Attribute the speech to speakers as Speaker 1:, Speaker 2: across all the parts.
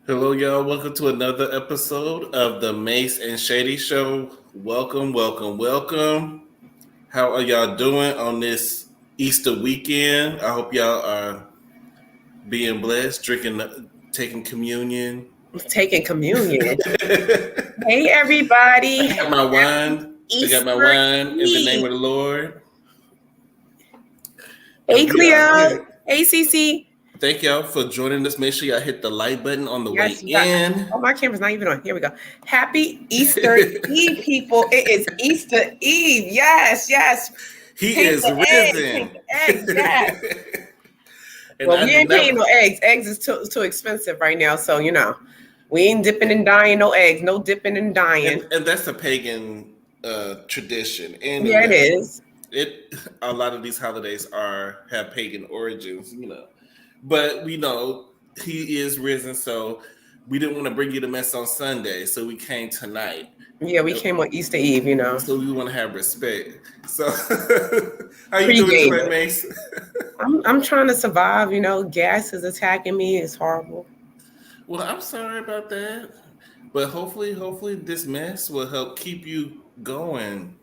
Speaker 1: Hello, y'all. Welcome to another episode of the MASE and SHADY Show. Welcome, welcome, welcome. How are y'all doing on this Easter weekend? I hope y'all are being blessed, taking communion.
Speaker 2: Taking communion. Hey, everybody.
Speaker 1: I got my wine. I got my wine in the name of the Lord.
Speaker 2: Hey, Cleo. Hey, Cece.
Speaker 1: Thank y'all for joining us. Make sure y'all hit the like button on the way in.
Speaker 2: Oh, my camera's not even on. Here we go. Happy Easter Eve, people. It is Easter Eve. Yes, yes.
Speaker 1: He is risen.
Speaker 2: Eggs, yes. Well, we ain't paying no eggs. Eggs is too expensive right now. So, we ain't dipping and dying no eggs. No dipping and dying.
Speaker 1: And that's a pagan tradition. And
Speaker 2: yeah, it is.
Speaker 1: A lot of these holidays have pagan origins, But we know he is risen, so we didn't want to bring you the mess on Sunday, so we came tonight.
Speaker 2: Yeah, we came on Easter Eve,
Speaker 1: So we want to have respect. So how you doing tonight, Mace?
Speaker 2: I'm trying to survive, gas is attacking me. It's horrible.
Speaker 1: Well, I'm sorry about that. But hopefully this mess will help keep you going.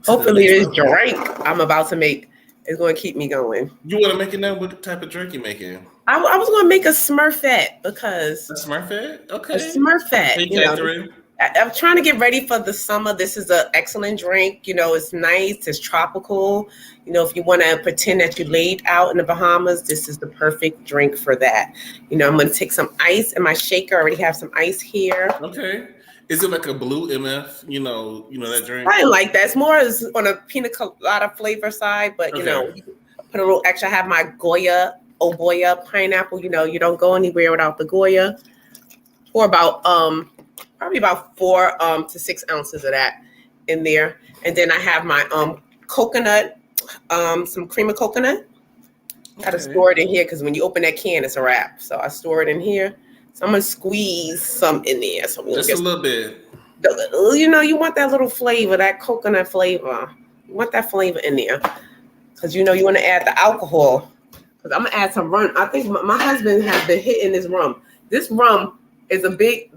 Speaker 2: Hopefully this drink I'm about to make is going to keep me going.
Speaker 1: You want to make it now? What type of drink you making?
Speaker 2: I was going to make a Smurfette because...
Speaker 1: A Smurfette? Okay.
Speaker 2: A Smurfette. I'm trying to get ready for the summer. This is an excellent drink. It's nice. It's tropical. If you want to pretend that you laid out in the Bahamas, this is the perfect drink for that. I'm going to take some ice in my shaker. I already have some ice here.
Speaker 1: Okay. Is it like a blue MF? You know that drink?
Speaker 2: I like that. It's more on a pina colada flavor side, but you put a little extra. I have my Goya pineapple. You don't go anywhere without the Goya. Pour about probably about 4 to 6 ounces of that in there, and then I have my coconut, some cream of coconut. Got to store it in here because when you open that can, it's a wrap. So I store it in here. So I'm gonna squeeze some in there. So
Speaker 1: just a little bit.
Speaker 2: You want that little flavor, that coconut flavor. You want that flavor in there, because you want to add the alcohol. Because I'm gonna add some rum. I think my husband has been hitting this rum. This rum is a big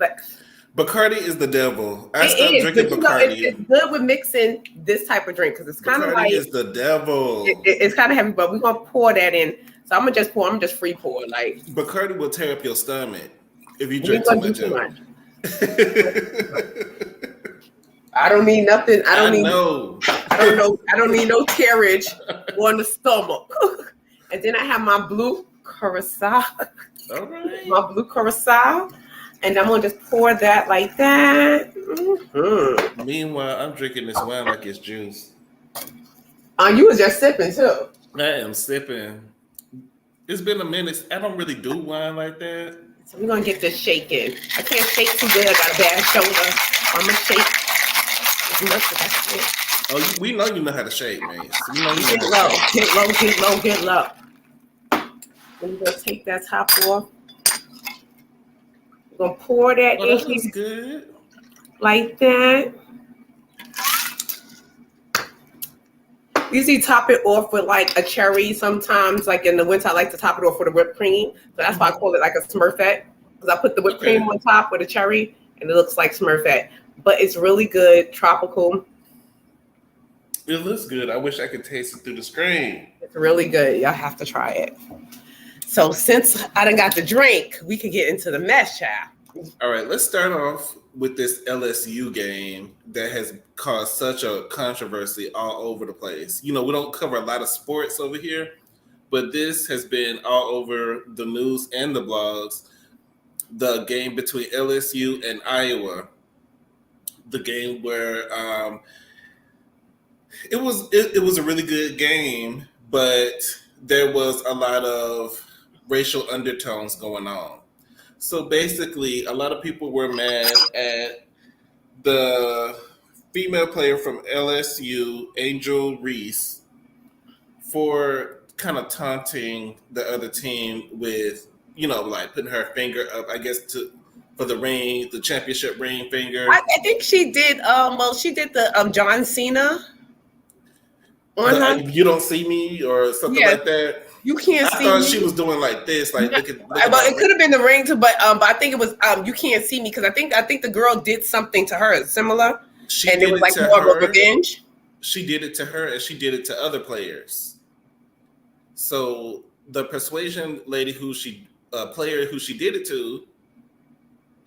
Speaker 1: Bacardi is the devil. I stopped drinking Bacardi.
Speaker 2: It's good with mixing this type of drink because it's kind of like
Speaker 1: is the devil.
Speaker 2: It's kind of heavy, but we're gonna pour that in. So I'm gonna just free pour like.
Speaker 1: Bacardi will tear up your stomach if you drink too much of it.
Speaker 2: I don't need nothing. I don't need no tearage on the stomach. And then I have my blue curacao.
Speaker 1: All right.
Speaker 2: My blue curacao. And I'm gonna just pour that like that. Mm-hmm.
Speaker 1: Meanwhile, I'm drinking this wine like it's juice.
Speaker 2: You was just sipping too.
Speaker 1: I am sipping. It's been a minute. I don't really do wine like that.
Speaker 2: So we're gonna get this shaking. I can't shake too good. I got a bad shoulder. I'm gonna shake.
Speaker 1: Oh, we know you know how to shake, man. So
Speaker 2: Get low. We're gonna take that top off. We're gonna pour that in here.
Speaker 1: Good.
Speaker 2: Like that. Usually top it off with like a cherry. Sometimes, like in the winter, I like to top it off with a whipped cream. So that's why I call it like a Smurfette, because I put the whipped cream on top with a cherry, and it looks like Smurfette. But it's really good, tropical.
Speaker 1: It looks good. I wish I could taste it through the screen.
Speaker 2: It's really good. Y'all have to try it. So since I done got the drink, we can get into the mess, child.
Speaker 1: All right, let's start off with this LSU game that has caused such a controversy all over the place. We don't cover a lot of sports over here, but this has been all over the news and the blogs. The game between LSU and Iowa, the game where it was a really good game, but there was a lot of racial undertones going on. So basically, a lot of people were mad at the female player from LSU, Angel Reese, for kind of taunting the other team with, like putting her finger up, I guess, for the ring, the championship ring finger.
Speaker 2: I think she did. She did the John Cena.
Speaker 1: You don't see me or something like that.
Speaker 2: You can't
Speaker 1: I
Speaker 2: see
Speaker 1: thought
Speaker 2: me.
Speaker 1: she was doing like this, like look at
Speaker 2: But
Speaker 1: my
Speaker 2: it could have been the ring too. But I think it was you can't see me because I think the girl did something to her similar,
Speaker 1: She
Speaker 2: and it
Speaker 1: did
Speaker 2: was
Speaker 1: it
Speaker 2: like
Speaker 1: to
Speaker 2: more of a
Speaker 1: her.
Speaker 2: revenge.
Speaker 1: She did it to her, and she did it to other players. So the persuasion lady, who she player who she did it to,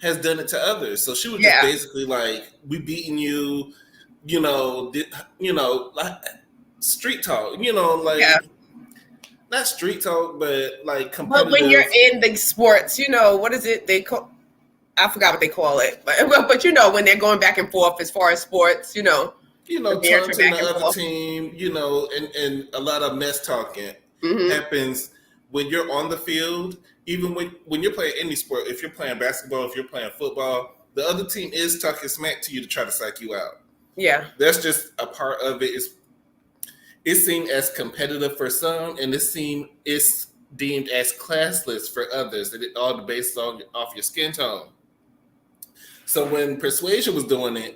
Speaker 1: has done it to others. So she was just
Speaker 2: Yeah,
Speaker 1: basically like, "We beating you," like street talk.
Speaker 2: yeah.
Speaker 1: Like not street talk, but like
Speaker 2: But when you're
Speaker 1: competitive.
Speaker 2: in the sports, what is it they call? I forgot what they call it, but when they're going back and forth as far as sports, the banter
Speaker 1: Taunting
Speaker 2: back
Speaker 1: the
Speaker 2: and
Speaker 1: other
Speaker 2: forth.
Speaker 1: team, and a lot of mess talking
Speaker 2: Hmm.
Speaker 1: happens when you're on the field. Even when you're playing any sport, if you're playing basketball, if you're playing football, the other team is talking smack to you to try to psych you out.
Speaker 2: Yeah,
Speaker 1: That's just a part of it. It's seen as competitive for some, and it's deemed as classless for others. And it all based off your skin tone. So when Persuasion was doing it,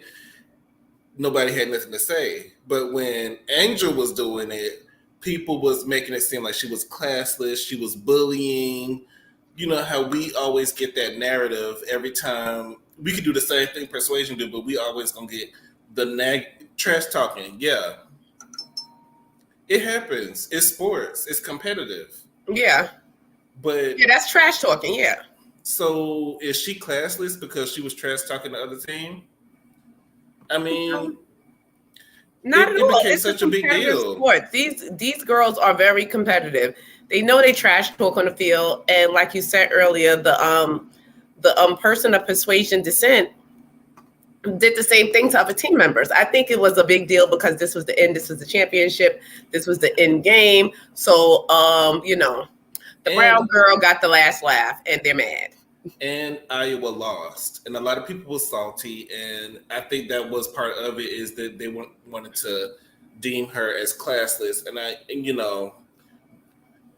Speaker 1: nobody had nothing to say. But when Angel was doing it, people was making it seem like she was classless, she was bullying. You know how we always get that narrative every time we could do the same thing Persuasion do, but we always gonna get the trash talking. Yeah, it happens. It's sports. It's competitive.
Speaker 2: yeah,
Speaker 1: But
Speaker 2: yeah. That's trash talking. Yeah.
Speaker 1: so is she classless because she was trash talking the other team? I mean,
Speaker 2: Not at
Speaker 1: it
Speaker 2: all.
Speaker 1: became
Speaker 2: It's a
Speaker 1: such a big
Speaker 2: competitive
Speaker 1: deal.
Speaker 2: sport. These girls are very competitive. They know they trash talk on the field, and like you said earlier, the person of persuasion descent did the same thing to other team members. I think it was a big deal because this was the end. This was the championship. This was the end game. So the
Speaker 1: And
Speaker 2: brown girl got the last laugh, and they're mad.
Speaker 1: and Iowa lost, and a lot of people were salty, and I think that was part of it is that they wanted to deem her as classless, and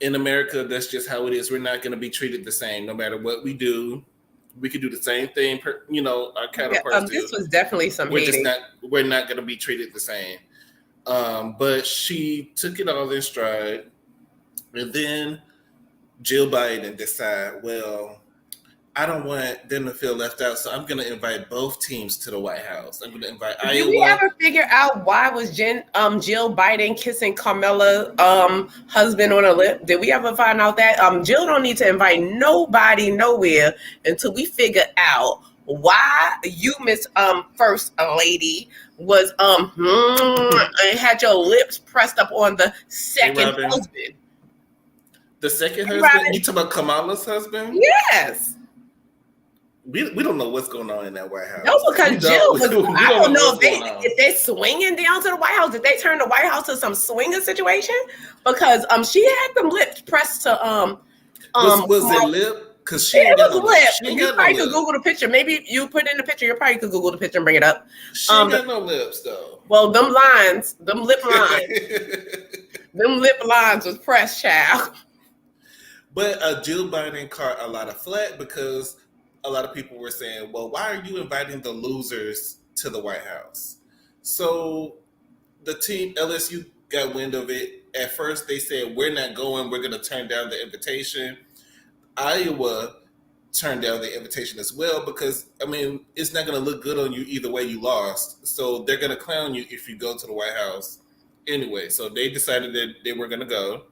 Speaker 1: in America that's just how it is. We're not going to be treated the same no matter what we do. We could do the same thing, our
Speaker 2: Yeah,
Speaker 1: counterparts do.
Speaker 2: this was definitely some hating.
Speaker 1: We're not going to be treated the same. But she took it all in stride, and then Jill Biden decide, well, I don't want them to feel left out, so I'm going to invite both teams to the White House. I'm going to invite
Speaker 2: Did we
Speaker 1: Iowa.
Speaker 2: ever figure out why was Jill Biden kissing Carmela husband on her lip? Did we ever find out that Jill don't need to invite nobody nowhere until we figure out why you, Miss First Lady, was and had your lips pressed up on the
Speaker 1: Hey,
Speaker 2: second
Speaker 1: Robin.
Speaker 2: husband.
Speaker 1: The second
Speaker 2: Hey,
Speaker 1: husband?
Speaker 2: Robin.
Speaker 1: You talking about Kamala's husband?
Speaker 2: Yes.
Speaker 1: We don't know what's going on in that White House.
Speaker 2: No, because Jill was. I don't know if they swinging down to the White House. Did they turn the White House to some swinging situation? Because she had them lips pressed to
Speaker 1: was it lip? Because she
Speaker 2: it
Speaker 1: ain't got
Speaker 2: was
Speaker 1: no
Speaker 2: lip.
Speaker 1: lips. She ain't
Speaker 2: You
Speaker 1: got
Speaker 2: probably
Speaker 1: no
Speaker 2: could
Speaker 1: lips.
Speaker 2: Google the picture. Maybe you put in the picture. You probably could Google the picture and bring it up.
Speaker 1: She ain't got no lips though.
Speaker 2: Well, them lip lines was pressed, child.
Speaker 1: But Jill Biden caught a lot of flack because a lot of people were saying, well, why are you inviting the losers to the White House? So the team, LSU, got wind of it. At first, they said, we're not going. We're going to turn down the invitation. Iowa turned down the invitation as well because, it's not going to look good on you either way you lost. So they're going to clown you if you go to the White House anyway. So they decided that they were going to go.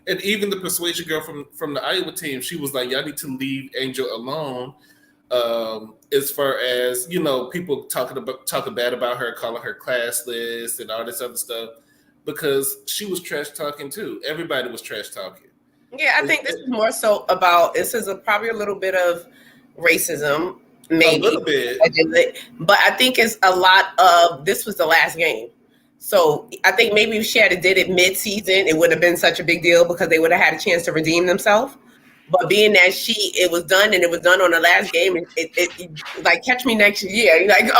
Speaker 1: And even the persuasion girl from the Iowa team, she was like, y'all need to leave Angel alone. As far as, people talking bad about her, calling her classless and all this other stuff, because she was trash talking too. Everybody was trash talking.
Speaker 2: Yeah, I think this is more so about probably a little bit of racism, maybe
Speaker 1: A little bit.
Speaker 2: but I think it's a lot of this was the last game. So I think maybe if Shaddy did it mid-season, it would have been such a big deal because they would have had a chance to redeem themselves. But being that it was done and it was done on the last game, it like catch me next year. Like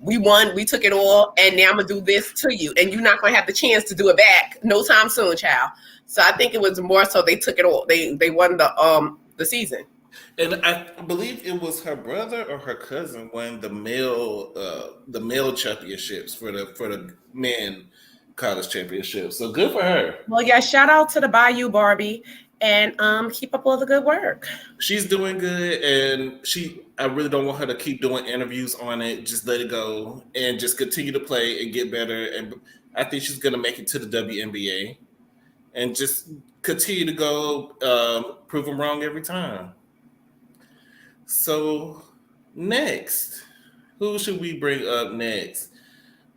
Speaker 2: we won, we took it all, and now I'm gonna do this to you, and you're not gonna have the chance to do it back no time soon, child. So I think it was more so they took it all. They won the season.
Speaker 1: And I believe it was her brother or her cousin won the male championships for the men college championship. So good for her.
Speaker 2: Well, yeah, shout out to the Bayou Barbie, and keep up all the good work.
Speaker 1: She's doing good, and I really don't want her to keep doing interviews on it. Just let it go and just continue to play and get better. And I think she's gonna make it to the WNBA and just continue to go, prove them wrong every time. So next, who should we bring up next?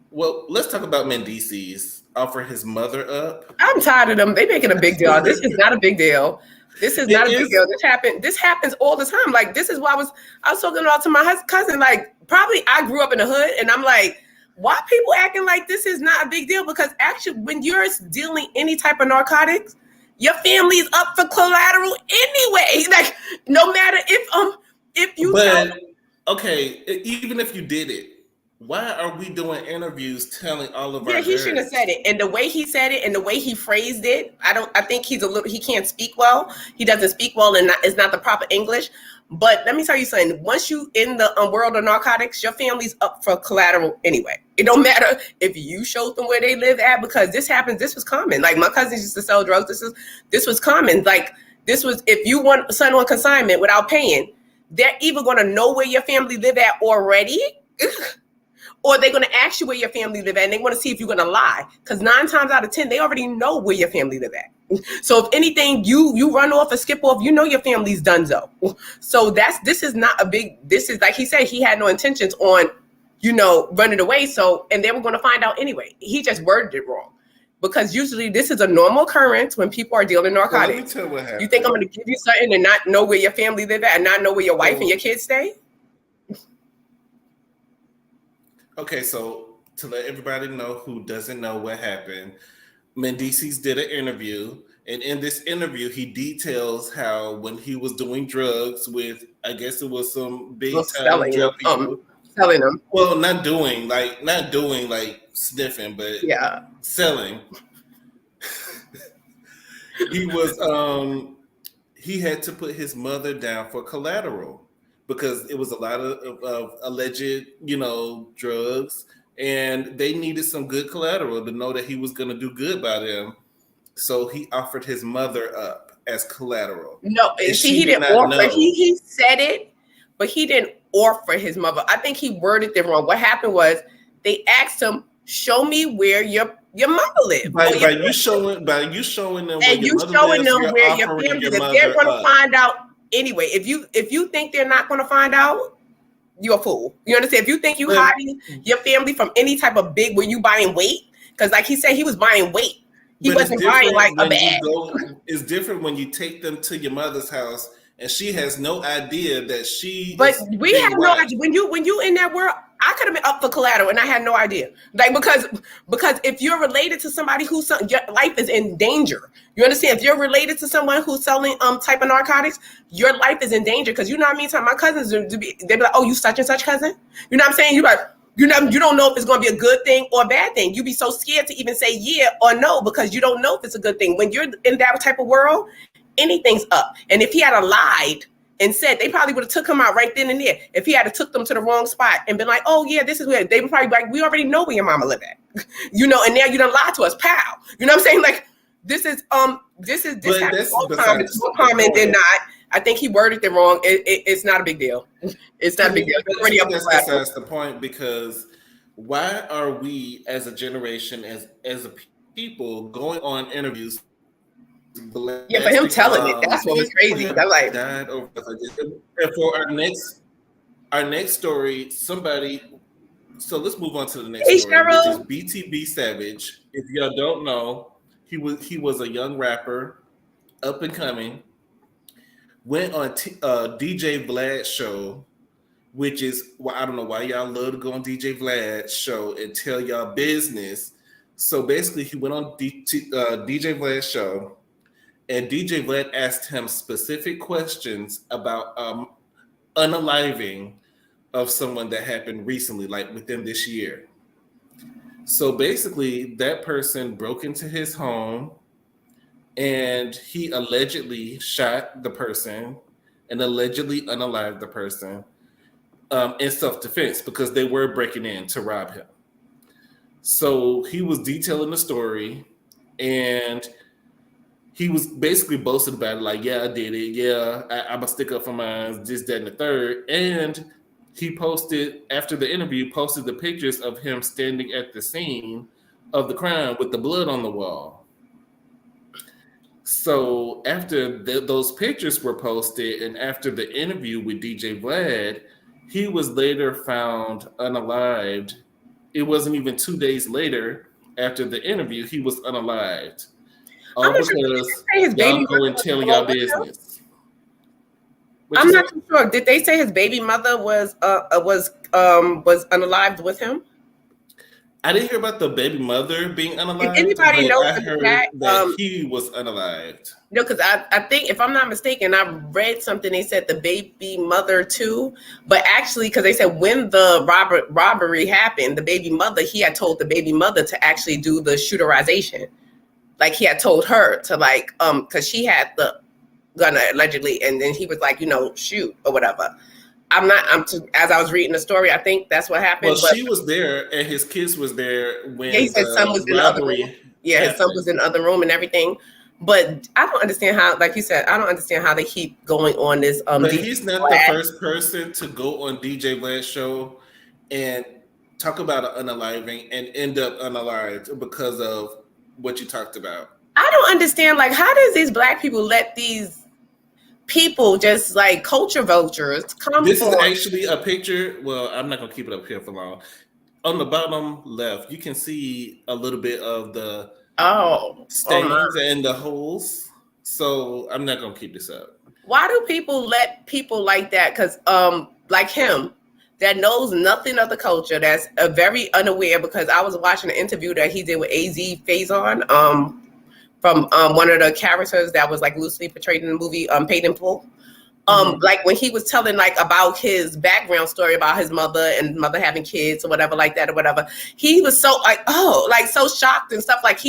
Speaker 1: Well, let's talk about Mendices offer his mother up.
Speaker 2: I'm tired of them. They making a big deal. This is not a big deal. This is not a big deal. This happens all the time. Like, this is why I was talking about to my cousin. Like, probably I grew up in the hood, and I'm like, why people acting like this is not a big deal? Because actually, when you're dealing any type of narcotics, your family is up for collateral anyway. Like, no matter if you.
Speaker 1: But okay, even if you did it, why are we doing interviews telling all of our?
Speaker 2: Yeah, he shouldn't have said it. And the way he said it and the way he phrased it, I think he can't speak well. He doesn't speak well, and it's not the proper English. But let me tell you something. Once you in the world of narcotics, your family's up for collateral anyway. It don't matter if you show them where they live at, because this happens. This was common. Like, my cousins used to sell drugs. This was common. Like, this was, if you want son on consignment without paying, they're either going to know where your family live at already, or they're going to ask you where your family live at, and they want to see if you're going to lie. Because 9 times out of 10, they already know where your family live at. So if anything, you run off or skip off, you know your family's donezo. So this is not a big, this is, like he said, he had no intentions on, running away. So, and they were going to find out anyway. He just worded it wrong. Because usually this is a normal occurrence when people are dealing narcotics.
Speaker 1: Well, let me tell you what happened.
Speaker 2: You think I'm going to give you something and not know where your family live at and not know where your wife and your kids stay?
Speaker 1: Okay, so to let everybody know who doesn't know what happened, Mendices did an interview, and in this interview, he details how when he was doing drugs with, I guess it was some big time drug people.
Speaker 2: Selling them.
Speaker 1: Well, not doing like sniffing, but
Speaker 2: yeah,
Speaker 1: selling. He had to put his mother down for collateral because it was a lot of alleged, drugs, and they needed some good collateral to know that he was going to do good by them. So he offered his mother up as collateral.
Speaker 2: No, he didn't offer. He said it, but he didn't offer his mother. I think he worded it wrong. What happened was they asked him, "Show me where your mother lives."
Speaker 1: By you showing them,
Speaker 2: and you showing them where your family lives. They're going to find out anyway. If you think they're not going to find out, you're a fool. You understand? If you think you hiding your family from any type of big, were you buying weight? Because like he said, he was buying weight. He wasn't buying like a bag.
Speaker 1: It's different when you take them to your mother's house and she has no idea that she.
Speaker 2: But we have no idea. When you in that world, I could have been up for collateral and I had no idea. Like because if you're related to somebody your life is in danger. You understand? If you're related to someone who's selling type of narcotics, your life is in danger. Because you know what I mean? So my cousins they'd be like, "Oh, you such and such cousin?" You know what I'm saying? You like. You don't know if it's going to be a good thing or a bad thing. You be so scared to even say yeah or no because you don't know if it's a good thing. When you're in that type of world, anything's up. And if he had lied and said, they probably would have took him out right then and there. If he had took them to the wrong spot and been like, "Oh yeah, this is where," they would probably be like, "We already know where your mama live at," and now you done lied to us, pal. You know what I'm saying? Like this happens all the time. It's more common than not. I think he worded it wrong. It's not a big deal. It's not a big deal.
Speaker 1: That's the point, because why are we as a generation, as a people, going on interviews?
Speaker 2: Yeah, for him telling it, that's what was crazy. I'm like,
Speaker 1: died over. And for our next story, somebody. So let's move on to the next story,
Speaker 2: Cheryl.
Speaker 1: which is BTB Savage. If y'all don't know, he was a young rapper, up and coming. Went on DJ Vlad's show, which is why I don't know why y'all love to go on DJ Vlad's show and tell y'all business. So basically, he went on DJ Vlad's show, and DJ Vlad asked him specific questions about unaliving of someone that happened recently, like within this year. So basically, that person broke into his home, and he allegedly shot the person and allegedly unalived the person in self-defense because they were breaking in to rob him. So he was detailing the story, and he was basically boasting about it, like, yeah, I did it. Yeah, I'm a stick up for mine, this, that, and the third. And he posted, after the interview, posted the pictures of him standing at the scene of the crime with the blood on the wall. So after those pictures were posted and after the interview with DJ Vlad, he was later found unalived. It wasn't even 2 days later after the interview, he was unalived.
Speaker 2: I'm
Speaker 1: All
Speaker 2: not sure. Did
Speaker 1: because
Speaker 2: they say his baby
Speaker 1: y'all go
Speaker 2: mother
Speaker 1: and
Speaker 2: was
Speaker 1: tell y'all
Speaker 2: along with him?
Speaker 1: business. What
Speaker 2: I'm
Speaker 1: you
Speaker 2: not
Speaker 1: say?
Speaker 2: too sure. Did they say his baby mother was unalived with him?
Speaker 1: I didn't hear about the baby mother being
Speaker 2: If
Speaker 1: unalived,
Speaker 2: anybody
Speaker 1: but
Speaker 2: knows
Speaker 1: I
Speaker 2: in the chat,
Speaker 1: heard that he was unalived.
Speaker 2: no, because I think if I'm not mistaken, I read something. They said the baby mother too, but actually, because they said when the robbery happened, the baby mother, he had told the baby mother to actually do the shooterization. Like he had told her to because she had the gun allegedly, and then he was like, shoot or whatever. As I was reading the story, I think that's what
Speaker 1: Well,
Speaker 2: happened. But
Speaker 1: she was there and his kids was there
Speaker 2: yeah, he
Speaker 1: when
Speaker 2: said son
Speaker 1: the
Speaker 2: was in the other room.
Speaker 1: robbery
Speaker 2: Yeah, his son
Speaker 1: happened.
Speaker 2: was in the other room and everything. But I don't understand how, like you said, I don't understand how they keep going on this.
Speaker 1: But
Speaker 2: DJ
Speaker 1: he's not the
Speaker 2: Vlad.
Speaker 1: first person to go on DJ Vlad's show and talk about an unaliving and end up unalived because of what you talked about.
Speaker 2: I don't understand. Like, how does these black people let these people just like culture vultures come
Speaker 1: This is
Speaker 2: for?
Speaker 1: actually a picture. Well, I'm not gonna keep it up here for long. On the bottom left, you can see a little bit of the
Speaker 2: Oh
Speaker 1: stains
Speaker 2: my!
Speaker 1: and the holes. So I'm not gonna keep this up.
Speaker 2: Why do people let people like that? Because like him, that knows nothing of the culture, that's very unaware. Because I was watching an interview that he did with AZ Faison, from one of the characters that was like loosely portrayed in the movie Paid in Full. Like when he was telling like about his background story about his mother and mother having kids or whatever like that or whatever, he was so like, oh, like so shocked and stuff. Like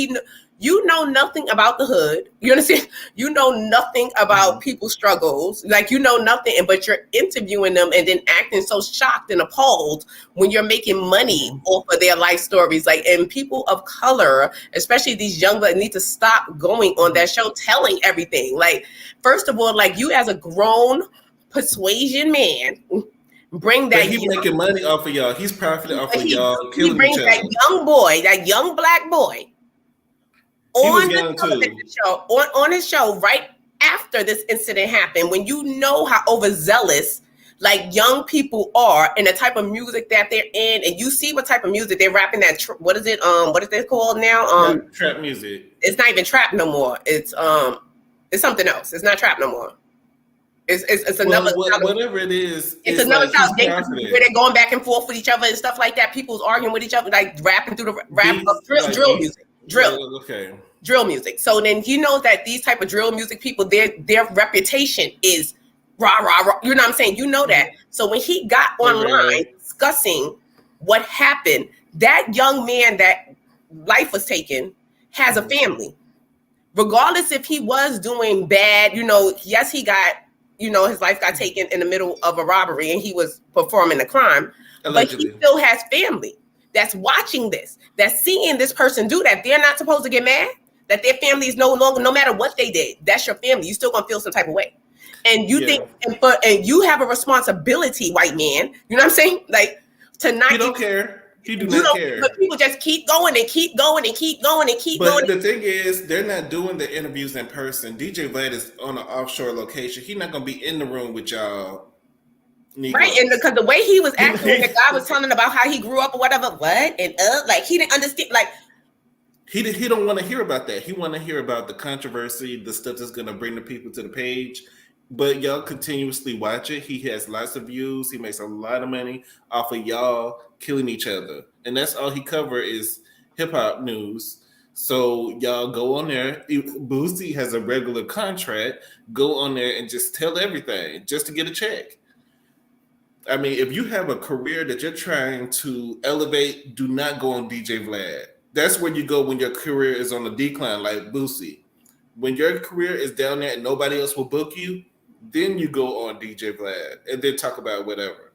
Speaker 2: you know nothing about the hood. You understand? You know nothing about people's struggles. Like you know nothing, but you're interviewing them and then acting so shocked and appalled when you're making money off of their life stories. Like, and people of color, especially these young blood, need to stop going on that show telling everything. Like, first of all, like you as a grown persuasion man, bring
Speaker 1: But
Speaker 2: that
Speaker 1: he making money off of y'all. He's profiting off of y'all
Speaker 2: he
Speaker 1: killing
Speaker 2: brings
Speaker 1: each
Speaker 2: that
Speaker 1: other.
Speaker 2: young boy, that young black boy,
Speaker 1: He was
Speaker 2: on the
Speaker 1: young
Speaker 2: television
Speaker 1: too.
Speaker 2: show, on his show right after this incident happened, when you know how overzealous like young people are and the type of music that they're in, and you see what type of music they're rapping that what is it called now?
Speaker 1: Trap music.
Speaker 2: It's not even trap no more. It's something else. It's not trap no more. It's another
Speaker 1: Well, whatever it is,
Speaker 2: it's
Speaker 1: it's
Speaker 2: another
Speaker 1: like he's
Speaker 2: style
Speaker 1: profiting.
Speaker 2: where they're going back and forth with each other and stuff like that. People's arguing with each other, like rapping through the
Speaker 1: Beats, like
Speaker 2: drill
Speaker 1: beats.
Speaker 2: music. Drill.
Speaker 1: Okay.
Speaker 2: Drill music. So then he knows that these type of drill music people, their reputation is rah rah rah. You know what I'm saying? You know that. So when he got online discussing what happened, that young man that life was taken has a family. Regardless if he was doing bad, yes, he got, his life got taken in the middle of a robbery and he was performing a crime.
Speaker 1: Allegedly.
Speaker 2: But he still has family that's watching this, that's seeing this person do that. They're not supposed to get mad that their family is no longer, no matter what they did, that's your family. You still gonna feel some type of way. And you think, and you have a responsibility, white man, you know what I'm saying? Like tonight,
Speaker 1: you don't care. You do not care.
Speaker 2: But people just keep going and keep going and keep going and keep going.
Speaker 1: But the thing is, they're not doing the interviews in person. DJ Vlad is on an offshore location. He's not gonna be in the room with y'all. Negroes.
Speaker 2: Right, and because the way he was acting, when the guy was telling about how he grew up or whatever, and like he didn't understand, like
Speaker 1: he don't want to hear about that. He want to hear about the controversy, the stuff that's gonna bring the people to the page. But y'all continuously watch it. He has lots of views. He makes a lot of money off of y'all killing each other, and that's all he cover is hip hop news. So y'all go on there. Boosie has a regular contract. Go on there and just tell everything just to get a check. I mean, if you have a career that you're trying to elevate, do not go on DJ Vlad. That's where you go when your career is on the decline, like Boosie. When your career is down there and nobody else will book you, then you go on DJ Vlad and then talk about whatever.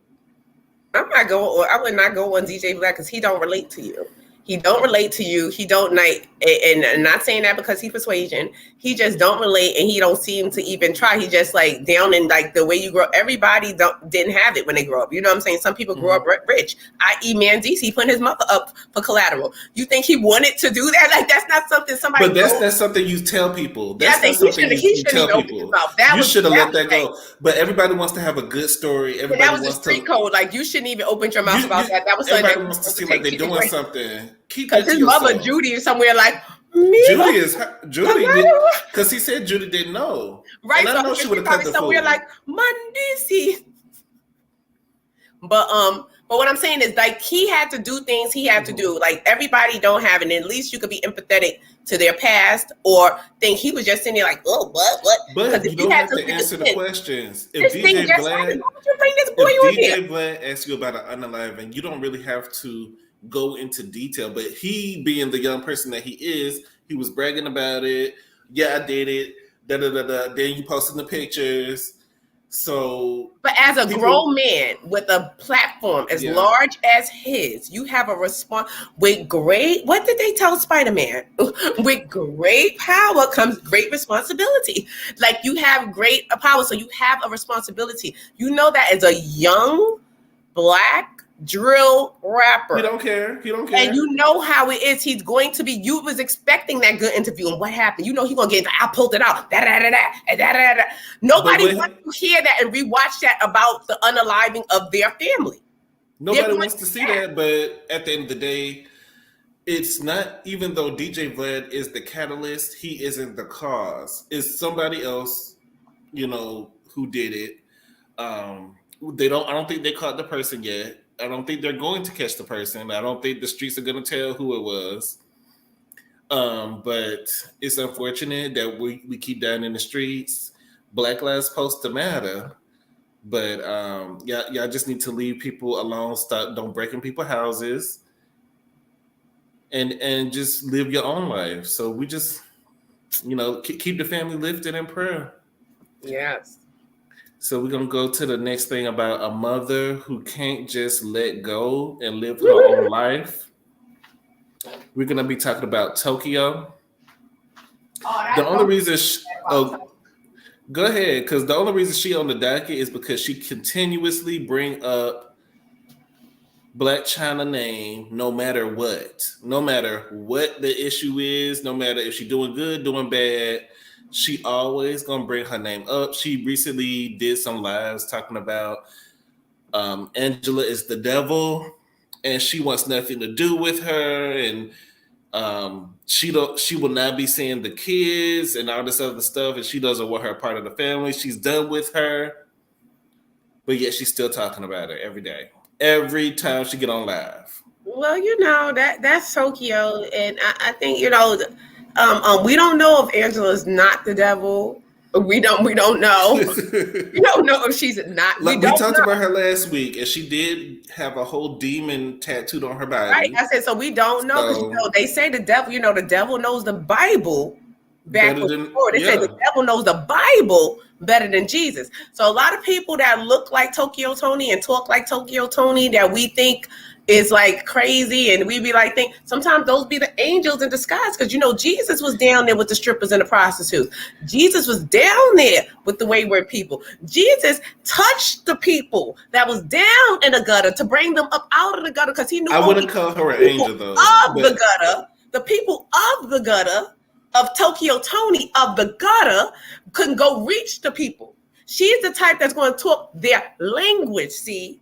Speaker 2: I would not go on DJ Vlad because he don't relate to you. He don't relate to you. He don't like, and not saying that because he's persuasion. He just don't relate, and he don't seem to even try. He just like down in like the way you grow. Everybody didn't have it when they grew up. You know what I'm saying? Some people grew up rich. I.e. Mandice, he put his mother up for collateral. You think he wanted to do that? Like that's not something somebody.
Speaker 1: But that's something you tell people. That's not something you tell people. You should have let that go. But everybody wants to have a good story. Everybody
Speaker 2: that was
Speaker 1: wants
Speaker 2: a street code. Like you shouldn't even open your mouth about that. That was
Speaker 1: everybody wants to seem like they're doing something.
Speaker 2: Because his mother Judy is somewhere like
Speaker 1: Judy because he said Judy didn't know.
Speaker 2: Right,
Speaker 1: and I know she would have cut the
Speaker 2: somewhere
Speaker 1: food.
Speaker 2: like Mandisi. But what I'm saying is like he had to do things he had to do. Like everybody don't have it. And at least you could be empathetic to their past or think he was just sitting there like, oh, what?
Speaker 1: But you don't have to answer the questions. If DJ Vlad asks you about an unaliving, you don't really have to go into detail. But he, being the young person that he is, he was bragging about it. Yeah, I did it. Then you posting the pictures. So,
Speaker 2: but as a grown man with a platform as large as his, you have a response with great. What did they tell Spider-Man? With great power comes great responsibility. Like you have great power, so you have a responsibility. You know that as a young black drill rapper,
Speaker 1: he don't care,
Speaker 2: and you know how it is. He's going to be. You was expecting that good interview, and what happened? You know he's gonna get. I pulled it out. Nobody wants to hear that and rewatch that about the unaliving of their family.
Speaker 1: Nobody wants to see that, but at the end of the day, it's not. Even though DJ Vlad is the catalyst, he isn't the cause. It's somebody else, who did it. I don't think they caught the person yet. I don't think they're going to catch the person. I don't think the streets are going to tell who it was. But it's unfortunate that we keep dying in the streets. Black lives supposed to matter. But y'all just need to leave people alone. Don't break in people's houses. And just live your own life. So we just, keep the family lifted in prayer.
Speaker 2: Yes.
Speaker 1: So we're going to go to the next thing about a mother who can't just let go and live her own life. We're going to be talking about Tokyo. The only reason go ahead, because the only reason she on the docket is because she continuously bring up Blac Chyna name no matter what. No matter what the issue is, no matter if she's doing good, doing bad, she always gonna bring her name up. She recently did some lives talking about Angela is the devil, and she wants nothing to do with her, and she will not be seeing the kids and all this other stuff, and she doesn't want her a part of the family. She's done with her, but yet she's still talking about her every day, every time she get on live.
Speaker 2: Well, that's Tokyo, and I think we don't know if Angela's not the devil. We don't know. We don't know if she's not.
Speaker 1: We talked about her last week, and she did have a whole demon tattooed on her body.
Speaker 2: Right. I said, so we don't know because they say the devil. The devil knows the Bible backwards and forward. They say the devil knows the Bible better than Jesus. So a lot of people that look like Tokyo Tony and talk like Tokyo Tony that we think is like crazy, and we be like, sometimes those be the angels in disguise, because Jesus was down there with the strippers and the prostitutes. Jesus was down there with the wayward people. Jesus touched the people that was down in the gutter to bring them up out of the gutter, because he knew
Speaker 1: I wouldn't call her an angel though.
Speaker 2: The gutter, the people of the gutter, of Tokyo Tony of the gutter, couldn't go reach the people. She's the type that's going to talk their language. See,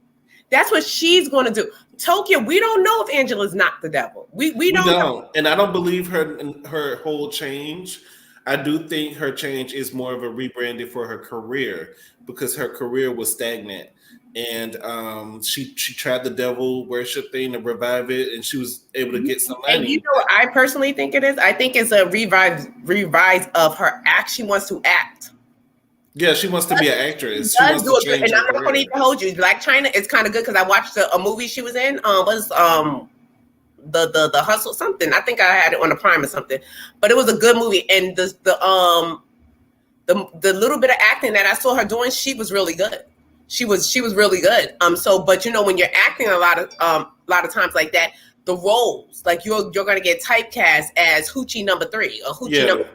Speaker 2: that's what she's going to do. Tokyo, we don't know if Angela's not the devil. We don't know.
Speaker 1: And I don't believe her whole change. I do think her change is more of a rebranding for her career, because her career was stagnant. And she tried the devil worship thing to revive it, and she was able to get some money.
Speaker 2: And you know what I personally think it is? I think it's a revise of her act. She wants to act.
Speaker 1: Yeah, she wants to be an actress. She wants to change
Speaker 2: and I'm not going to even hold you. Blac Chyna is kind of good, because I watched a movie she was in. The Hustle something. I think I had it on the Prime or something. But it was a good movie, and the little bit of acting that I saw her doing, she was really good. She was really good. But when you're acting a lot of times like that, the roles. Like you're gonna get typecast as Hoochie number 3 or Hoochie number 2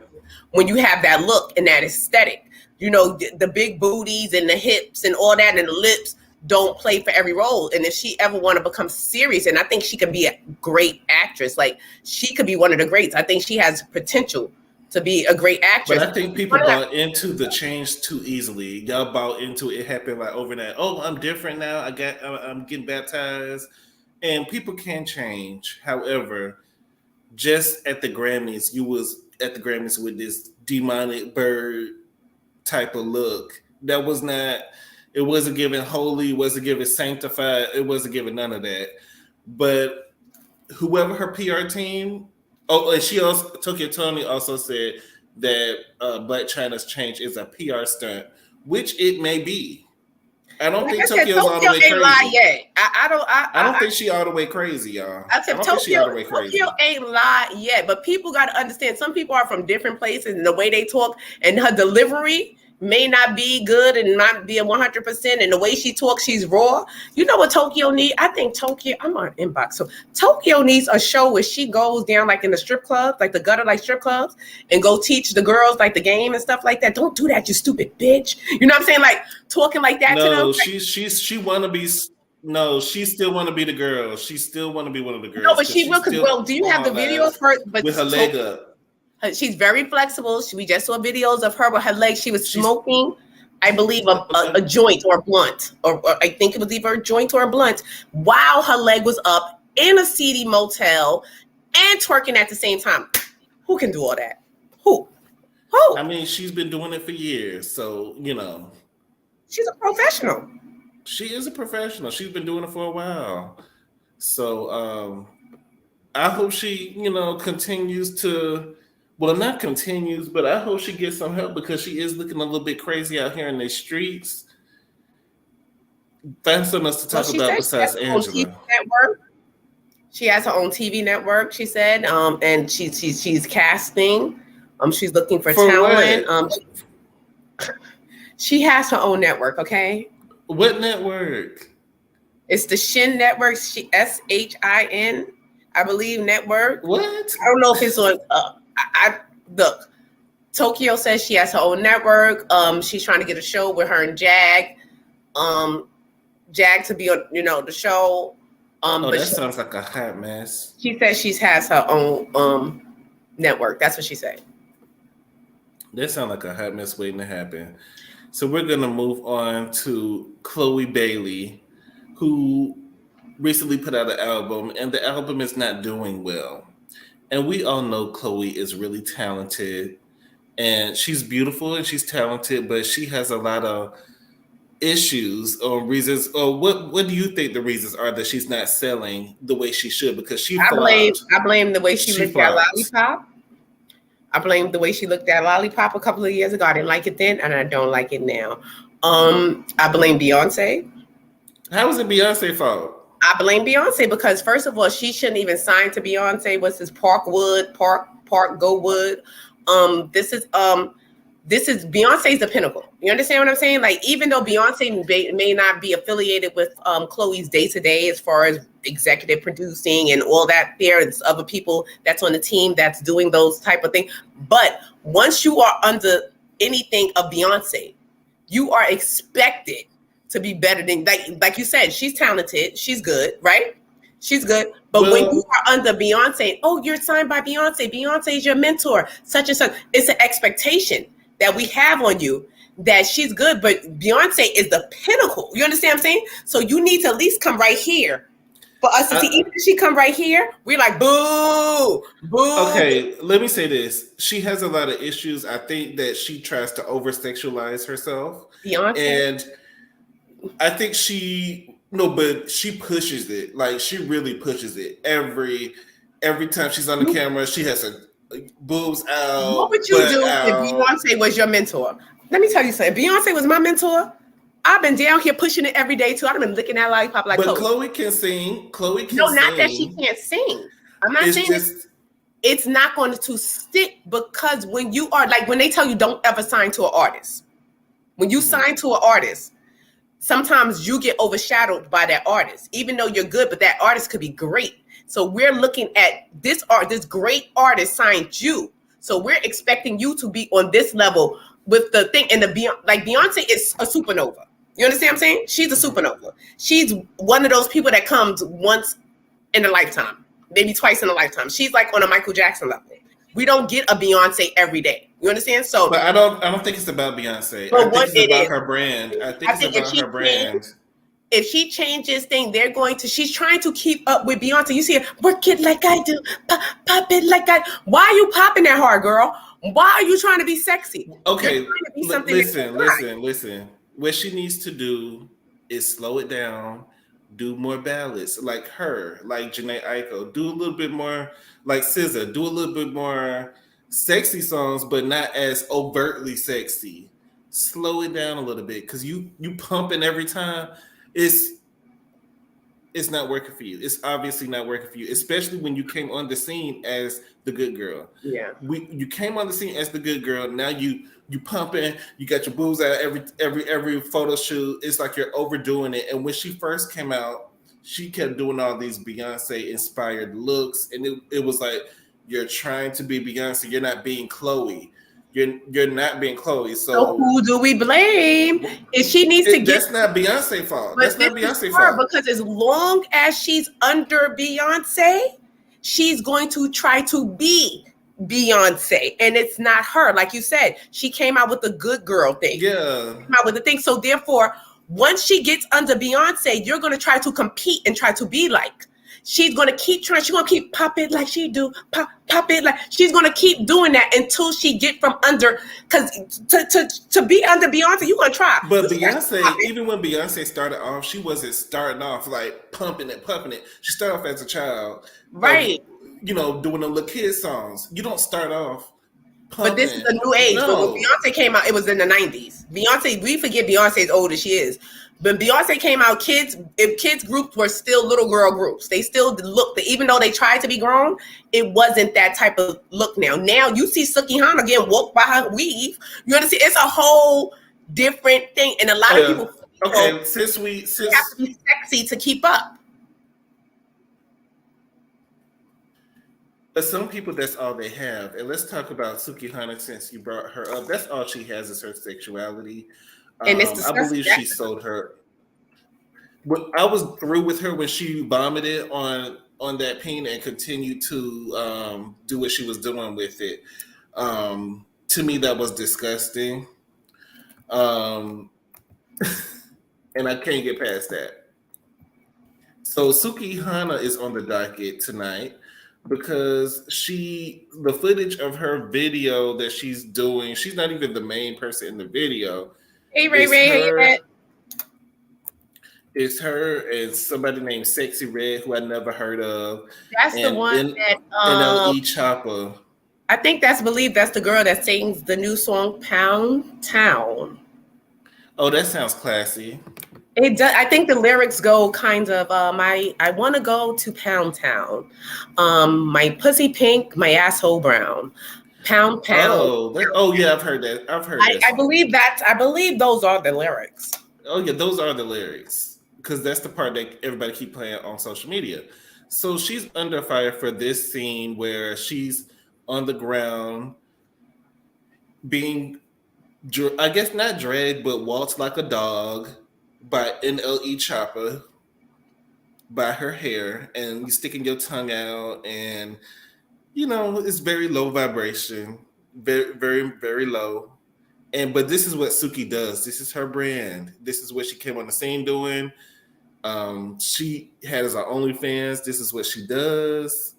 Speaker 2: when you have that look and that aesthetic. You know, the big booties and the hips and all that and the lips don't play for every role. And if she ever want to become serious, and I think she could be a great actress, like she could be one of the greats. I think she has potential to be a great actress.
Speaker 1: But I think people bought into the change too easily. Y'all bought into it. It happened like overnight. Oh, I'm different now. I'm getting baptized, and people can change. However, just at the Grammys, you was at the Grammys with this demonic bird type of look. That was not. It wasn't given holy. It wasn't given sanctified. It wasn't given none of that. But whoever her PR team. Oh, and she also, Tokyo Toni also said that Blac Chyna's change is a PR stunt, which it may be. I don't think Tokyo's all the way crazy.
Speaker 2: Lie yet.
Speaker 1: I don't think she all the way crazy, y'all.
Speaker 2: I said Tokyo ain't lied yet, but people got to understand. Some people are from different places, and the way they talk and her delivery may not be good and not be 100%. And the way she talks, she's raw. You know what Tokyo needs? I think Tokyo, I'm on inbox. So Tokyo needs a show where she goes down like in the strip clubs, like the gutter, like strip clubs, and go teach the girls like the game and stuff like that. Don't do that, you stupid bitch. You know what I'm saying? Like talking like that to them.
Speaker 1: No, she want to be. No, she still want to be the girl. She still want to be one of the girls.
Speaker 2: No, but she will. Well, do you have the video of her? But
Speaker 1: with her leg up.
Speaker 2: She's very flexible. We just saw videos of her with her legs. She was smoking, I believe, a joint or a blunt, or I think it was either a joint or a blunt, while her leg was up in a seedy motel and twerking at the same time. Who can do all that? Who?
Speaker 1: I mean, she's been doing it for years, so you know.
Speaker 2: She's a professional.
Speaker 1: She is a professional. She's been doing it for a while. So I hope she, continues to. Well, not continues, but I hope she gets some help because she is looking a little bit crazy out here in the streets. That's something else to talk about besides Angela.
Speaker 2: She has her own TV network, she said, and she's casting. She's looking for talent. She has her own network. Okay.
Speaker 1: What network?
Speaker 2: It's the Shin Network. SHIN, I believe, network.
Speaker 1: What?
Speaker 2: I don't know if it's on. Look, Tokyo says she has her own network. She's trying to get a show with her and Jag. Jag to be on, the show.
Speaker 1: But that sounds like a hot mess.
Speaker 2: She says she has her own network. That's what she said.
Speaker 1: That sounds like a hot mess waiting to happen. So we're gonna move on to Chloe Bailey, who recently put out an album, and the album is not doing well. And we all know Chloe is really talented, and she's beautiful and she's talented, but she has a lot of issues or reasons. Or what do you think the reasons are that she's not selling the way she should? Because I
Speaker 2: blame the way she looked at Lollipop. I blame the way she looked at Lollipop a couple of years ago. I didn't like it then, and I don't like it now. I blame Beyonce. How was it Beyonce's fault? I blame Beyonce because, first of all, she shouldn't even sign to Beyonce. What's this? Park Go Wood. This is Beyonce's the pinnacle. You understand what I'm saying? Like, even though Beyonce may not be affiliated with Chloe's day-to-day as far as executive producing and all that, there's other people that's on the team that's doing those type of things. But once you are under anything of Beyonce, you are expected to be better than, like you said, she's talented, she's good, right? She's good. But when you are under Beyonce, oh, you're signed by Beyonce. Beyonce's your mentor, such and such. It's an expectation that we have on you that she's good, but Beyonce is the pinnacle. You understand what I'm saying? So you need to at least come right here for us to see. Even if she come right here, we're like, boo, boo. Okay, let me say this. She has a lot of issues. I think that she tries to over-sexualize herself. Beyonce. And I think but she pushes it. Like, she really pushes it. Every time she's on the camera, she has her boobs out. What would you do if Beyonce was your mentor? Let me tell you something. Beyonce was my mentor. I've been down here pushing it every day too. I've been licking that lollipop like. But Chloe can sing. No, not that she can't sing. I'm not saying it's not going to stick, because when you are when they tell you don't ever sign to an artist, when you sign to an artist, sometimes you get overshadowed by that artist, even though you're good, but that artist could be great. So we're looking at this great artist signed you. So we're expecting you to be on this level with the thing. And like Beyonce is a supernova. You understand what I'm saying? She's a supernova. She's one of those people that comes once in a lifetime, maybe twice in a lifetime. She's like on a Michael Jackson level. We don't get a Beyonce every day. You understand? So,
Speaker 1: but I don't think it's about Beyonce. I think it's about her brand. I think it's about her brand.
Speaker 2: If she changes thing, she's trying to keep up with Beyonce. You see her, work it like I do, pop it like I. Why are you popping that hard, girl? Why are you trying to be sexy?
Speaker 1: Okay, listen. What she needs to do is slow it down, do more ballads like her, like Jhené Aiko. Do a little bit more like SZA. Do a little bit more sexy songs, but not as overtly sexy. Slow it down a little bit, because you pumping every time. It's not working for you. It's obviously not working for you, especially when you came on the scene as the good girl.
Speaker 2: Yeah.
Speaker 1: You came on the scene as the good girl. Now you pumping, you got your boobs out every photo shoot. It's like you're overdoing it. And when she first came out, she kept doing all these Beyonce inspired looks. And it was like, you're trying to be Beyonce. You're not being Chloe. You're not being Chloe. So
Speaker 2: who do we blame? If she needs to get,
Speaker 1: that's not Beyonce's fault. That's not Beyonce's fault.
Speaker 2: Because as long as she's under Beyonce, she's going to try to be Beyonce, and it's not her. Like you said, she came out with the good girl thing.
Speaker 1: Yeah,
Speaker 2: came out with the thing. So therefore, once she gets under Beyonce, you're going to try to compete and try to be like. She's going to keep trying. She's going to keep pop it like she do. Pop it like she's going to keep doing that until she get from under. Because to be under Beyonce, you're going to try.
Speaker 1: But Beyonce, even when Beyonce started off, she wasn't starting off like pumping it. She started off as a child.
Speaker 2: Right.
Speaker 1: Like, doing the little kid songs. You don't start off pumping.
Speaker 2: But this is a new age. No. But when Beyonce came out, it was in the 90s. Beyonce, we forget Beyonce as old as she is. When Beyonce came out, kids groups were still little girl groups. They still looked, even though they tried to be grown, it wasn't that type of look now. Now you see Sukihana getting woke by her weave. You understand? It's a whole different thing. And a lot of people
Speaker 1: since
Speaker 2: have to be sexy to keep up.
Speaker 1: But some people, that's all they have. And let's talk about Sukihana, since you brought her up. That's all she has is her sexuality.
Speaker 2: And it's
Speaker 1: I believe she sold her. I was through with her when she vomited on that pain and continued to do what she was doing with it. To me, that was disgusting. And I can't get past that. So Sukihana is on the docket tonight because the footage of her video that she's doing, she's not even the main person in the video.
Speaker 2: Hey, Ray.
Speaker 1: It's her and somebody named Sexy Red, who I never heard of.
Speaker 2: That's the one that
Speaker 1: NLE Chopper.
Speaker 2: I think that's the girl that sings the new song Pound Town.
Speaker 1: Oh, that sounds classy.
Speaker 2: It does. I think the lyrics go kind of I want to go to Pound Town. My pussy pink, my asshole brown. Pound.
Speaker 1: Oh yeah, I've heard that.
Speaker 2: I believe those are the lyrics.
Speaker 1: Oh yeah, those are the lyrics, because that's the part that everybody keep playing on social media. So she's under fire for this scene where she's on the ground being, I guess not dragged, but waltzed like a dog by NLE Chopper by her hair, and you sticking your tongue out, and it's very low vibration, very, very, very low. But this is what Suki does. This is her brand. This is what she came on the scene doing. She has her OnlyFans. This is what she does.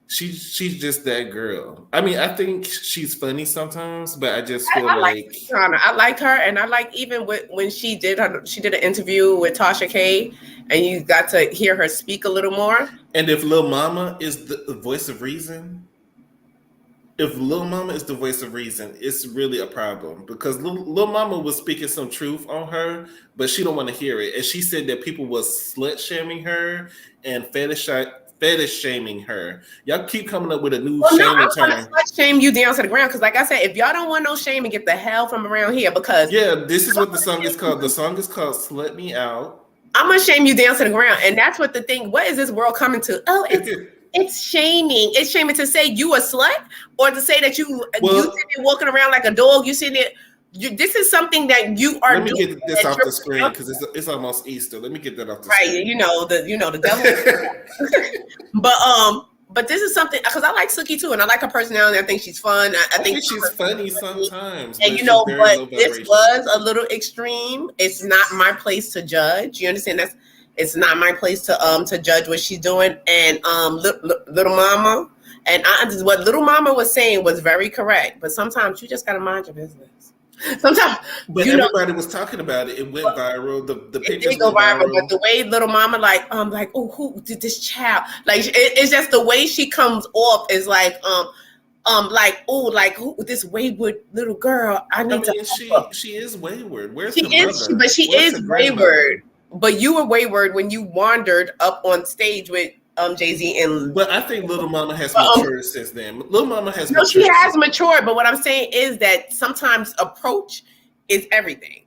Speaker 1: She's just that girl. I mean, I think she's funny sometimes, but I just feel
Speaker 2: I like her, and I like even when she did an interview with Tasha K, and you got to hear her speak a little more.
Speaker 1: And if Lil Mama is the voice of reason, it's really a problem, because Lil Mama was speaking some truth on her, but she don't want to hear it. And she said that people was slut shaming her and fetish shaming her. Y'all keep coming up with a new shaming term.
Speaker 2: I'm gonna shame you down to the ground, because like I said, if y'all don't want no shame, and get the hell from around here, because
Speaker 1: this is what the song is called. The song is called "Slut Me Out."
Speaker 2: I'm gonna shame you down to the ground. And that's what the thing, what is this world coming to? Oh, it's shaming. It's shaming to say you a slut or to say that you sitting there walking around like a dog. You sitting there. This is something that you are doing.
Speaker 1: Let me get this off the screen because it's almost Easter. Let me get that off the screen.
Speaker 2: Right, the devil. But this is something because I like Suki too, and I like her personality. I think she's fun. I think
Speaker 1: she's funny sometimes.
Speaker 2: And but this was a little extreme. It's not my place to judge. You understand? It's not my place to judge what she's doing. And little mama, and what little mama was saying was very correct. But sometimes you just gotta mind your business. Sometimes,
Speaker 1: but everybody was talking about it. It went viral. The pictures
Speaker 2: go viral. But the way little mama oh, who did this child? Like it's just the way she comes off is like who this wayward little girl.
Speaker 1: She is wayward. Where's
Speaker 2: she is? But she is wayward. But you were wayward when you wandered up on stage with Jay-Z and.
Speaker 1: But I think Little Mama has matured since then. Little Mama has.
Speaker 2: No, she has matured. But what I'm saying is that sometimes approach is everything.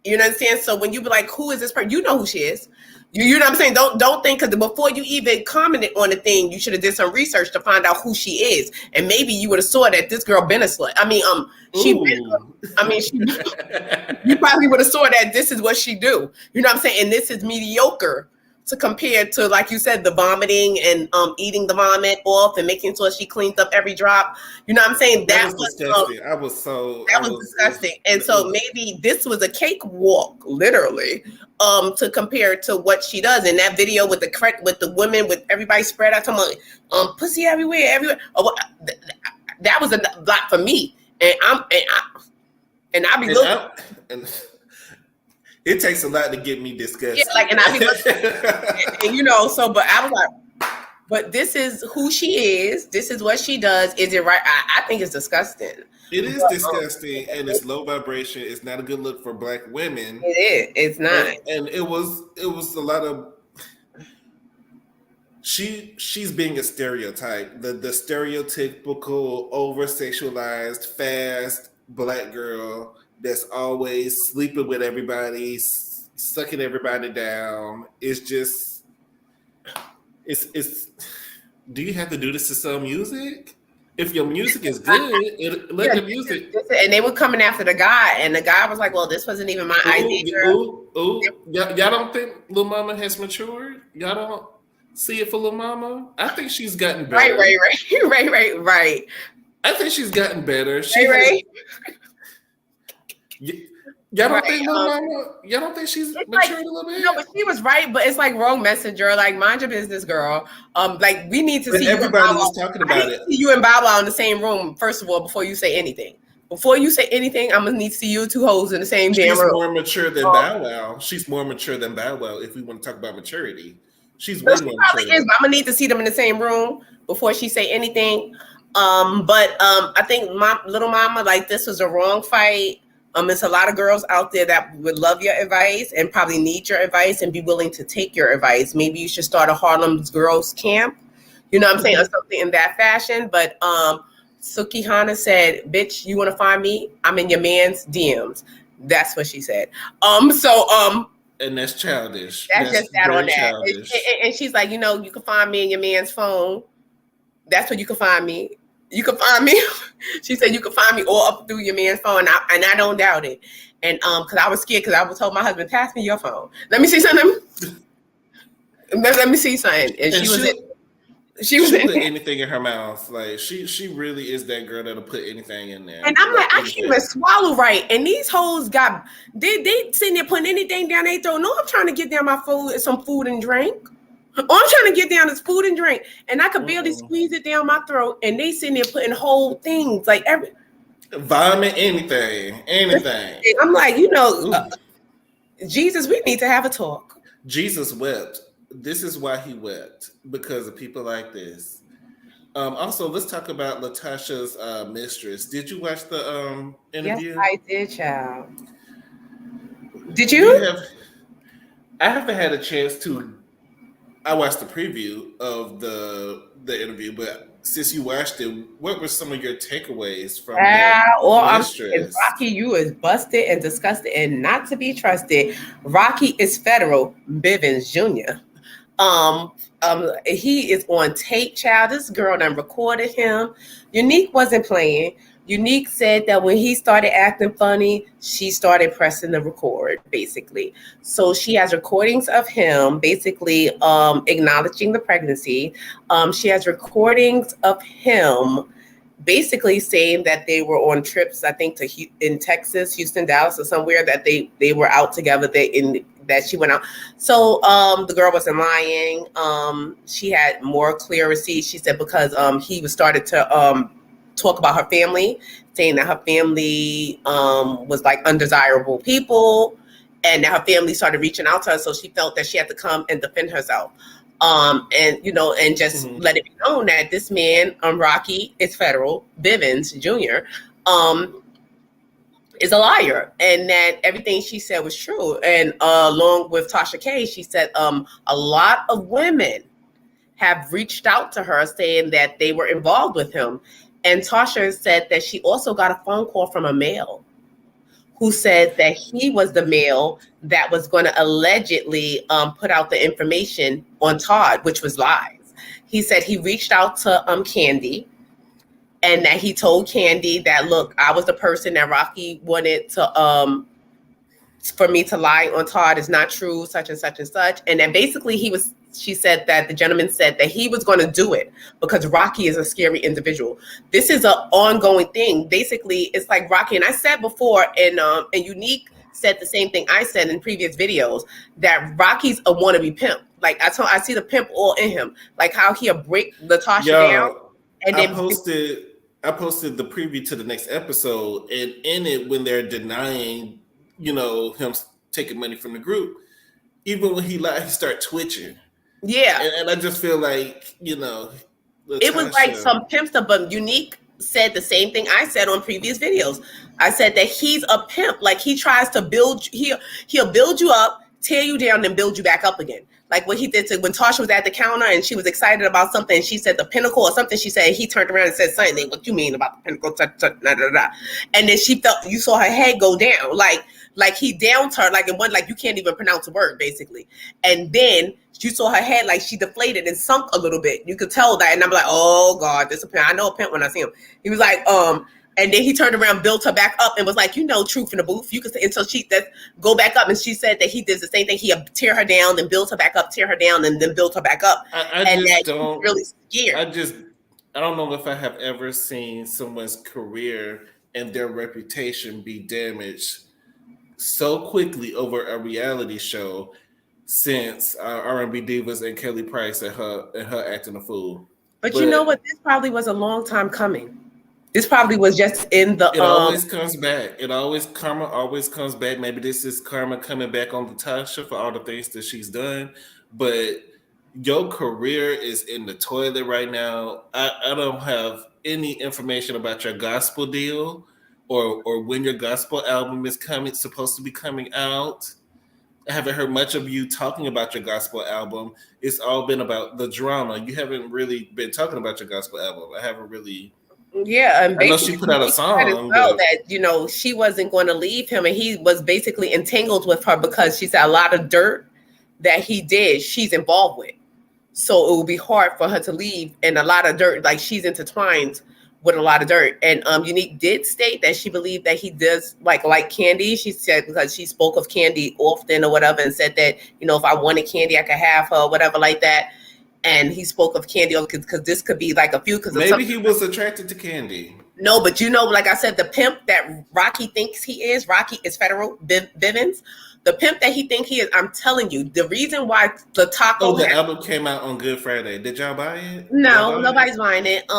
Speaker 2: You know what I'm saying? So when you be like, "Who is this person?" You know who she is. You know what I'm saying? Don't think because before you even commented on the thing, you should have did some research to find out who she is, and maybe you would have saw that this girl been a slut. You probably would have saw that this is what she do. You know what I'm saying? And this is mediocre to compare to, like you said, the vomiting and eating the vomit off and making sure she cleans up every drop. You know what I'm saying? That was disgusting. That was disgusting. And so maybe this was a cakewalk, literally, to compare to what she does in that video with the women with everybody spread out, talking about pussy everywhere. That was a lot for me, and I be looking.
Speaker 1: It takes a lot to get me disgusted.
Speaker 2: Yeah, and I be looking, but I was like, but this is who she is. This is what she does. Is it right? I think it's disgusting.
Speaker 1: It is disgusting, and it's low vibration. It's not a good look for Black women.
Speaker 2: It is. It's not.
Speaker 1: And it was a lot of. She's being a stereotype. The stereotypical over sexualized fast Black girl that's always sleeping with everybody, sucking everybody down. It's just, it's. Do you have to do this to sell music? If your music is good, the music.
Speaker 2: And they were coming after the guy, and the guy was like, "Well, this wasn't even my idea."
Speaker 1: Y'all don't think Lil Mama has matured? Y'all don't see it for Lil Mama? I think she's gotten better.
Speaker 2: Right.
Speaker 1: I think she's gotten better.
Speaker 2: Right.
Speaker 1: Y'all don't think Lil Mama? Y'all don't think she's matured a little bit?
Speaker 2: No, but she was right. But it's like wrong messenger. Like, mind your business, girl. We need to see.
Speaker 1: Everybody was talking about it.
Speaker 2: See you and Bow Wow in the same room. First of all, before you say anything. Before you say anything, I'm gonna need to see you two hoes in the same damn room.
Speaker 1: She's more mature than Bow Wow. She's more mature than Bow Wow. If we want to talk about maturity, she's way more mature.
Speaker 2: I'm gonna need to see them in the same room before she say anything. But I think Little Mama, like, this was a wrong fight. There's a lot of girls out there that would love your advice and probably need your advice and be willing to take your advice. Maybe you should start a Harlem's Girls Camp. You know what I'm saying? Or something in that fashion. But Suki Hana said, "Bitch, you want to find me? I'm in your man's DMs." That's what she said.
Speaker 1: And that's childish.
Speaker 2: That's just that on that. And she's like, you can find me in your man's phone. That's where you can find me. You can find me. She said you can find me all up through your man's phone, and I don't doubt it. And because I was scared, because I was told my husband, "Pass me your phone. Let me see something. Let me see something." And she was
Speaker 1: put anything in her mouth. Like she really is that girl that'll put anything in there.
Speaker 2: And I'm like, I can't even swallow right. And these hoes they sitting there putting anything down their throat. No, I'm trying to get down my food, some food and drink. All I'm trying to get down is food and drink, and I could barely squeeze it down my throat. And they sitting there putting whole things like
Speaker 1: vomit, anything.
Speaker 2: I'm like, Jesus, we need to have a talk.
Speaker 1: Jesus wept. This is why he wept, because of people like this. Also, let's talk about Latasha's mistress. Did you watch the interview?
Speaker 2: Yes, I did, child. Did you?
Speaker 1: I haven't had a chance to. I watched the preview of the interview, but since you watched it, what were some of your takeaways from the
Speaker 2: All I'm saying,
Speaker 1: mistress?
Speaker 2: Rocky, you is busted and disgusted and not to be trusted. Rocky is federal Bivens Jr. Um, he is on tape, child. This girl done recorded him. Unique wasn't playing. Unique said that when he started acting funny, she started pressing the record, basically. So she has recordings of him basically acknowledging the pregnancy. She has recordings of him basically saying that they were on trips, I think, in Texas, Houston, Dallas, or somewhere, that they were out together. That she went out. So the girl wasn't lying. She had more clear receipts. She said because he was started to talk about her family, saying that her family was like undesirable people, and that her family started reaching out to her. So she felt that she had to come and defend herself. And just let it be known that this man, Rocky, is federal, Bivens Jr., is a liar, and that everything she said was true. And along with Tasha K, she said a lot of women have reached out to her saying that they were involved with him. And Tasha said that she also got a phone call from a male who said that he was the male that was going to allegedly put out the information on Todd, which was lies. He said he reached out to Candy, and that he told Candy that, look, I was the person that Rocky wanted to for me to lie on Todd is not true, such and such and such. And then basically she said that the gentleman said that he was going to do it because Rocky is a scary individual. This is an ongoing thing. Basically, it's like Rocky, and I said before, and Unique said the same thing I said in previous videos, that Rocky's a wannabe pimp. Like I see the pimp all in him, like how he'll break Latasha down. And
Speaker 1: I posted the preview to the next episode, and in it, when they're denying, him taking money from the group, even when he lied, he started twitching.
Speaker 2: Yeah.
Speaker 1: And I just feel like,
Speaker 2: Latasha, it was like some pimp stuff, but Unique said the same thing I said on previous videos. I said that he's a pimp. Like he tries to he'll build you up, tear you down, and build you back up again. Like what he did to when Tasha was at the counter and she was excited about something, and she said the pinnacle or something. She said he turned around and said something. What you mean about the pinnacle? And then she felt, you saw her head go down, like he downed her, like in one, like you can't even pronounce a word basically. And then you saw her head, like she deflated and sunk a little bit. You could tell that, and I'm like, oh God, this is a pimp. I know a pimp when I see him. He was like, and then he turned around, built her back up, and was like, truth in the booth. You could say until she go back up, and she said that he did the same thing. He tear her down, then built her back up, tear her down, and then built her back up.
Speaker 1: I just don't really scared. I don't know if I have ever seen someone's career and their reputation be damaged so quickly over a reality show since R&B Divas and Kelly Price and her acting a fool.
Speaker 2: But you know what? This probably was a long time coming. This probably was just in the.
Speaker 1: It always comes back. Karma always comes back. Maybe this is karma coming back on Natasha for all the things that she's done. But your career is in the toilet right now. I don't have any information about your gospel deal or when your gospel album is supposed to be coming out. I haven't heard much of you talking about your gospel album. It's all been about the drama. You haven't really been talking about your gospel album. I haven't really.
Speaker 2: Yeah, and
Speaker 1: I know she put out a song.
Speaker 2: That she wasn't going to leave him, and he was basically entangled with her because she said a lot of dirt that he did, she's involved with. So it will be hard for her to leave, and a lot of dirt, like she's intertwined with a lot of dirt. And Unique did state that she believed that he does like Candy. She said because she spoke of Candy often or whatever, and said that if I wanted Candy, I could have her, or whatever like that. And he spoke of Candy because this could be like a few. Because
Speaker 1: maybe he was attracted to Candy.
Speaker 2: No, but like I said, the pimp that Rocky thinks he is, Rocky is federal Bivens. The pimp that he thinks he is, I'm telling you, the reason why the taco.
Speaker 1: Oh, the album came out on Good Friday. Did y'all buy it?
Speaker 2: No, nobody's buying it.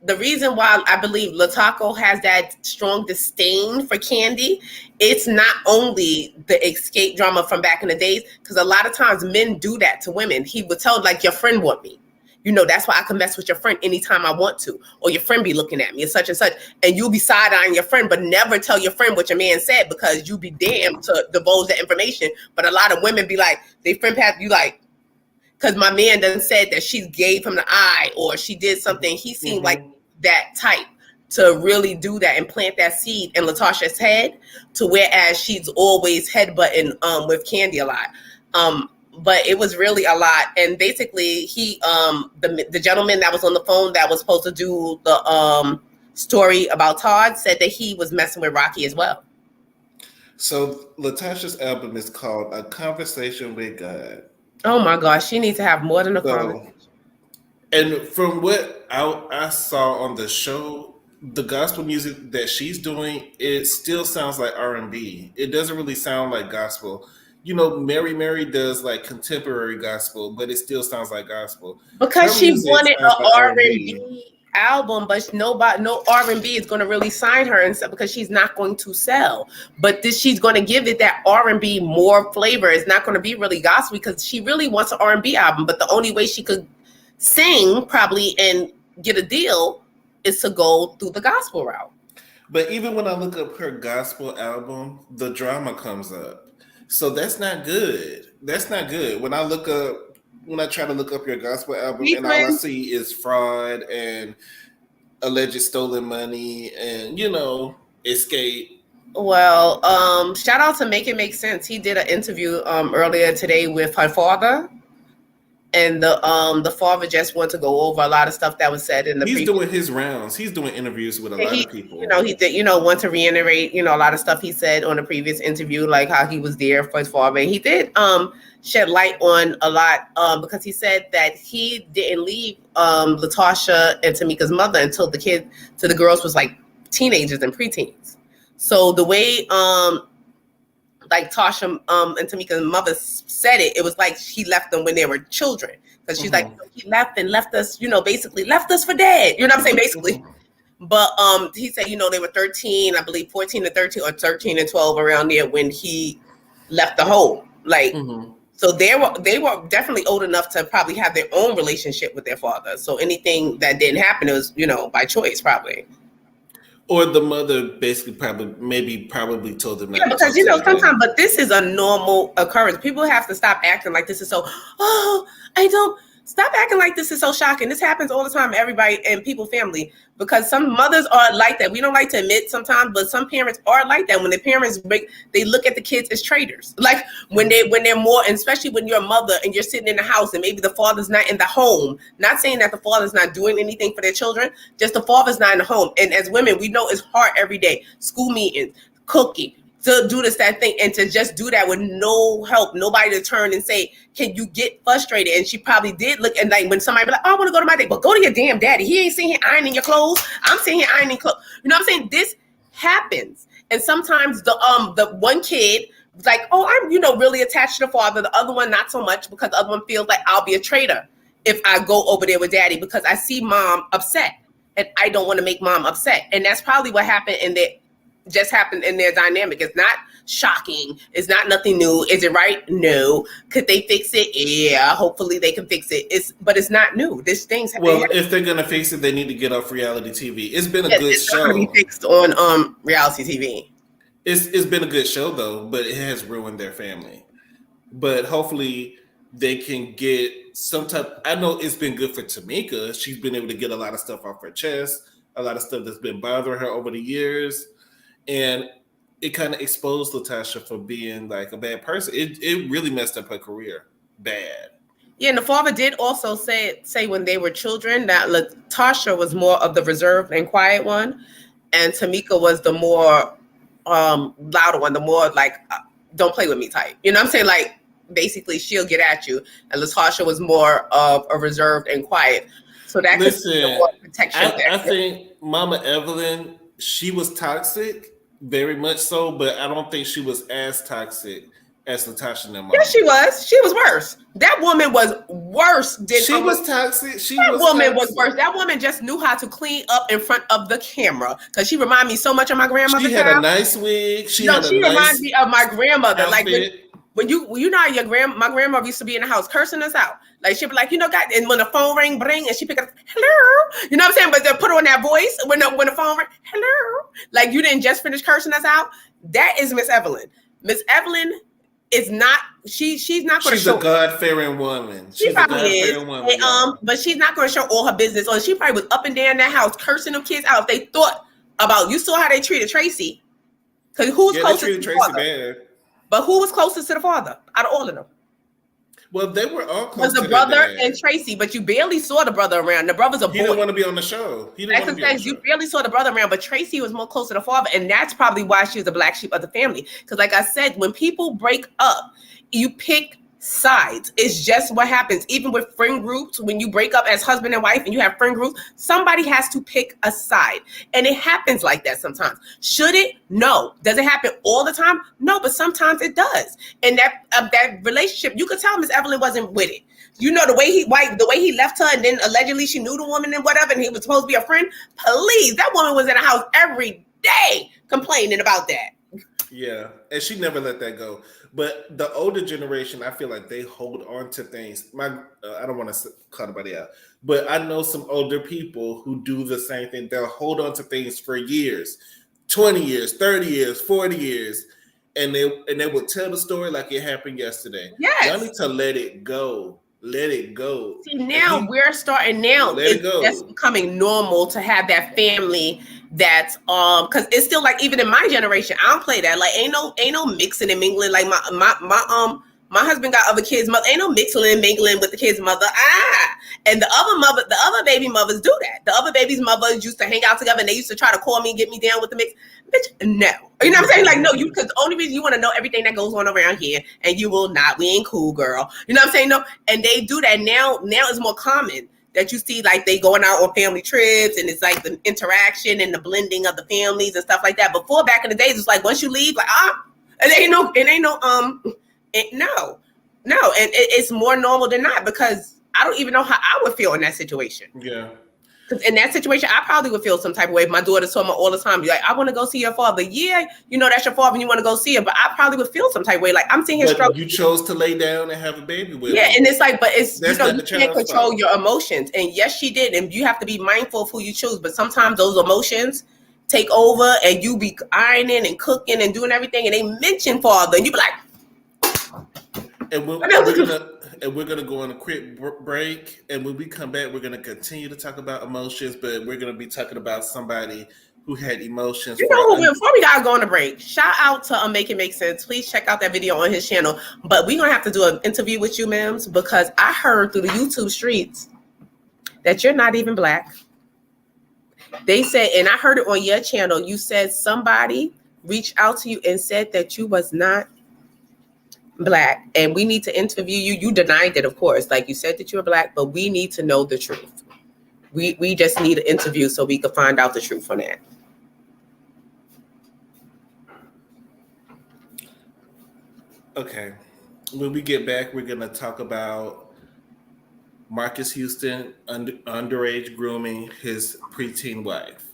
Speaker 2: The reason why I believe Lataco has that strong disdain for Candy, it's not only the escape drama from back in the days, because a lot of times men do that to women. He would tell, like, your friend want me. That's why I can mess with your friend anytime I want to. Or your friend be looking at me and such. And you'll be side-eyeing your friend, but never tell your friend what your man said because you be damned to divulge that information. But a lot of women be like, they friend pass you like, because my man done said that she gave him the eye or she did something. He seemed like that type to really do that and plant that seed in Latasha's head, to whereas she's always headbutting with Candy a lot. But it was really a lot. And basically he the gentleman that was on the phone that was supposed to do the story about Todd said that he was messing with Rocky as well.
Speaker 1: So Latasha's album is called A Conversation with God.
Speaker 2: Oh my gosh, she needs to have more than a conversation.
Speaker 1: And from what I saw on the show, the gospel music that she's doing, it still sounds like R&B. It doesn't really sound like gospel. You know, Mary does like contemporary gospel, but it still sounds like gospel.
Speaker 2: Because she wanted an R&B album, but no R&B is going to really sign her and stuff because she's not going to sell. But she's going to give it that R&B more flavor. It's not going to be really gospel because she really wants an R&B album. But the only way she could sing probably and get a deal is to go through the gospel route.
Speaker 1: But even when I look up her gospel album, the drama comes up. So that's not good. That's not good. When I try to look up your gospel album and all I see is fraud and alleged stolen money and, escape.
Speaker 2: Well, shout out to Make It Make Sense. He did an interview earlier today with her father. And the father just wanted to go over a lot of stuff that was said in the.
Speaker 1: He's doing his rounds. He's doing interviews with a lot of people.
Speaker 2: He did. Want to reiterate. A lot of stuff he said on the previous interview, like how he was there for his father. And he did shed light on a lot because he said that he didn't leave Latasha and Tamika's mother until the girls was like teenagers and preteens. So the way like Tasha and Tamika's mother said it was like he left them when they were children. Because she's like, he left us, basically left us for dead. You know what I'm saying? Basically. But he said, they were 13, I believe 14 to 13 or 13 and 12 around there when he left the home. Like, so they were definitely old enough to probably have their own relationship with their father. So anything that didn't happen was, by choice probably.
Speaker 1: Or the mother basically probably told them.
Speaker 2: Yeah, because sometimes, but this is a normal occurrence. People have to stop acting like this is so. Stop acting like this is so shocking. This happens all the time, everybody and people, family. Because some mothers are like that. We don't like to admit sometimes, but some parents are like that. When the parents they look at the kids as traitors. Like when they're more, and especially when you're a mother and you're sitting in the house and maybe the father's not in the home. Not saying that the father's not doing anything for their children, just the father's not in the home. And as women, we know it's hard every day. School meetings, cooking, to do that thing, and to just do that with no help, nobody to turn and say, can you get frustrated? And she probably did look, and like when somebody be like, oh, I want to go to my date, but go to your damn daddy. He ain't sitting here ironing your clothes. I'm sitting here ironing clothes. You know what I'm saying? This happens. And sometimes the one kid was like, oh, I'm really attached to the father. The other one not so much, because the other one feels like I'll be a traitor if I go over there with daddy because I see mom upset and I don't want to make mom upset. And that's probably what happened just happened in their dynamic. It's not shocking. It's not nothing new. Is it right? No. Could they fix it? Yeah. Hopefully they can fix it. But it's not new. This thing's
Speaker 1: if they're gonna fix it, they need to get off reality TV. It's been a good show. It's
Speaker 2: gonna be fixed on reality TV.
Speaker 1: It's been a good show though, but it has ruined their family. But hopefully they can get some type. I know it's been good for Tamika. She's been able to get a lot of stuff off her chest, a lot of stuff that's been bothering her over the years. And it kind of exposed Latasha for being like a bad person. It really messed up her career bad.
Speaker 2: Yeah, and the father did also say when they were children that Latasha was more of the reserved and quiet one, and Tamika was the more louder one, the more like don't play with me type. You know what I'm saying? Like basically she'll get at you, and Latasha was more of a reserved and quiet. So that could be more protection.
Speaker 1: I think Mama Evelyn, she was toxic. Very much so, but I don't think she was as toxic as Latasha and them.
Speaker 2: Yes, she was. She was worse. That woman was worse than
Speaker 1: she was toxic.
Speaker 2: That woman was worse. That woman just knew how to clean up in front of the camera because she reminded me so much of my grandmother.
Speaker 1: She had a nice wig. She
Speaker 2: reminds me of my grandmother.
Speaker 1: Outfit.
Speaker 2: Like when you know how my grandmother used to be in the house cursing us out. Like she'd be like, God, and when the phone ring, bring, and she pick up, hello. You know what I'm saying? But they put on that voice when the phone ring, hello. Like you didn't just finish cursing us out. That is Miss Evelyn. Miss Evelyn is not. She's not going to
Speaker 1: She's
Speaker 2: show.
Speaker 1: a God-fearing woman.
Speaker 2: She
Speaker 1: She's a
Speaker 2: probably is.
Speaker 1: God-fearing woman.
Speaker 2: But she's not going to show all her business. Or she probably was up and down that house cursing them kids out. If they thought about, you saw how they treated Tracy. Because who's closest to the father? Bad. But who was closest to the father out of all of them?
Speaker 1: Well, they were all close
Speaker 2: to the brother and Tracy, but you barely saw the brother around. The brother's a boy.
Speaker 1: He didn't want to be on the show. He didn't want to be on the show.
Speaker 2: You barely saw the brother around, but Tracy was more close to the father, and that's probably why she was the black sheep of the family. Because, like I said, when people break up, you pick sides. It's just what happens. Even with friend groups, when you break up as husband and wife and you have friend groups, somebody has to pick a side. And it happens like that sometimes. Should it? No. Does it happen all the time? No, but sometimes it does. And that relationship, you could tell Miss Evelyn wasn't with it. You know, the way he left her, and then allegedly she knew the woman and whatever, and he was supposed to be a friend. Please, that woman was in the house every day complaining about that.
Speaker 1: Yeah, and she never let that go. But the older generation, I feel like they hold on to things. I don't want to cut anybody out, but I know some older people who do the same thing. They'll hold on to things for years, 20 years, 30 years, 40 years, and they will tell the story like it happened yesterday. Yes. Y'all need to let it go. Let it go.
Speaker 2: See, now we're starting now. It's becoming normal to have that family that's because it's still like, even in my generation, I don't play that. Like ain't no mixing and mingling. Like my husband got other kids' mother. Ain't no mixing and mingling with the kid's mother. And the other baby mothers do that. The other baby's mothers used to hang out together, and they used to try to call me and get me down with the mix. Bitch, no. You know what I'm saying? Like, no, because the only reason you want to know everything that goes on around here, and you will not. We ain't cool, girl. You know what I'm saying? No. And they do that now. Now it's more common that you see, like, they going out on family trips, and it's like the interaction and the blending of the families and stuff like that. Before, back in the days, it's like once you leave, like, no. And it's more normal than not, because I don't even know how I would feel in that situation.
Speaker 1: Yeah.
Speaker 2: Because in that situation, I probably would feel some type of way. If my daughter told me all the time, be like, I want to go see your father. Yeah, you know that's your father and you want to go see him. But I probably would feel some type of way. Like, I'm seeing his struggle.
Speaker 1: You chose to lay down and have a baby with him.
Speaker 2: Yeah, and it's like, but it's, you can't control your emotions. And yes, she did. And you have to be mindful of who you choose. But sometimes those emotions take over, and you be ironing and cooking and doing everything, and they mention father, and you be like,
Speaker 1: and we're gonna go on a quick break, and when we come back, we're gonna continue to talk about emotions, but we're gonna be talking about somebody who had emotions.
Speaker 2: You know who? Before we gotta go on a break, shout out to Make It Make Sense. Please check out that video on his channel. But we're gonna have to do an interview with you, Mims, because I heard through the YouTube streets that you're not even black. They said, and I heard it on your channel. You said somebody reached out to you and said that you was not black, and we need to interview you. You denied it, of course. Like, you said that you were black, but we need to know the truth. We just need an interview so we can find out the truth on that.
Speaker 1: Okay. When we get back, we're going to talk about Marcus Houston underage grooming his preteen wife.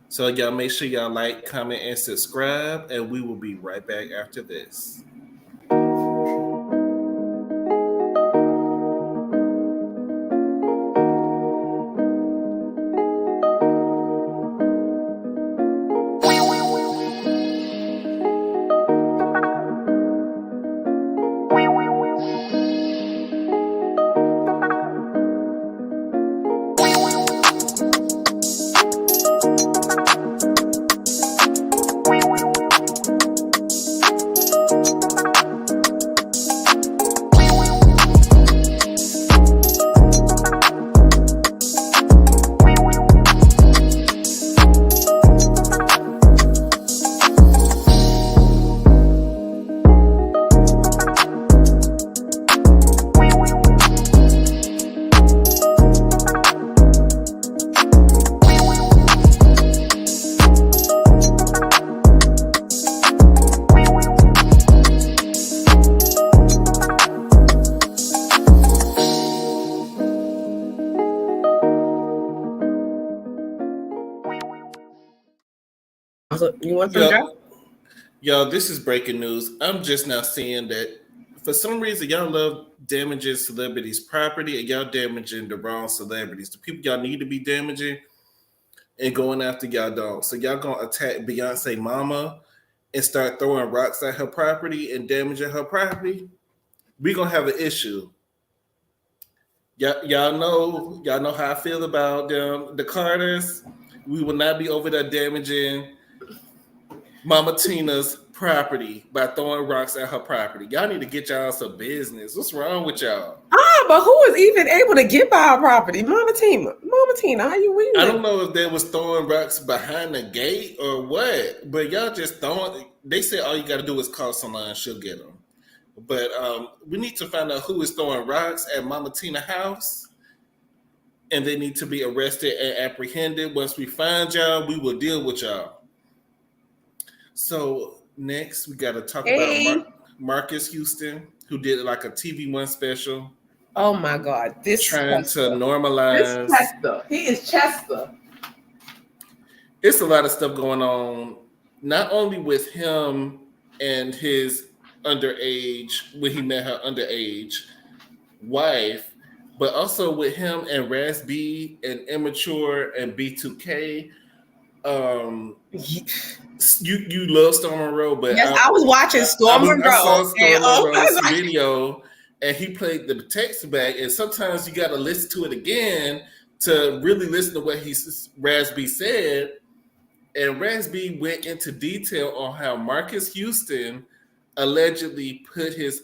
Speaker 1: So y'all make sure y'all like, comment, and subscribe, and we will be right back after this.
Speaker 2: You want some drop?
Speaker 1: Yo, this is breaking news. I'm just now seeing that for some reason y'all love damaging celebrities' property, and y'all damaging the wrong celebrities. The people y'all need to be damaging and going after y'all don't. So y'all gonna attack Beyonce mama and start throwing rocks at her property and damaging her property, we're gonna have an issue. Y'all know how I feel about them, the Carters. We will not be over there damaging Mama Tina's property by throwing rocks at her property. Y'all need to get y'all some business. What's wrong with y'all?
Speaker 2: But who was even able to get by our property? Mama Tina, how you win?
Speaker 1: I don't know if they was throwing rocks behind the gate or what, but y'all just throwing. They said all you got to do is call someone and she'll get them. But we need to find out who is throwing rocks at Mama Tina's house, and they need to be arrested and apprehended. Once we find y'all, we will deal with y'all. So next, we got to talk about Marcus Houston, who did like a TV One special.
Speaker 2: Oh my God!
Speaker 1: Trying to normalize.
Speaker 2: This Chester. He is Chester.
Speaker 1: It's a lot of stuff going on, not only with him and his underage, when he met her underage wife, but also with him and Raz B and Immature and B2K. You love Storm Monroe, but
Speaker 2: yes, I was watching Storm Monroe. I saw
Speaker 1: Storm Monroe's video, and he played the text back. And sometimes you got to listen to it again to really listen to what Raz B said. And Raz B went into detail on how Marcus Houston allegedly put his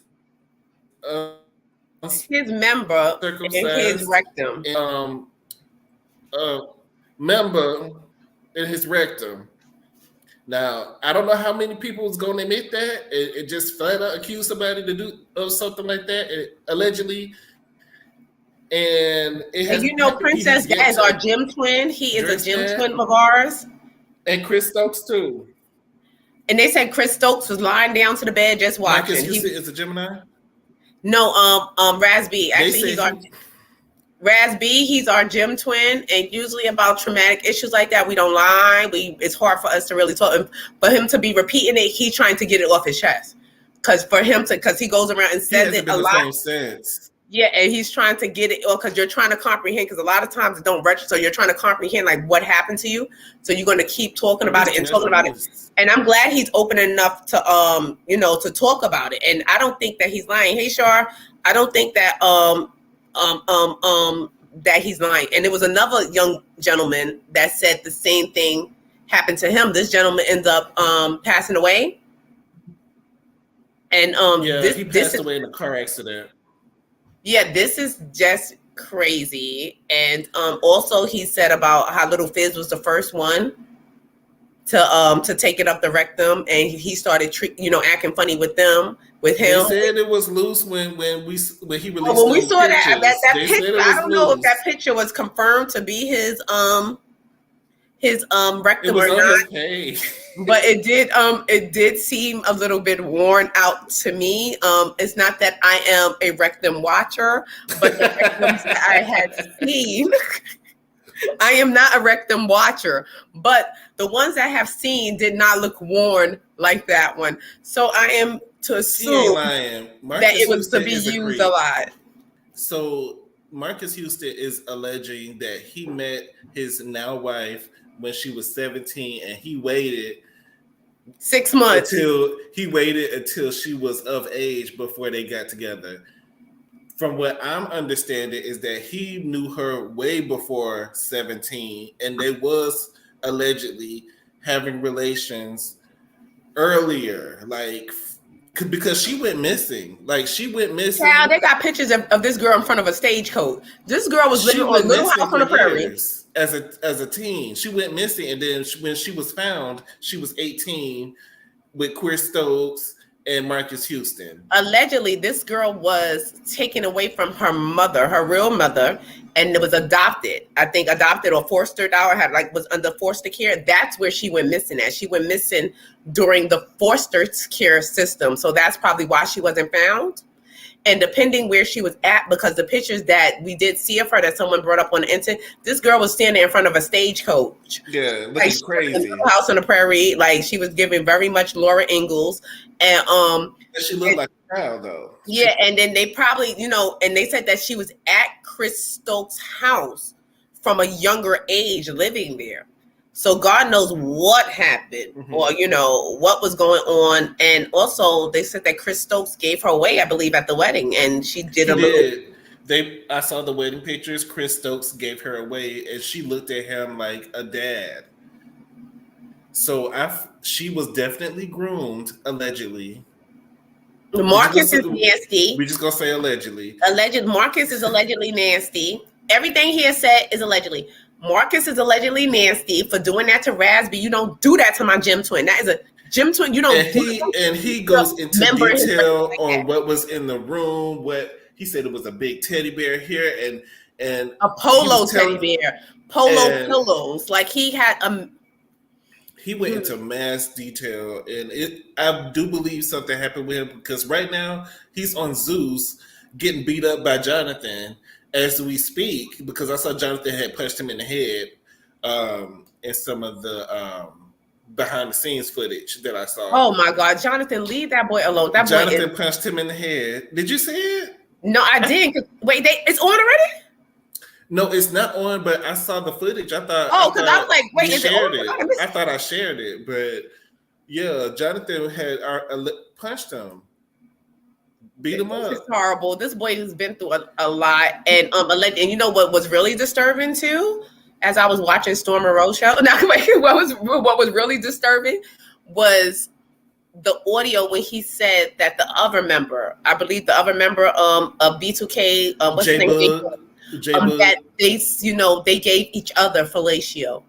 Speaker 2: member in his rectum.
Speaker 1: Member in his rectum. Now, I don't know how many people was going to admit that. It just flat out accused somebody to do something like that, allegedly. And
Speaker 2: Princess Dad is our gym twin. He is a gym twin of ours.
Speaker 1: And Chris Stokes, too.
Speaker 2: And they said Chris Stokes was lying down to the bed just watching.
Speaker 1: Marcus Houston is a Gemini?
Speaker 2: No, Raz B. Actually, he's our gym twin, and usually about traumatic issues like that, we don't lie. It's hard for us to really talk. For him to be repeating it, he's trying to get it off his chest. Because he goes around and says it a lot. Sense. Yeah, and he's trying to get it off because you're trying to comprehend. Because a lot of times it don't register. You're trying to comprehend like what happened to you. So you're going to keep talking about it and talking about it. And I'm glad he's open enough to to talk about it. And I don't think that he's lying. Hey, Shar, I don't think that that he's lying. And there was another young gentleman that said the same thing happened to him. This gentleman ends up passing away. And
Speaker 1: he passed away in a car accident.
Speaker 2: Yeah, this is just crazy. And also he said about how Little Fizz was the first one to take it up the rectum, and he started acting funny with him. They
Speaker 1: said it was loose when he released.
Speaker 2: When we saw that picture, I don't know if that picture was confirmed to be his rectum or not. But it did seem a little bit worn out to me. It's not that I am a rectum watcher, but the rectums that I had seen. I am not a rectum watcher, but the ones that I have seen did not look worn like that one. So I am to assume that it was to be used a lot.
Speaker 1: So Marcus Houston is alleging that he met his now wife when she was 17, and he waited
Speaker 2: 6 months
Speaker 1: until she was of age before they got together. From what I'm understanding is that he knew her way before 17, and they was allegedly having relations earlier, like because she went missing.
Speaker 2: Child, they got pictures of this girl in front of a stagecoach. This girl was living on a little house on the prairie.
Speaker 1: As a teen, she went missing, and then when she was found, she was 18 with Chris Stokes and Marcus Houston.
Speaker 2: Allegedly, this girl was taken away from her mother, her real mother, and it was adopted. I think adopted or fostered out, or was under foster care. That's where she went missing at. She went missing during the foster care system. So that's probably why she wasn't found. And depending where she was at, because the pictures that we did see of her that someone brought up on the internet, this girl was standing in front of a stagecoach.
Speaker 1: Yeah, looking crazy.
Speaker 2: House on the prairie, like she was giving very much Laura Ingalls, and
Speaker 1: she looked like a child though.
Speaker 2: Yeah, and then they probably, and they said that she was at Chris Stokes' house from a younger age, living there. So God knows what happened, or what was going on. And also, they said that Chris Stokes gave her away, I believe, at the wedding, and she did
Speaker 1: I saw the wedding pictures. Chris Stokes gave her away, and she looked at him like a dad. So she was definitely groomed, allegedly.
Speaker 2: Marcus is nasty.
Speaker 1: We're just gonna say allegedly.
Speaker 2: Marcus is allegedly nasty. Everything he has said is allegedly. Marcus is allegedly nasty for doing that to Raspy. You don't do that to my gym twin. That is a gym twin. You don't.
Speaker 1: And he goes into detail on what was in the room. What he said, it was a big teddy bear here and
Speaker 2: a polo teddy bear, pillows. Like he had
Speaker 1: He went into mass detail, and I do believe something happened with him, because right now he's on Zeus getting beat up by Jonathan as we speak, because I saw Jonathan had punched him in the head in some of the behind the scenes footage that I saw.
Speaker 2: Oh my God, Jonathan, leave that boy alone.
Speaker 1: Jonathan punched him in the head. Did you see it?
Speaker 2: No, I didn't. Wait, it's on already?
Speaker 1: No, it's not on, but I saw the footage. I thought.
Speaker 2: Oh, because I was like, wait, is it
Speaker 1: on? I thought I shared it, but yeah, Jonathan had punched him, beat him up.
Speaker 2: It's horrible. This boy has been through a lot, and you know what was really disturbing too? As I was watching Storm MARROW show, what was really disturbing was the audio when he said that the other member, I believe the other member of B2K, what's his name? That they gave each other fellatio.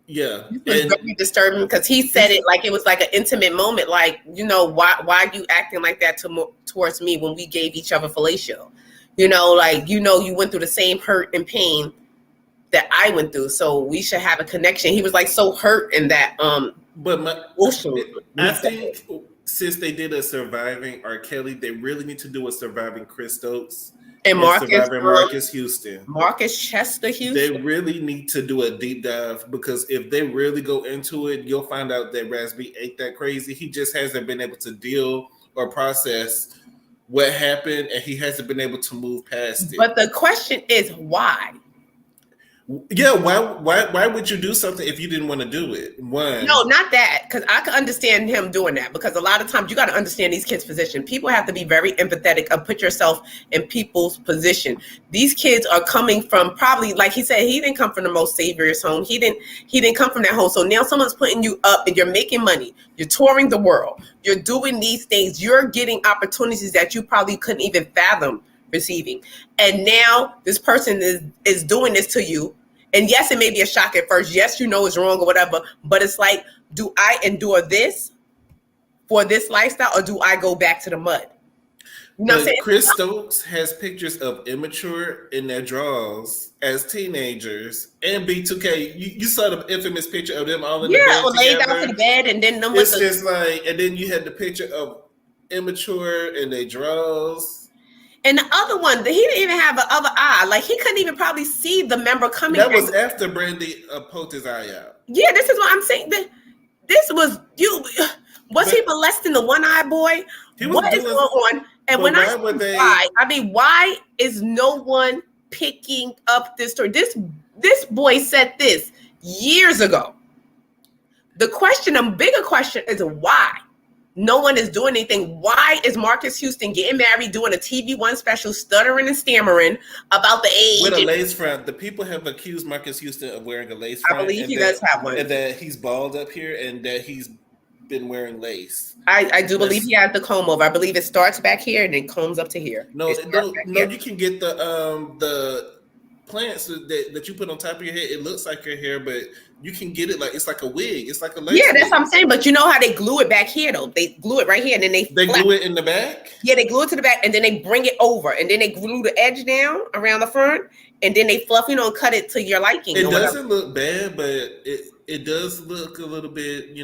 Speaker 1: Yeah,
Speaker 2: it was very disturbing because he said it like it was like an intimate moment. Like, why are you acting like that towards me when we gave each other fellatio? You went through the same hurt and pain that I went through, so we should have a connection. He was like so hurt in that.
Speaker 1: I think since they did a surviving R. Kelly, they really need to do a surviving Chris Stokes.
Speaker 2: And
Speaker 1: Marcus Houston.
Speaker 2: Marcus Chester Houston.
Speaker 1: They really need to do a deep dive, because if they really go into it, you'll find out that Raspy ain't that crazy. He just hasn't been able to deal or process what happened, and he hasn't been able to move past it.
Speaker 2: But the question is, why?
Speaker 1: Yeah, why would you do something if you didn't want to do it?
Speaker 2: No, not that, because I can understand him doing that, because a lot of times you got to understand these kids' position. People have to be very empathetic and put yourself in people's position. These kids are coming from, probably, like he said, he didn't come from the most saviorous home. He didn't come from that home. So now someone's putting you up and you're making money. You're touring the world. You're doing these things. You're getting opportunities that you probably couldn't even fathom receiving. And now this person is doing this to you. And yes, it may be a shock at first. Yes, it's wrong or whatever. But it's like, do I endure this for this lifestyle, or do I go back to the mud?
Speaker 1: Chris Stokes has pictures of immature in their draws as teenagers, and B2K. You saw the infamous picture of them all in the bed
Speaker 2: laid down to the bed, and then
Speaker 1: it's just like, and then you had the picture of immature in their draws.
Speaker 2: And the other one, he didn't even have an other eye. Like, he couldn't even probably see the member coming.
Speaker 1: That was after Brandy poked his eye out.
Speaker 2: Yeah, this is what I'm saying. This was you. Was he molesting the one-eyed boy? What is going on? And when why is no one picking up this story? This boy said this years ago. The bigger question is why? No one is doing anything. Why is Marcus Houston getting married, doing a TV One special, stuttering and stammering about the age?
Speaker 1: With a lace front. The people have accused Marcus Houston of wearing a lace front.
Speaker 2: I believe he does have one.
Speaker 1: And that he's bald up here, and that he's been wearing lace.
Speaker 2: I do believe he has the comb over. I believe it starts back here and then combs up to here.
Speaker 1: No, you can get the plants that you put on top of your head. It looks like your hair, but you can get it like it's like a wig. It's like a lace
Speaker 2: that's what I'm saying. But you know how they glue it back here though? They glue it right here, and then they
Speaker 1: glue it in the back.
Speaker 2: Yeah, they glue it to the back, and then they bring it over, and then they glue the edge down around the front, and then they fluff, cut it to your liking.
Speaker 1: It doesn't look bad, but it does look a little bit,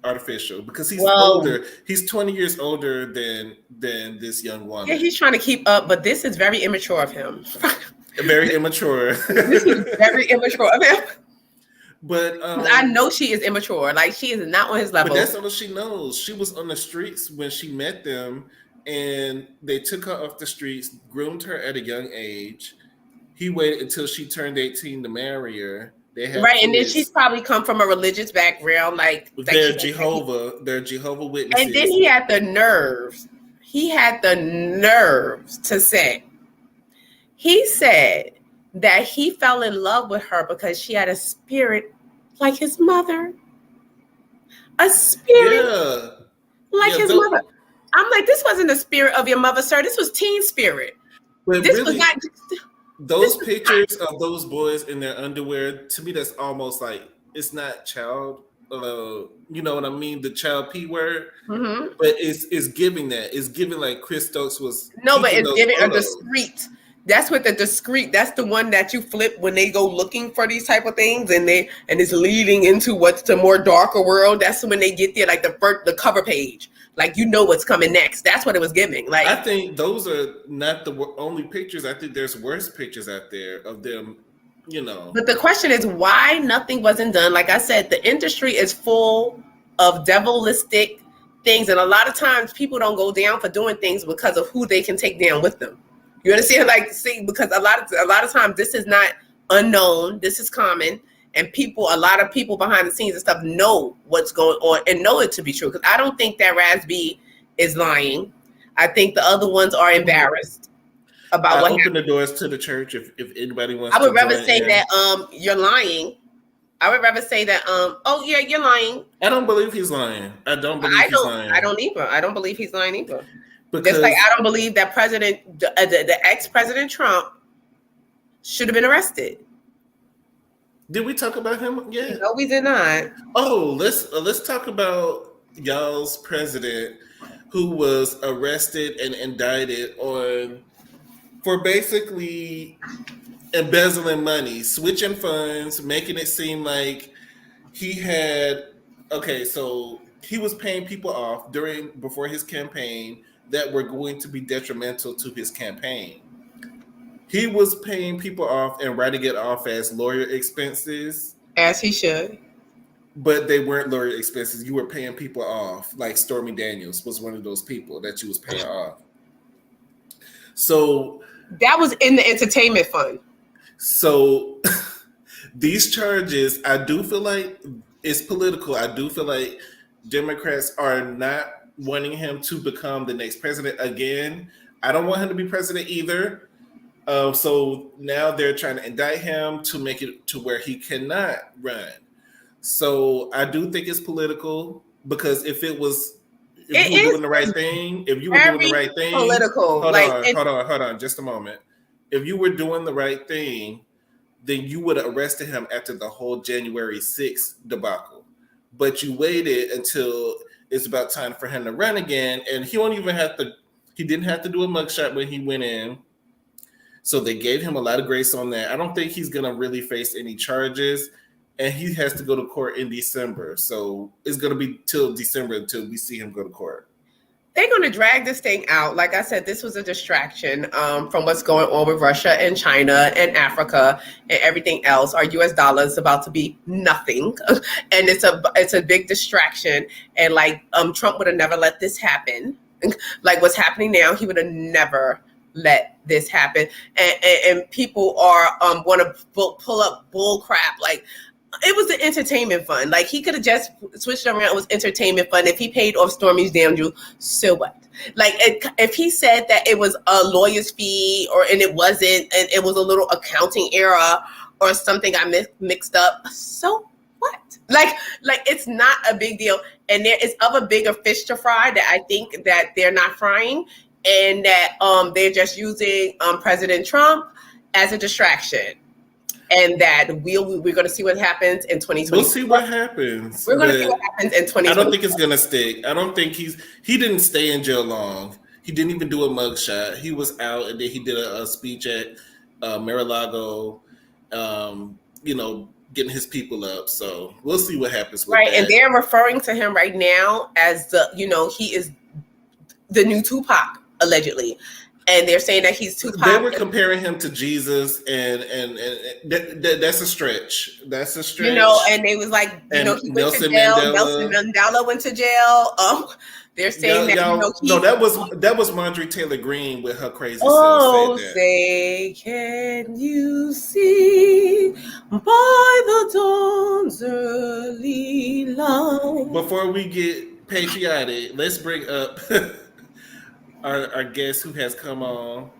Speaker 1: artificial, because he's older. He's 20 years older than this young woman.
Speaker 2: Yeah, he's trying to keep up, but this is very immature of him.
Speaker 1: Very immature.
Speaker 2: This is very immature of him.
Speaker 1: But
Speaker 2: I know she is immature. Like, she is not on his level.
Speaker 1: But that's all she knows. She was on the streets when she met them, and they took her off the streets, groomed her at a young age. He waited until she turned 18 to marry her. They have
Speaker 2: right, and then
Speaker 1: kids.
Speaker 2: she's probably come from a religious background, like
Speaker 1: They're Jehovah Witnesses.
Speaker 2: and then he had the nerves. He had the nerves to say. He said that he fell in love with her because she had a spirit like his mother. A spirit like his mother. I'm like, this wasn't the spirit of your mother, sir. This was teen spirit.
Speaker 1: But
Speaker 2: this
Speaker 1: really,
Speaker 2: was not.
Speaker 1: Those pictures of those boys in their underwear, to me, that's almost like it's not child. You know what I mean? The child P word,
Speaker 2: Mm-hmm.
Speaker 1: but it's giving that. It's giving like Chris Stokes was.
Speaker 2: No, but it's giving
Speaker 1: photos.
Speaker 2: a discreet. That's what the discreet. That's the one that you flip when they go looking for these type of things, and it's leading into what's the more darker world. That's when they get there, like the cover page, like you know what's coming next. That's what it was giving. Like
Speaker 1: I think those are not the only pictures. I think there's worse pictures out there of them. You know.
Speaker 2: But the question is why nothing wasn't done. Like I said, the industry is full of devilistic things, and a lot of times people don't go down for doing things because of who they can take down with them. You understand? Like, see, because a lot of times this is not unknown. This is common, and a lot of people behind the scenes and stuff know what's going on and know it to be true. Because I don't think that Raz-B is lying. I think the other ones are embarrassed about what
Speaker 1: open the doors to the church if anybody wants.
Speaker 2: I would rather say that you're lying. I would rather say that oh yeah, you're lying.
Speaker 1: I don't believe he's lying. I don't believe he's lying.
Speaker 2: I don't either. I don't believe he's lying either. Because just like I don't believe that the ex-president Trump should have been arrested.
Speaker 1: Did we talk about him yet?
Speaker 2: No, we did not.
Speaker 1: Oh, let's talk about y'all's president who was arrested and indicted for basically embezzling money, switching funds, making it seem like he had so he was paying people off before his campaign that were going to be detrimental to his campaign. He was paying people off and writing it off as lawyer expenses.
Speaker 2: As he should.
Speaker 1: But they weren't lawyer expenses. You were paying people off. Like Stormy Daniels was one of those people that you was paying off. So
Speaker 2: that was in the entertainment fund.
Speaker 1: So these charges, I do feel like it's political. I do feel like Democrats are not wanting him to become the next president again. I don't want him to be president either. So now they're trying to indict him to make it to where he cannot run. So I do think it's political because if you were doing the right thing,
Speaker 2: political.
Speaker 1: Hold on, just a moment. If you were doing the right thing, then you would have arrested him after the whole January 6th debacle. But you waited until it's about time for him to run again, and he didn't have to do a mugshot when he went in. So they gave him a lot of grace on that. I don't think he's going to really face any charges, and he has to go to court in December. So it's going to be till December until we see him go to court.
Speaker 2: They're going to drag this thing out. Like I said, this was a distraction from what's going on with Russia and China and Africa and everything else. Our U.S. dollar is about to be nothing, and it's a big distraction. And like Trump would have never let this happen. Like what's happening now, he would have never let this happen. And people are want to pull up bull crap like. It was the entertainment fund. Like he could have just switched around. It was entertainment fund. If he paid off Stormy's damages, so what? Like if he said that it was a lawyer's fee and it wasn't, and it was a little accounting error or something I mixed up, so what? Like it's not a big deal. And there is other bigger fish to fry that I think that they're not frying, and that they're just using President Trump as a distraction. And that we're going to see what happens in 2020.
Speaker 1: We'll see what happens.
Speaker 2: We're going to see what happens in 2020.
Speaker 1: I don't think it's going to stick. I don't think he didn't stay in jail long. He didn't even do a mugshot. He was out, and then he did a speech at Mar-a-Lago, getting his people up. So we'll see what happens with that.
Speaker 2: And they're referring to him right now as he is the new Tupac, allegedly. and they're saying that he's too
Speaker 1: They were
Speaker 2: popular.
Speaker 1: comparing him to Jesus, and that's a stretch. That's a stretch.
Speaker 2: You know, and they was like, you know,
Speaker 1: And
Speaker 2: he went to
Speaker 1: Nelson
Speaker 2: jail.
Speaker 1: Mandela.
Speaker 2: Nelson Mandela went to jail. They're saying that, you know,
Speaker 1: that was Marjorie Taylor Greene with her crazy
Speaker 2: oh,
Speaker 1: self.
Speaker 2: say, can you see by the dawn's early light?
Speaker 1: Before we get patriotic, let's bring up our guest who has come on.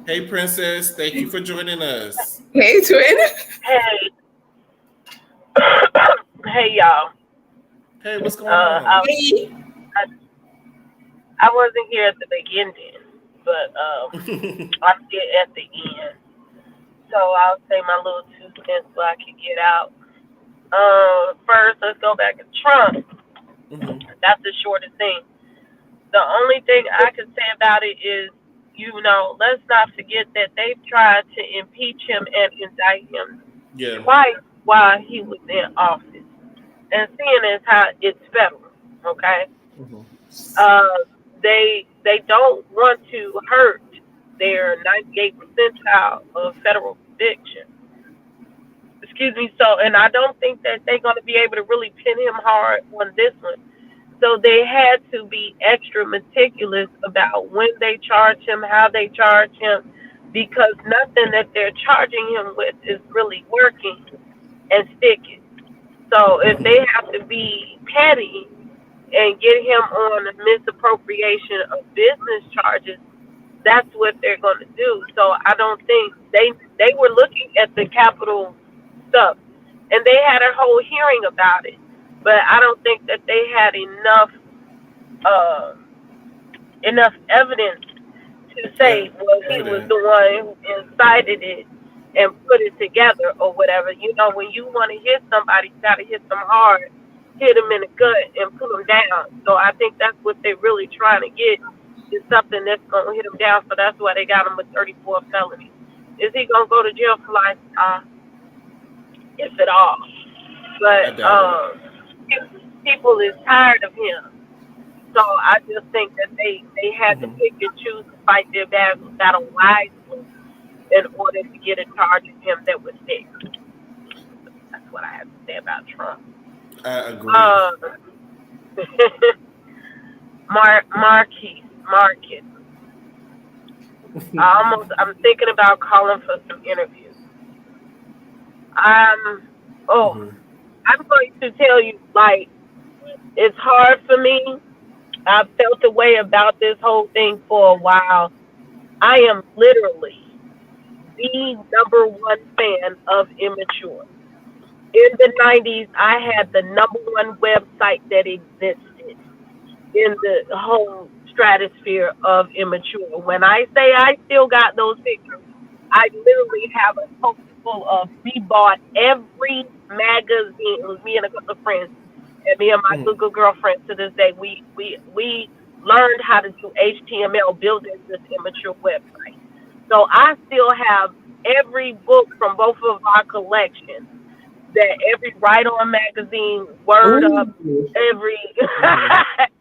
Speaker 1: Hey, Princess, thank you for joining us.
Speaker 2: Hey, twin.
Speaker 3: Hey. Hey, y'all.
Speaker 1: Hey, what's going on?
Speaker 3: I wasn't here at the beginning, but I'm here at the end. So I'll say my little 2 cents so I can get out. First, let's go back to Trump. That's the shortest thing. The only thing I can say about it is, you know, let's not forget that they've tried to impeach him and indict him twice while he was in office. And seeing as how it's federal, okay? They don't want to hurt their 98th percentile of federal conviction. Excuse me. So, and I don't think that they're going to be able to really pin him hard on this one. So they had to be extra meticulous about when they charge him, how they charge him, because nothing that they're charging him with is really working and sticking. So if they have to be petty and get him on a misappropriation of business charges, that's what they're going to do. So I don't think they were looking at the capital stuff, and they had a whole hearing about it. But I don't think that they had enough evidence to say, well, he was the one who incited it and put it together or whatever. You know, when you want to hit somebody, you got to hit them hard, hit them in the gut, and put them down. So I think that's what they're really trying to get, is something that's going to hit them down. So that's why they got him with 34 felonies. Is he going to go to jail for life? If at all. But people is tired of him. So I just think that they had to pick and choose to fight their battle wisely in order to get a charge of him that was fair. That's what I have to say about Trump.
Speaker 1: I agree.
Speaker 3: Marcus. I'm thinking about calling for some interviews. I'm going to tell you, like, it's hard for me. I've felt a way about this whole thing for a while. I am literally the #1 fan of Immature. In the 90s, I had the #1 website that existed in the whole stratosphere of Immature. When I say I still got those pictures, I literally have a post full of, we bought every magazine. It was me and a couple of friends, and me and my little girlfriend to this day. We learned how to do HTML building this Immature website. So I still have every book from both of our collections, that every Right On magazine, Word Up,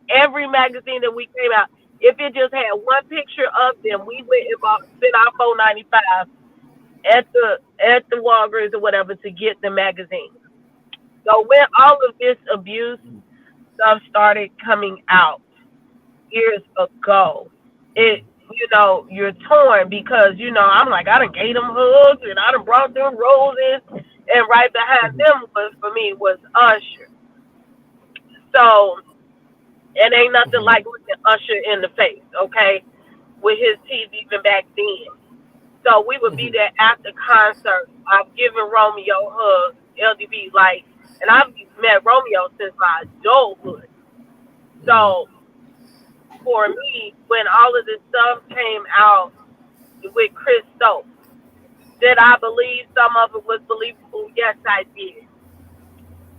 Speaker 3: every magazine that we came out. If it just had one picture of them, we went and spent our $4.95 at the Walgreens or whatever to get the magazine. So when all of this abuse stuff started coming out years ago, you're torn because, I'm like, I done gave them hugs and I done brought them roses, and right behind them was Usher. So it ain't nothing like looking Usher in the face, okay, with his teeth even back then. So we would be there after concert. I've given Romeo hugs, LDB, and I've met Romeo since my adulthood. So for me, when all of this stuff came out with Chris Stokes, did I believe some of it was believable? Yes, I did.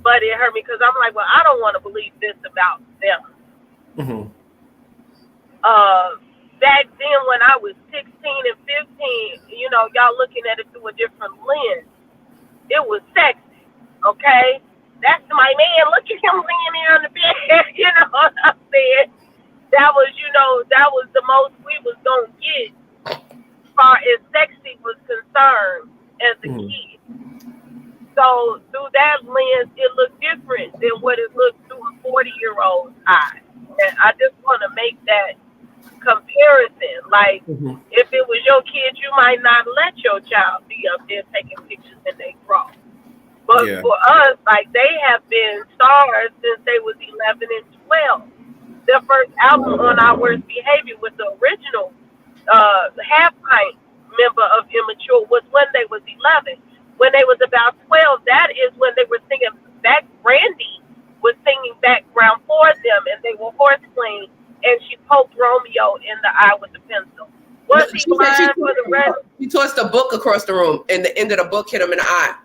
Speaker 3: But it hurt me because I'm like, well, I don't want to believe this about them. Back then when I was 16 and 15, y'all looking at it through a different lens. It was sexy, okay? That's my man. Look at him laying there on the bed. You know what I'm saying? That was the most we was going to get a kid. So through that lens, it looked different than what it looked through a 40-year-old's eyes. And I just want to make that comparison. Like, if it was your kid, you might not let your child be up there taking pictures in their bra. But for us, like, they have been stars since they was 11 and 12. Their first album, On Our Worst Behavior, was the original Half Pint member of Immature, was when they was 11. When they was about 12, that is when they were singing back. Brandy was singing background for them, and they were horseplaying, and she poked Romeo in the eye with a pencil. Was he blind for the rest?
Speaker 2: He tossed a book across the room, and the end of the book hit him in the eye.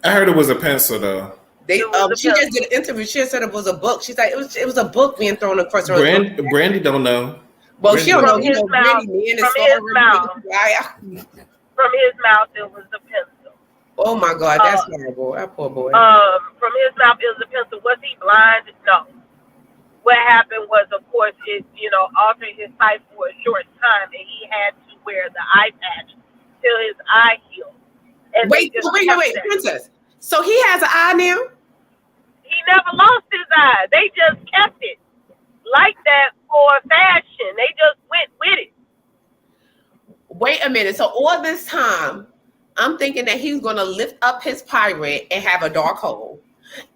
Speaker 1: I heard it was a pencil, though.
Speaker 2: She just did an interview. She said it was a book. She's like, it was a book being thrown across the room.
Speaker 1: Brandy don't know.
Speaker 2: Well,
Speaker 1: Brandy
Speaker 2: she don't know.
Speaker 3: From his mouth, it was a pencil.
Speaker 2: Oh my God, that's horrible. That poor boy.
Speaker 3: From his mouth, it was a pencil. Was he blind? No. What happened was, of course, it altered his sight for a short time, and he had to wear the eye patch till his eye healed. And
Speaker 2: wait, Princess. So he has an eye now?
Speaker 3: He never lost his eye. They just kept it like that for fashion. They just went with it.
Speaker 2: Wait a minute. So all this time, I'm thinking that he's going to lift up his pirate and have a dark hole.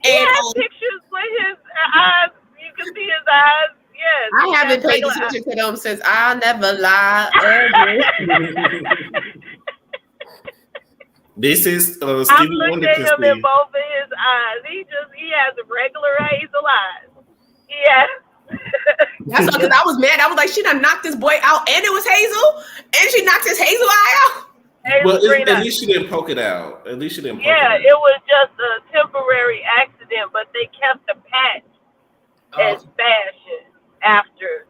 Speaker 3: He has pictures with his eyes. You can see his eyes. Yes.
Speaker 2: I haven't paid attention to them since I'll Never Lie.
Speaker 1: This is
Speaker 3: I've
Speaker 1: Stevie
Speaker 3: looked
Speaker 1: Wonder
Speaker 3: at him
Speaker 1: Christie.
Speaker 3: in both of his eyes. He has regular hazel eyes. Yes.
Speaker 2: That's because I was mad. I was like, she done knocked this boy out, and it was Hazel, and she knocked his Hazel eye out.
Speaker 1: Well, at least she didn't poke it out. At least she didn't poke it out.
Speaker 3: Yeah, it was just a temporary accident, but they kept the patch as fashion after.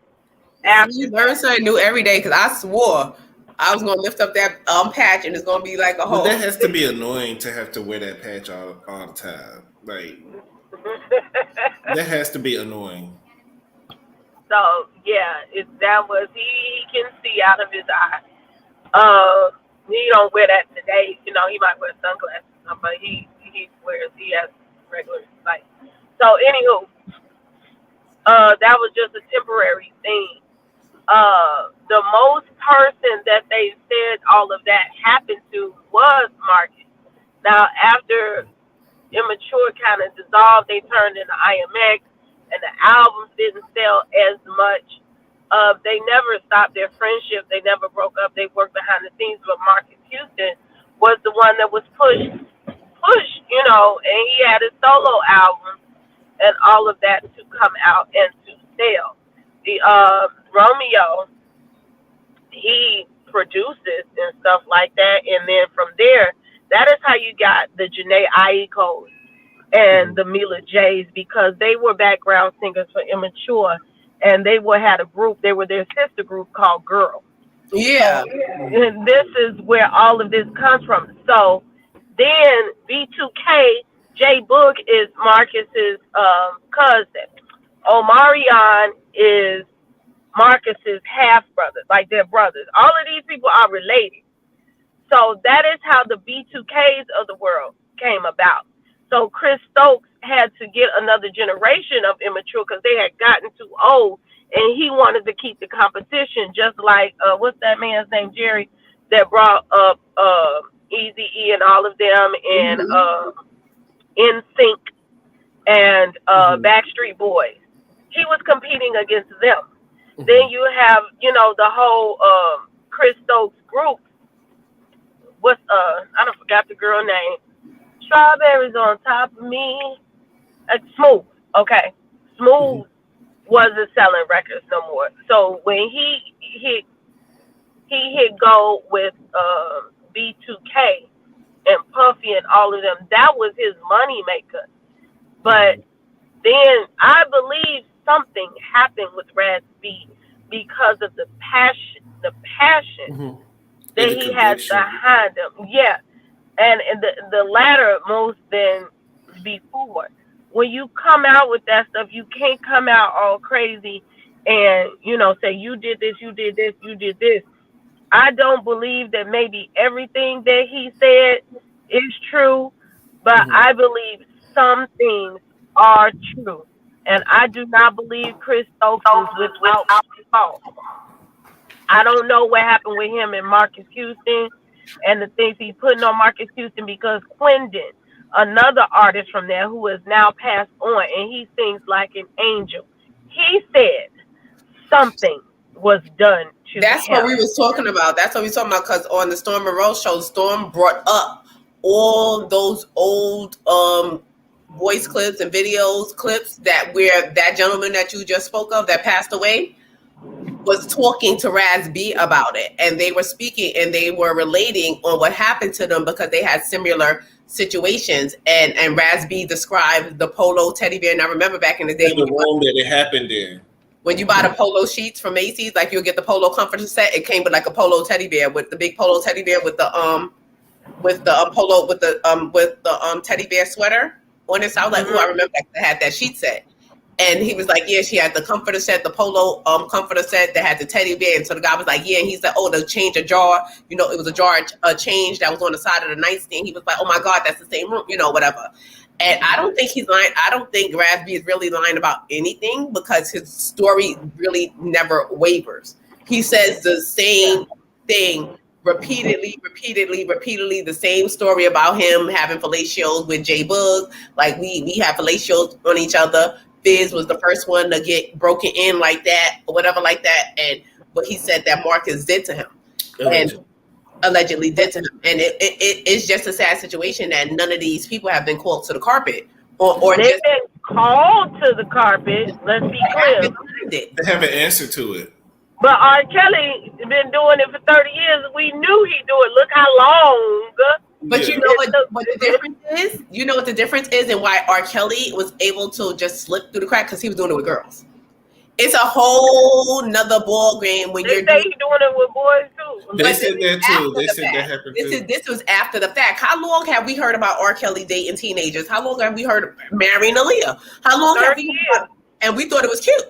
Speaker 2: You learn something new every day, because I swore I was gonna lift up that patch and it's gonna be like a hole.
Speaker 1: Well, that has to be annoying to have to wear that patch all the time. Like that has to be annoying.
Speaker 3: So yeah, that was he can see out of his eye. He don't wear that today. He might wear sunglasses, but he has regular sight. So anywho, that was just a temporary thing. The most person that they said all of that happened to was Marcus. Now, after Immature kind of dissolved, they turned into IMX, and the albums didn't sell as much. They never stopped their friendship. They never broke up. They worked behind the scenes, but Marcus Houston was the one that was pushed, and he had his solo album and all of that to come out and to sell. The Romeo, he produces and stuff like that, and then from there, that is how you got the Janae Aiko and the Mila J's, because they were background singers for Immature, and they had a group. They were their sister group called Girl.
Speaker 2: Yeah.
Speaker 3: And this is where all of this comes from. So then B2K, J Boog is Marcus's cousin. Omarion is Marcus's half brother, like they're brothers. All of these people are related. So that is how the B2Ks of the world came about. So Chris Stokes had to get another generation of Immature because they had gotten too old, and he wanted to keep the competition, just like what's that man's name, Jerry, that brought up Eazy-E and all of them, and NSYNC and Backstreet Boys. He was competing against them. Then you have, the whole Chris Stokes group. I don't forgot the girl name. Strawberries on top of me. Smooth. Okay. Smooth wasn't selling records no more. So when he hit go with B2K and Puffy and all of them, that was his money maker. But then I believe something happened with Raz B because of the passion that he has behind him. Yeah. And the latter most than before. When you come out with that stuff, you can't come out all crazy and, say you did this, you did this, you did this. I don't believe that maybe everything that he said is true, but I believe some things are true. And I do not believe Chris Stokes is without fault. I don't know what happened with him and Marcus Houston and the things he's putting on Marcus Houston because Quindon, another artist from there who has now passed on, and he sings like an angel. He said something was done to
Speaker 2: That's
Speaker 3: him.
Speaker 2: what we was talking about. That's what we was talking about because on the Storm Monroe show, Storm brought up all those old voice clips and videos clips that where that gentleman that you just spoke of that passed away was talking to Raz B about it, and they were speaking and they were relating on what happened to them because they had similar situations. And Raz B described the polo teddy bear. And I remember back in the day
Speaker 1: the room that it happened in.
Speaker 2: When you buy the polo sheets from Macy's, like you'll get the polo comforter set. It came with like a polo teddy bear with the big polo teddy bear with the polo with the teddy bear sweater on it. So I was like, oh, I remember I had that sheet set. And he was like, yeah, she had the comforter set, the polo comforter set that had the teddy bear. And so the guy was like, yeah. And he said, oh, to change a jar. You know, it was a jar change that was on the side of the nightstand. He was like, oh my God, that's the same room, you know, whatever. And I don't think he's lying. I don't think Rasby is really lying about anything because his story really never wavers. He says the same thing repeatedly, the same story about him having fellatios with J Bug. Like we have fellatios on each other. Fizz was the first one to get broken in like that or whatever like that. And what he said that Marcus did to him. And allegedly did to him. And it's just a sad situation that none of these people have been called to the carpet. Or
Speaker 3: they've been called to the carpet, let's be clear.
Speaker 1: They have an answer to it.
Speaker 3: But R. Kelly been doing it for 30 years. We knew he'd do it. Look how long.
Speaker 2: But you know what the difference is? You know what the difference is and why R. Kelly was able to just slip through the crack? Because he was doing it with girls. It's a whole nother ball game when you're
Speaker 3: doing it with boys too.
Speaker 1: They said that too. They said that happened too.
Speaker 2: This was after the fact. How long have we heard about R. Kelly dating teenagers? How long have we heard marrying Aaliyah? How long have we heard? And we thought it was cute.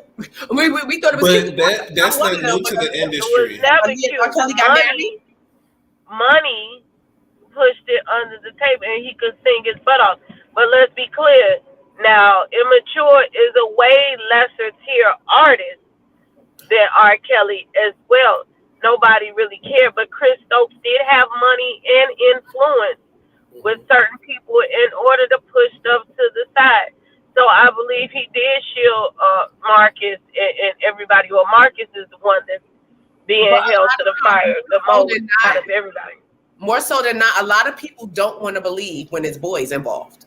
Speaker 2: We thought it was cute.
Speaker 1: But that's not new to the industry.
Speaker 3: It was never cute.
Speaker 2: R. Kelly got married.
Speaker 3: Money pushed it under the table, and he could sing his butt off. But let's be clear. Now, Immature is a way lesser tier artist than R. Kelly as well. Nobody really cared, but Chris Stokes did have money and influence with certain people in order to push stuff to the side. So I believe he did shield Marcus and everybody. Well, Marcus is the one that's being held to the fire the most out of everybody.
Speaker 2: More so than not, a lot of people don't want to believe when it's boys involved.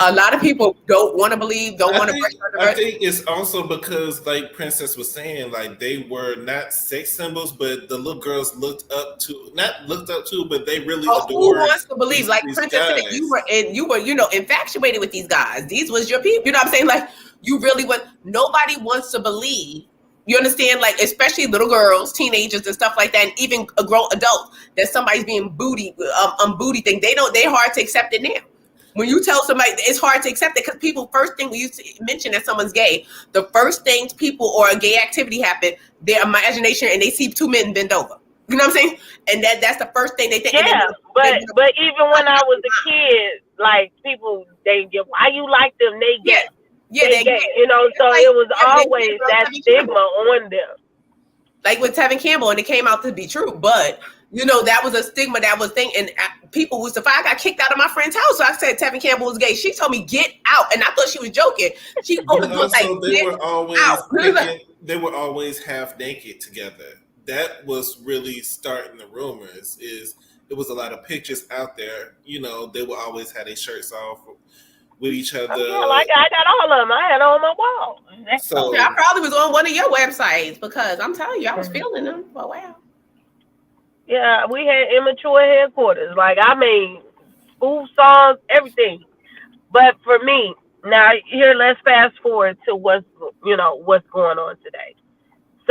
Speaker 2: A lot of people don't want to believe, I
Speaker 1: think it's also because, like Princess was saying, like they were not sex symbols, but the little girls but they really adored.
Speaker 2: Who wants to believe? Like Princess said, you were, infatuated with these guys. These was your people. You know what I'm saying? Like you really would. Nobody wants to believe. You understand? Like especially little girls, teenagers, and stuff like that, and even a grown adult that somebody's being booty thing. They're hard to accept it now. When you tell somebody, it's hard to accept it because people, first thing when you mention that someone's gay, the first thing people or a gay activity happen, their imagination and they see two men bend over. You know what I'm saying? And that's the first thing they think.
Speaker 3: Yeah, but even when I was a kid, like people, they get, why you like them? They get, they get. You know, so like, it was always that stigma on them.
Speaker 2: Like with Tevin Campbell, and it came out to be true, but. That was a stigma that was thing, and people was I got kicked out of my friend's house. So I said Tevin Campbell was gay. She told me get out, and I thought she was joking. She
Speaker 1: they were always half naked together. That was really starting the rumors. It was a lot of pictures out there. They would always have their shirts off with each other.
Speaker 3: Yeah, like I got all of them. I had on my wall.
Speaker 2: So I probably was on one of your websites because I'm telling you, I was feeling them for a while.
Speaker 3: Yeah, we had Immature headquarters. Like I made spoof songs, everything. But for me, now here, let's fast forward to what's going on today.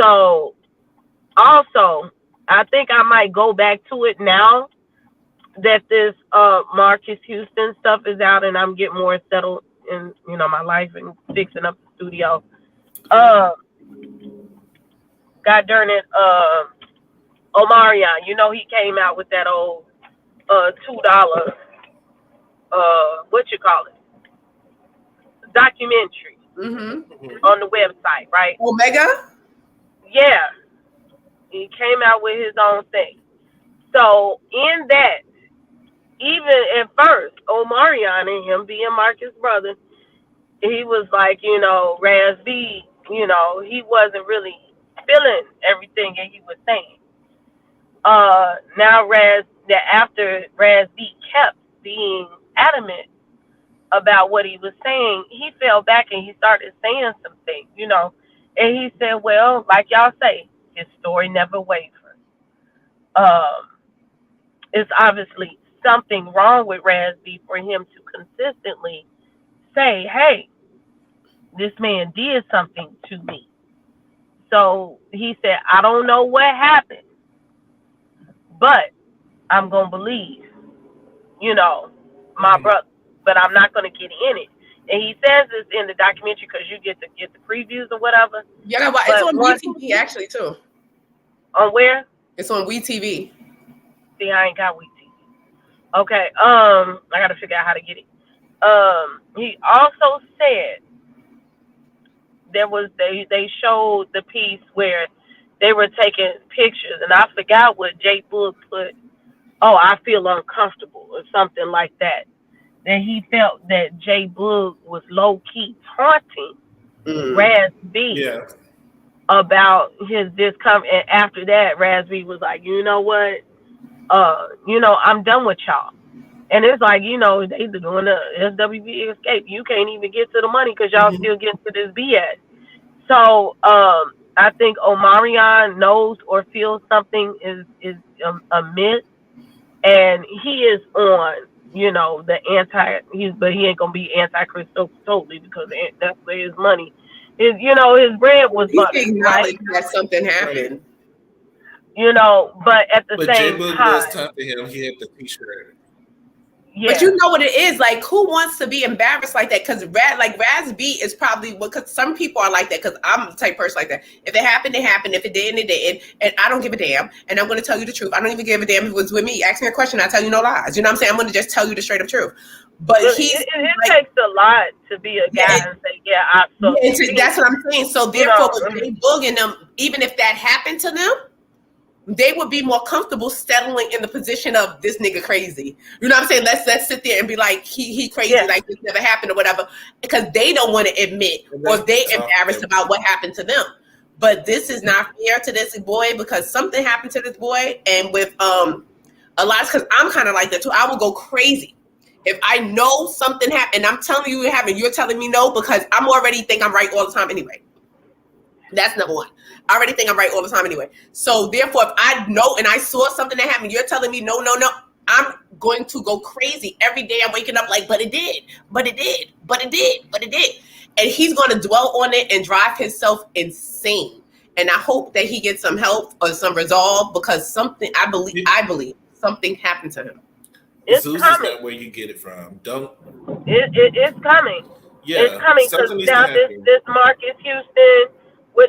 Speaker 3: So, also, I think I might go back to it now that this Marcus Houston stuff is out and I'm getting more settled in my life and fixing up the studio. God darn it, Omarion, he came out with that old $2 what you call it, documentary on the website, right?
Speaker 2: Omega?
Speaker 3: Yeah. He came out with his own thing. So in that, even at first, Omarion and him being Marcus' brother, he was like, Raz B, he wasn't really feeling everything that he was saying. Now after Raz B kept being adamant about what he was saying, he fell back and he started saying some things, and he said, well, like y'all say, his story never wavered. It's obviously something wrong with Raz B for him to consistently say, hey, this man did something to me. So he said, I don't know what happened, but I'm going to believe, my brother, but I'm not going to get in it. And he says this in the documentary because you get to get the previews or whatever.
Speaker 2: Yeah, it's on WeTV actually too.
Speaker 3: On where?
Speaker 2: It's on WeTV.
Speaker 3: See, I ain't got WeTV. Okay, I got to figure out how to get it. He also said they showed the piece where they were taking pictures, and I forgot what Jay Boog put. Oh, I feel uncomfortable or something like that. That he felt that Jay Boog was low key taunting Raz B about his discomfort. And after that, Raz B was like, you know what? I'm done with y'all. And it's like, they doing the SWB escape. You can't even get to the money because y'all still getting to this BS. So I think Omarion knows or feels something is amiss, and he is on, the but he ain't gonna be anti-Chris totally because that's where his money is. His bread was buttered, right?
Speaker 2: That something happened.
Speaker 3: But at the same
Speaker 1: Jay
Speaker 3: time,
Speaker 1: was talking to him. He had the T-shirt.
Speaker 2: Yeah. But you know what it is, like, who wants to be embarrassed like that? Because Raz B is probably, because some people are like that, because I'm the type of person like that. If it happened, it happened. If it didn't, it didn't. And I don't give a damn. And I'm going to tell you the truth. I don't even give a damn if it was with me. Ask me a question, I tell you no lies. You know what I'm saying? I'm going to just tell you the straight up truth. But it
Speaker 3: takes a lot to be a guy and say,
Speaker 2: that's what I'm saying. So therefore, with Jay Boog and them, even if that happened to them, they would be more comfortable settling in the position of this nigga crazy. You know what I'm saying? Let's sit there and be like, he crazy, like this never happened or whatever, because they don't want to admit or they embarrassed about what happened to them. But this is not fair to this boy because something happened to this boy, and with a lot, because I'm kind of like that too. I will go crazy if I know something happened. And I'm telling you it happened. You're telling me no because I'm already think I'm right all the time anyway. That's number one. I already think I'm right all the time anyway. So therefore, if I know and I saw something that happened, you're telling me no, I'm going to go crazy. Every day I'm waking up like, but it did. And he's going to dwell on it and drive himself insane. And I hope that he gets some help or some resolve because something, I believe something happened to him.
Speaker 3: It's
Speaker 1: Zeus
Speaker 3: coming.
Speaker 1: Is not where you get it from.
Speaker 3: It's coming.
Speaker 1: Yeah,
Speaker 3: it's coming because now this Marcus Houston.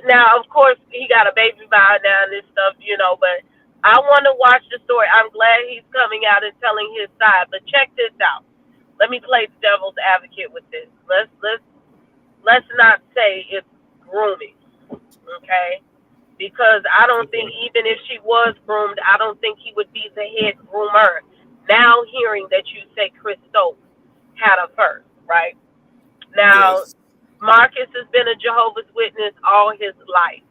Speaker 3: Now, of course, he got a baby by now and this stuff, but I want to watch the story. I'm glad he's coming out and telling his side, but check this out. Let me play the devil's advocate with this. Let's not say it's grooming, okay? Because I don't think even if she was groomed, I don't think he would be the head groomer. Now hearing that you say Chris Stokes had a first, right? Now, yes. Marcus has been a Jehovah's Witness all his life.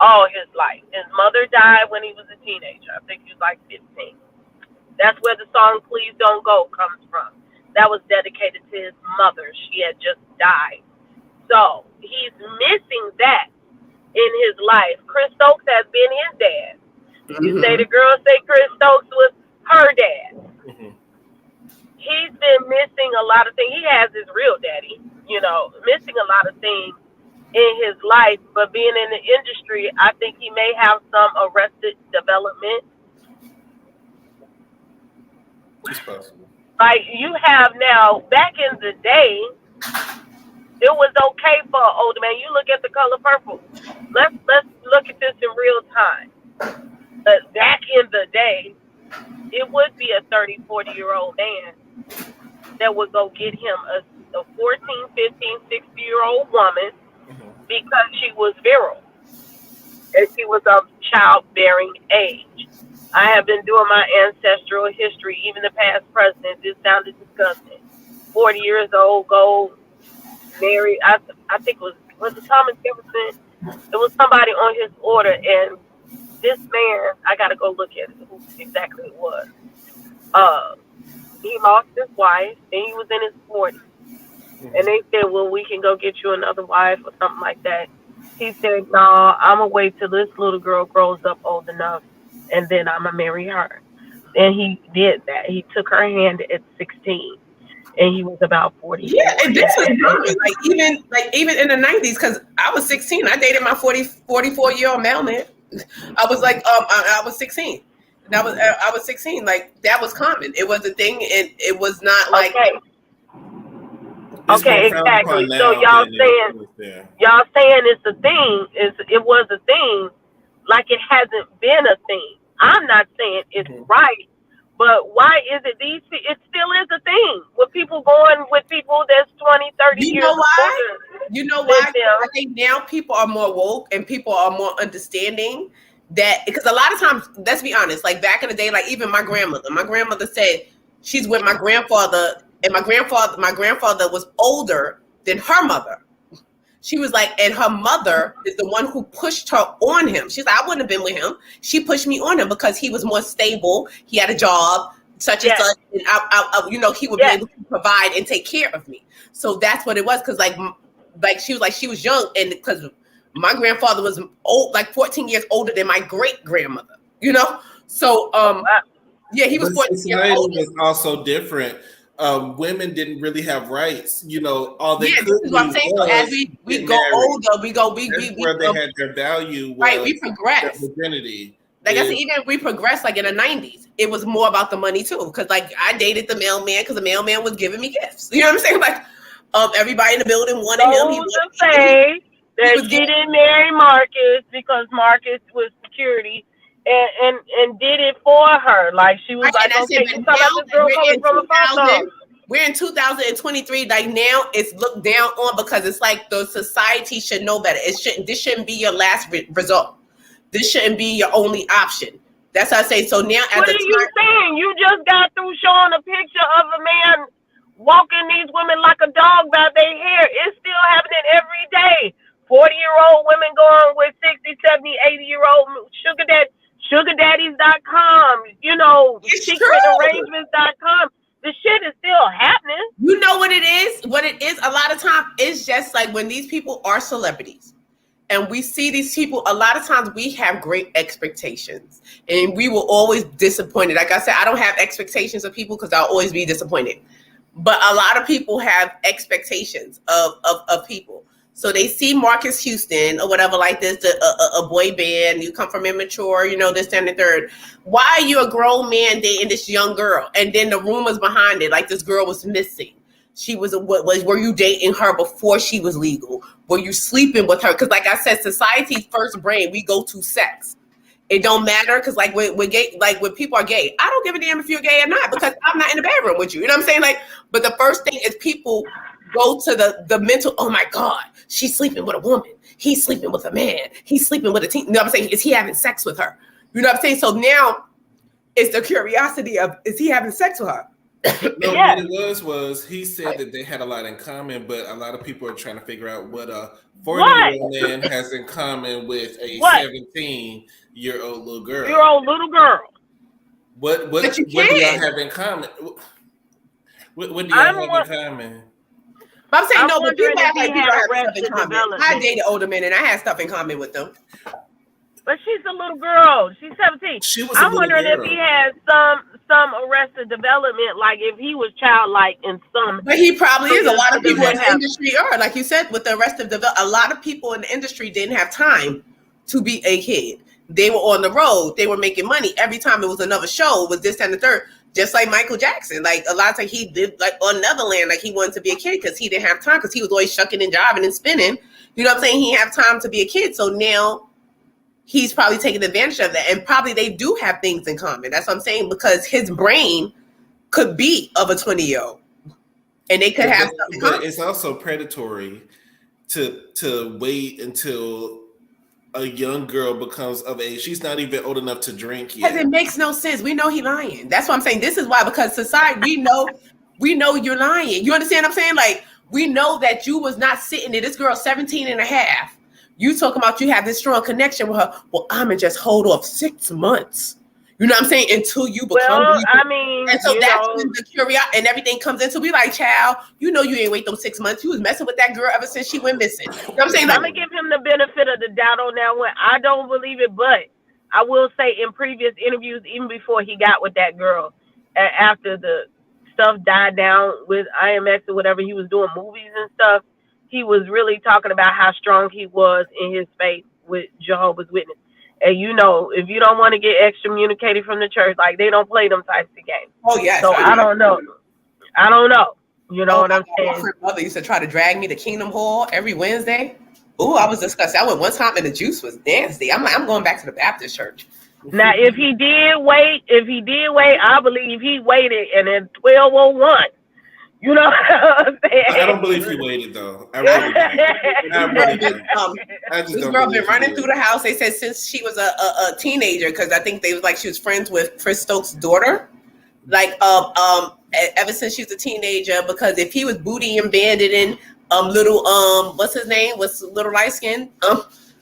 Speaker 3: His mother died when he was a teenager. I think he was like 15. That's where the song Please Don't Go comes from. That was dedicated to his mother. She had just died. So he's missing that in his life. Chris Stokes has been his dad. Mm-hmm. You say the girl say Chris Stokes was her dad. Mm-hmm. He's been missing a lot of things. He has his real daddy, missing a lot of things in his life. But being in the industry, I think he may have some arrested development.
Speaker 1: It's possible.
Speaker 3: Like you have now, back in the day, it was okay for an older man. You look at The Color Purple. Let's look at this in real time. But back in the day, it would be a 30, 40-year-old man that would go get him a 14, 15, 60-year-old woman because she was virile and she was of childbearing age. I have been doing my ancestral history, even the past presidents. It sounded disgusting. 40 years old, go marry. I think was it Thomas Jefferson? It was somebody on his order, and this man, I gotta go look at who exactly it was. He lost his wife, and he was in his 40s. And they said, well, we can go get you another wife or something like that. He said, no, I'm going to wait till this little girl grows up old enough, and then I'm going to marry her. And he did that. He took her hand at 16, and he was about 40.
Speaker 2: Yeah, and this was common, even in the 90s, because I was 16. I dated my 44-year-old mailman. I was I was 16. I was 16. Like, that was common. It was a thing, and it was not like.
Speaker 3: Okay, exactly. So y'all saying it's a thing. It was a thing, like it hasn't been a thing. I'm not saying it's right, but why is it it still is a thing with people going with people that's 20, 30 years older.
Speaker 2: You know why? I think now people are more woke and people are more understanding that, because a lot of times, let's be honest, like back in the day, like even my grandmother said she's with my grandfather, and my grandfather was older than her mother. She was like, and her mother is the one who pushed her on him. She's like, I wouldn't have been with him. She pushed me on him because he was more stable. He had a job, such and such, and he would be able to provide and take care of me. So that's what it was. Because like she was like, she was young, and because my grandfather was old, like 14 years older than my great grandmother. So he was 14 years old.
Speaker 1: Was also different. Women didn't really have rights, all they could
Speaker 2: do. This is what I'm saying. So as we go older,
Speaker 1: where they had their value.
Speaker 2: Right, we progress.
Speaker 1: Identity.
Speaker 2: Like I said, even we progressed. Like in the 90s, it was more about the money too. Because like I dated the mailman because the mailman was giving me gifts. You know what I'm saying? Like everybody in the building wanted him. He
Speaker 3: was say that she didn't marry Marcus because Marcus was security. And did it for her. Like she was like, okay, you talking about this girl coming from a phone.
Speaker 2: We're in 2023. Like now it's looked down on because it's like the society should know better. This shouldn't be your last resort. This shouldn't be your only option. That's how I say. So now
Speaker 3: what are you saying? You just got through showing a picture of a man walking these women like a dog by their hair. It's still happening every day. 40-year-old women going with 60, 70, 80-year-old sugardaddies.com, secretarrangements.com. The shit is still happening.
Speaker 2: You know what it is? What it is, a lot of times, it's just like when these people are celebrities and we see these people, a lot of times we have great expectations and we will always disappointed. Like I said, I don't have expectations of people because I'll always be disappointed. But a lot of people have expectations of people. So they see Marcus Houston or whatever like this, a boy band, you come from immature, this, that, and the third. Why are you a grown man dating this young girl? And then the rumors behind it, like this girl was missing. Were you dating her before she was legal? Were you sleeping with her? Because like I said, society's first brain, we go to sex. It don't matter because like we're gay, like when people are gay, I don't give a damn if you're gay or not because I'm not in the bedroom with you. You know what I'm saying? Like, but the first thing is people go to the mental, oh my God, she's sleeping with a woman. He's sleeping with a man. He's sleeping with a teen. You know what I'm saying? Is he having sex with her? You know what I'm saying? So now it's the curiosity of, is he having sex with her?
Speaker 1: No, what it was he said that they had a lot in common, but a lot of people are trying to figure out what a 40-year-old man has in common with a 17-year-old little girl. What do y'all have in common? What do y'all have in common?
Speaker 2: But I'm saying no, but people have stuff in common. I dated older men and I had stuff in common with them.
Speaker 3: But she's a little girl. She's 17. I'm wondering if he had some arrested development, like if he was childlike in some.
Speaker 2: But he probably is. A lot of people in the industry are, like you said, with the arrested development. A lot of people in the industry didn't have time to be a kid. They were on the road. They were making money. Every time it was another show, it was this and the third. Just like Michael Jackson. Like a lot of times he did like on Neverland, like he wanted to be a kid because he didn't have time because he was always shucking and jiving and spinning. You know what I'm saying? He didn't have time to be a kid. So now he's probably taking advantage of that. And probably they do have things in common. That's what I'm saying, because his brain could be of a 20-year-old. And they could have something.
Speaker 1: But it's also predatory to wait until a young girl becomes of age. She's not even old enough to drink yet.
Speaker 2: Because it makes no sense. We know he lying. That's what I'm saying. This is why, because society, we know you're lying. You understand what I'm saying? Like, we know that you was not sitting there. This girl's 17 and a half. You talking about you have this strong connection with her. Well, I'm going to just hold off 6 months. You know what I'm saying? Until you become.
Speaker 3: Well, I mean,
Speaker 2: and so that's when the curiosity and everything comes in. So we like, child, you know you ain't wait those 6 months. You was messing with that girl ever since she went missing. You know what I'm saying? Like,
Speaker 3: I'm going to give him the benefit of the doubt on that one. I don't believe it, but I will say in previous interviews, even before he got with that girl, after the stuff died down with IMX or whatever, he was doing movies and stuff, he was really talking about how strong he was in his faith with Jehovah's Witness. And you know, if you don't want to get excommunicated from the church, like they don't play them types of games.
Speaker 2: Oh yes.
Speaker 3: So I don't know. You know what I'm saying?
Speaker 2: My mother used to try to drag me to Kingdom Hall every Wednesday. Ooh, I was disgusted. I went one time and the juice was nasty. I'm like, I'm going back to the Baptist church.
Speaker 3: Now, if he did wait, I believe he waited, and in 12:01. You know what I'm saying?
Speaker 1: I don't believe he waited though. I really don't.
Speaker 2: This girl been running through the house. They said since she was a teenager, because I think they was like she was friends with Chris Stokes' daughter. Like ever since she was a teenager, because if he was booty and banditing little what's his name? What's little light skin?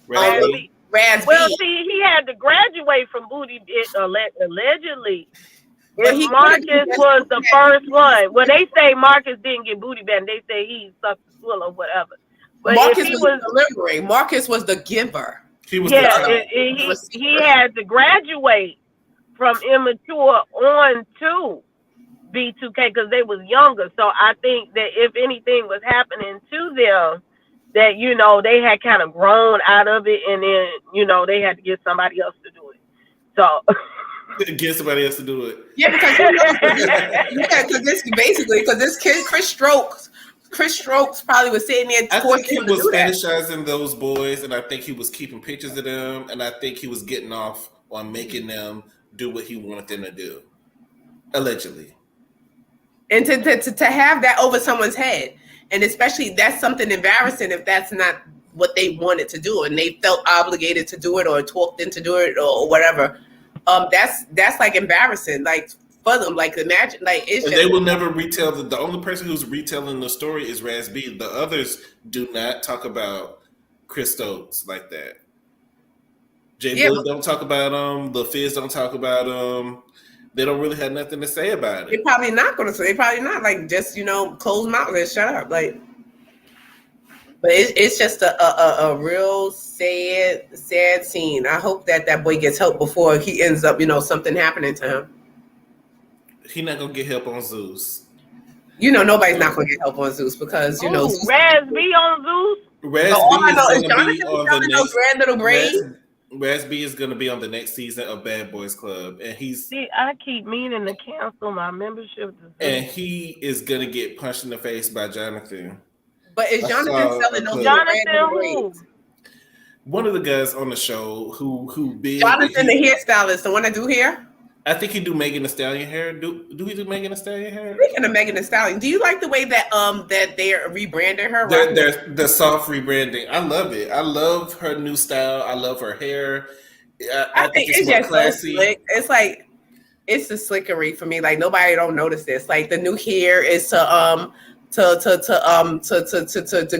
Speaker 1: Razzie.
Speaker 3: Well, see, he had to graduate from booty allegedly. Marcus was the first one. When they say Marcus didn't get booty band, they say he sucked the swill or whatever. But
Speaker 2: Marcus was delivering. Marcus was the giver.
Speaker 1: He was
Speaker 3: he had to graduate from immature on to B2K because they was younger. So I think that if anything was happening to them, that, you know, they had kind of grown out of it, and then, you know, they had to get somebody else to do it. So
Speaker 1: get somebody else to do it.
Speaker 2: Yeah, because this kid Chris Stokes probably was sitting there.
Speaker 1: I think he was fetishizing those boys, and I think he was keeping pictures of them, and I think he was getting off on making them do what he wanted them to do, allegedly.
Speaker 2: And to have that over someone's head, and especially that's something embarrassing if that's not what they wanted to do, and they felt obligated to do it or talked into do it or whatever. That's like embarrassing, like for them. Like imagine, like it's.
Speaker 1: And they will never retell. The only person who's retelling the story is Raz B. The others do not talk about Chris Stokes like that. Bullet don't talk about him. The Fizz don't talk about him. They don't really have nothing to say about it.
Speaker 2: They're probably not going to say. They're probably not, like, just, you know, close mouth and shut up. Like, but it's just a real sad scene. I hope that boy gets help before he ends up, you know, something happening to him.
Speaker 1: He's not gonna get help on Zeus.
Speaker 2: You know, nobody's not gonna get help on Zeus because you know.
Speaker 3: Raz B on Zeus.
Speaker 1: Raz B is gonna be on the next.
Speaker 2: Grand little braid.
Speaker 1: Raz B is going to be on the next season of Bad Boys Club, and
Speaker 3: I keep meaning to cancel my membership.
Speaker 1: And he is going to get punched in the face by Jonathan.
Speaker 2: But is Jonathan selling those
Speaker 3: Jonathan who?
Speaker 1: One of the guys on the show who big.
Speaker 2: Jonathan, the hairstylist, the one that do hair.
Speaker 1: I think he do Megan Thee Stallion hair. Do we do Megan Thee Stallion hair?
Speaker 2: Speaking of Megan Thee Stallion, do you like the way that that they're rebranding her?
Speaker 1: The soft rebranding. I love it. I love her new style. I love her hair. I think it's more classy.
Speaker 2: So slick. It's like it's the slickery for me. Like nobody don't notice this. Like the new hair is to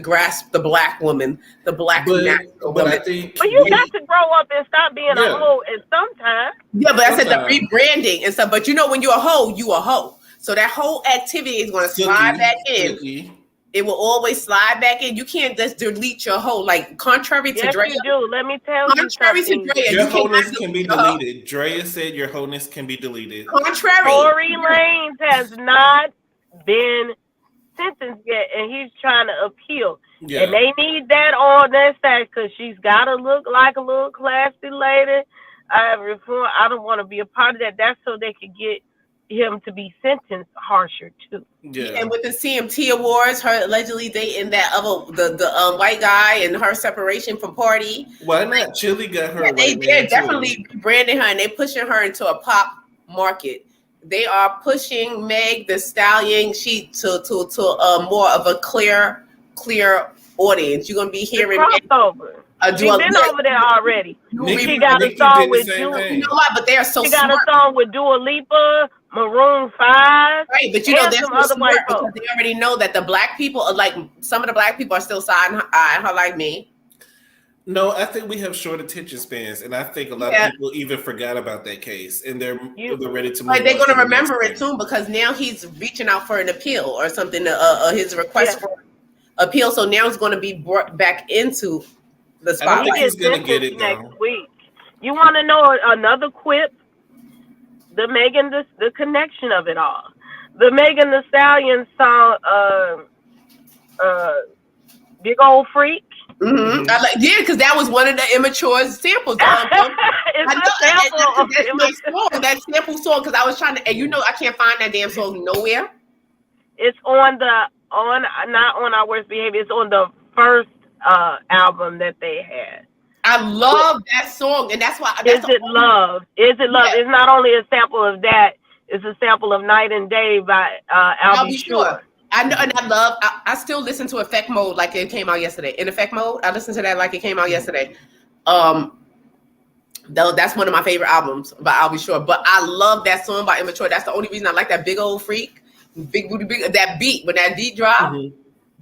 Speaker 2: grasp the black woman, the black natural woman.
Speaker 3: But you got to grow up and stop being a hoe at some time.
Speaker 2: Yeah, but I said the rebranding and stuff. But you know, when you're a hoe, you a hoe. So that whole activity is going to slide back in. It will always slide back in. You can't just delete your hoe. Like contrary to Drea.
Speaker 3: You do. Let me tell you
Speaker 2: contrary
Speaker 3: something.
Speaker 2: To Drea,
Speaker 1: your wholeness can be deleted. Drea said your wholeness can be deleted.
Speaker 2: Contrary.
Speaker 3: Tory Lanez has not been sentenced yet, and he's trying to appeal. Yeah. And they need that on that side because she's got to look like a little classy lady. I don't want to be a part of that. That's so they could get him to be sentenced harsher too.
Speaker 1: Yeah.
Speaker 2: And with the CMT awards, her allegedly dating that other the white guy and her separation from Party.
Speaker 1: Why not? Chili got her.
Speaker 2: Yeah, they're definitely branding her and they're pushing her into a pop market. They are pushing Meg the Stallion to more of a clear audience. You're gonna be hearing
Speaker 3: crossover. She's been over there already. She got a song with Dua.
Speaker 2: You know what? But they are so
Speaker 3: She
Speaker 2: smart.
Speaker 3: got a song with Dua Lipa, Maroon 5,
Speaker 2: right? But you know,
Speaker 3: and
Speaker 2: they're
Speaker 3: some
Speaker 2: so
Speaker 3: other
Speaker 2: smart
Speaker 3: white
Speaker 2: because
Speaker 3: folks.
Speaker 2: they already know that the black people are like some of the black people are still siding her like me.
Speaker 1: No, I think we have short attention spans, and I think a lot of people even forgot about that case, and they're ready to move.
Speaker 2: Like they're going to remember it soon because now he's reaching out for an appeal or something. His request for appeal, so now it's going to be brought back into the spotlight.
Speaker 1: I don't think he's going to get it
Speaker 3: next week. You want to know another quip? The Megan, the connection of it all. The Megan Thee Stallion song, Big Old Freak.
Speaker 2: Mm-hmm. Because that was one of the immature samples.
Speaker 3: That's
Speaker 2: my song, that sample song. Because I was trying to, and I can't find that damn song nowhere.
Speaker 3: It's on not on Our Worst Behavior. It's on the first album that they had.
Speaker 2: I love that song, and that's why.
Speaker 3: Is It Love? Is It Love? Yeah. It's not only a sample of that. It's a sample of Night and Day by I'll Be Sure.
Speaker 2: I know, and I still listen to Effect Mode like it came out yesterday. In Effect Mode, I listen to that like it came out yesterday. Though that's one of my favorite albums, but I'll Be Sure. But I love that song by Immature. That's the only reason I like that Big Old Freak, Big Booty Big. That beat when that beat drop,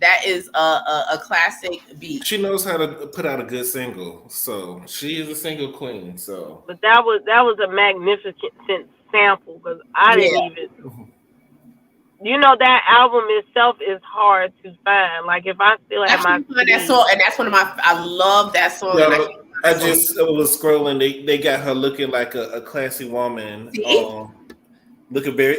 Speaker 2: that is a classic beat.
Speaker 1: She knows how to put out a good single, so she is a single queen. So,
Speaker 3: but that was a magnificent sample because I didn't even. That album itself is hard to find. Like if I still have
Speaker 2: that song, and that's one of my. I love that song.
Speaker 1: Yeah, I just was scrolling. They got her looking like a classy woman. Looking very.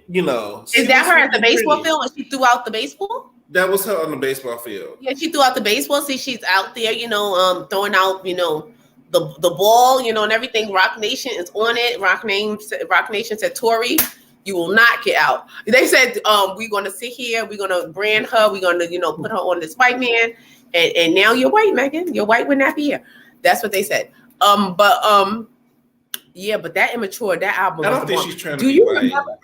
Speaker 2: Is that her at the baseball field when she threw out the baseball?
Speaker 1: That was her on the baseball field.
Speaker 2: Yeah, she threw out the baseball. See, she's out there, throwing out, the ball, and everything. Rock Nation is on it. Rock Nation said, Tori, you will not get out. They said, we're going to sit here. We're going to brand her. We're going to, put her on this white man. And now you're white, Megan. You're white with nappy hair. That's what they said. Yeah, but that Immature, that album.
Speaker 1: I don't think she's trying to be white.
Speaker 2: Remember?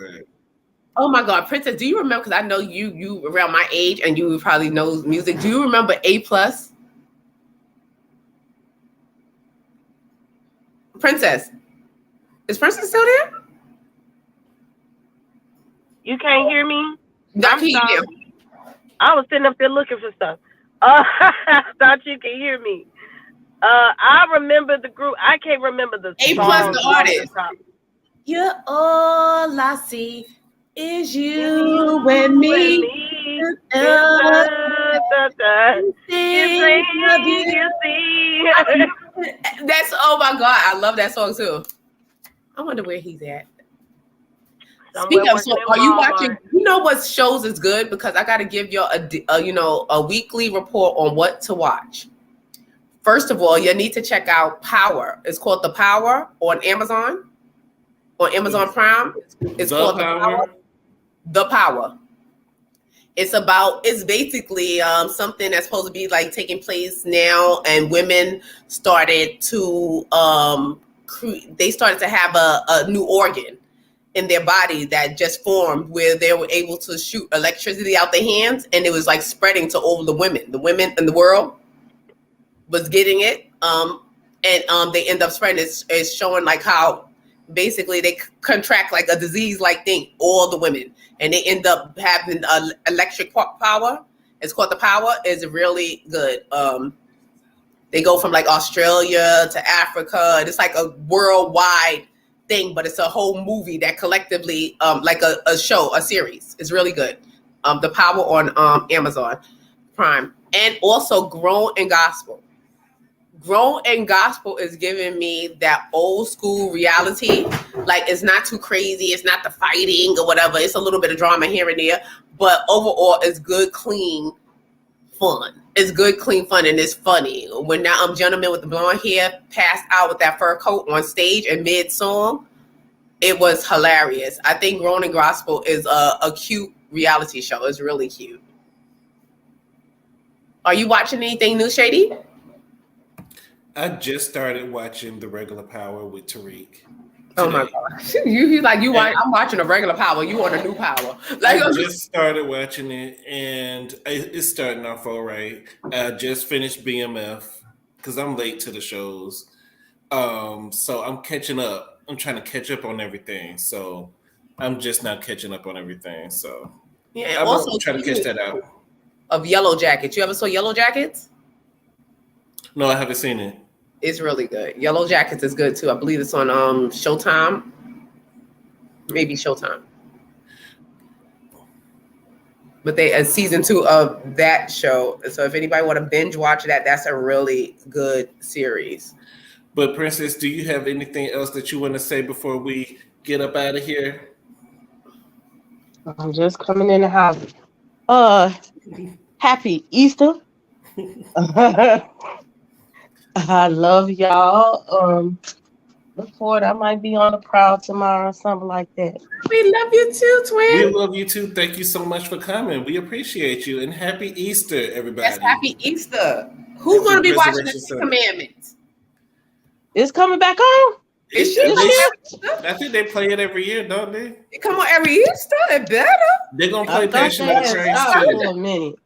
Speaker 2: Oh my God, Princess, do you remember? Because I know you around my age and you probably know music. Do you remember A+? Princess. Is Princess still there?
Speaker 3: You can't hear me?
Speaker 2: I'm sorry.
Speaker 3: I was sitting up there looking for stuff. I thought you could hear me. I remember the group. I can't remember the
Speaker 2: A+, the artist. You're all I see. Is you and me? That's oh my God! I love that song too. I wonder where he's at. Speaking of, so are you watching? You know what shows is good because I got to give y'all a weekly report on what to watch. First of all, you need to check out Power. It's called The Power on Amazon. On Amazon Prime, it's called The Power. The Power. It's basically something that's supposed to be like taking place now, and women started to they started to have a new organ in their body that just formed where they were able to shoot electricity out their hands, and it was like spreading to all the women. The women in the world was getting it, and they end up spreading it. It's showing like how basically they contract like a disease-like thing, all the women, and they end up having electric power. It's called The Power. It's really good. They go from like Australia to Africa, and it's like a worldwide thing, but it's a whole movie that collectively, like a show, a series. It's really good. The Power on Amazon Prime, and also Grown and Gospel. Grown and Gospel is giving me that old school reality. Like it's not too crazy. It's not the fighting or whatever. It's a little bit of drama here and there, but overall it's good, clean fun. It's good, clean fun, and it's funny. When that gentleman with the blonde hair passed out with that fur coat on stage and mid-song, it was hilarious. I think Grown and Gospel is a cute reality show. It's really cute. Are you watching anything new, Shady?
Speaker 1: I just started watching The Regular Power with Tariq.
Speaker 2: Oh my gosh. You like you watch, I'm watching a regular Power. You want a new Power. Like
Speaker 1: I just started watching it and it's starting off all right. I just finished BMF because I'm late to the shows. So I'm catching up. I'm trying to catch up on everything. So I'm just not catching up on everything. So
Speaker 2: yeah,
Speaker 1: I'm
Speaker 2: also
Speaker 1: trying to catch that out.
Speaker 2: Of Yellow Jackets. You ever saw Yellow Jackets?
Speaker 1: No, I haven't seen it.
Speaker 2: It's really good. Yellow Jackets is good too. I believe it's on Showtime. Maybe Showtime. But they season 2 of that show. So if anybody want to binge watch that, that's a really good series.
Speaker 1: But Princess, do you have anything else that you want to say before we get up out of here?
Speaker 4: I'm just coming in the house. Happy Easter. I love y'all. Look forward. I might be on the prowl tomorrow or something like that.
Speaker 2: We love you too, twin.
Speaker 1: We love you too. Thank you so much for coming. We appreciate you. And happy Easter, everybody.
Speaker 2: Yes, happy Easter. Who's going to be watching the Ten Commandments?
Speaker 4: It's coming back on?
Speaker 1: I think they play it every year, don't they?
Speaker 2: It come on every Easter. It better.
Speaker 1: They're going to play Passion of the Christ too.
Speaker 4: For a minute.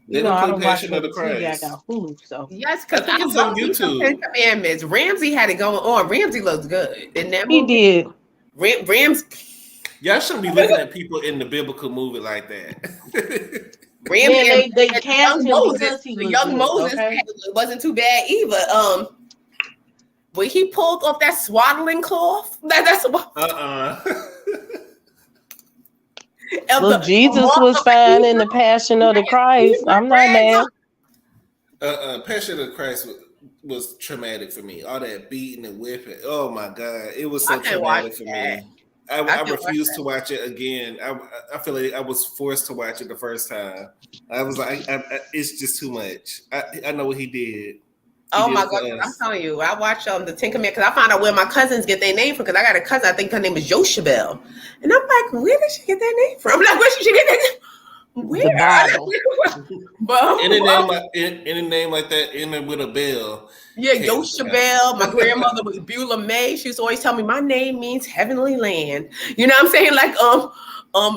Speaker 1: They're going to play Passion of the Christ.
Speaker 4: I got food, so.
Speaker 2: Yes, because
Speaker 1: I think it's on YouTube.
Speaker 2: Ten Commandments. Ramsey had it going on. Ramsey looks good. In that
Speaker 4: movie. He did.
Speaker 2: Ramsey.
Speaker 1: Y'all shouldn't be looking at people in the biblical movie like that.
Speaker 2: Ramsey,
Speaker 4: they cast him
Speaker 2: Moses. The young Moses it wasn't too bad either. When he pulled off that swaddling cloth, that's
Speaker 4: Look, Jesus was fine in the Passion of the Christ. I'm not mad.
Speaker 1: Passion of the Christ was traumatic for me. All that beating and whipping. Oh my God, it was so traumatic for me. I refused to watch it again. I feel like I was forced to watch it the first time. I was like, it's just too much. I know what he did.
Speaker 2: Oh my God, I'm telling you, I watch the Ten Commandments because I found out where my cousins get their name from. Because I got a cousin, I think her name is Yoshabel, and I'm like, where did she get that name from? I'm like, where did she get that name? Where?
Speaker 1: In a name like that, ending with a bell.
Speaker 2: Yeah, Yoshabel. My grandmother was Beulah May. She used to always tell me my name means heavenly land. You know what I'm saying? Like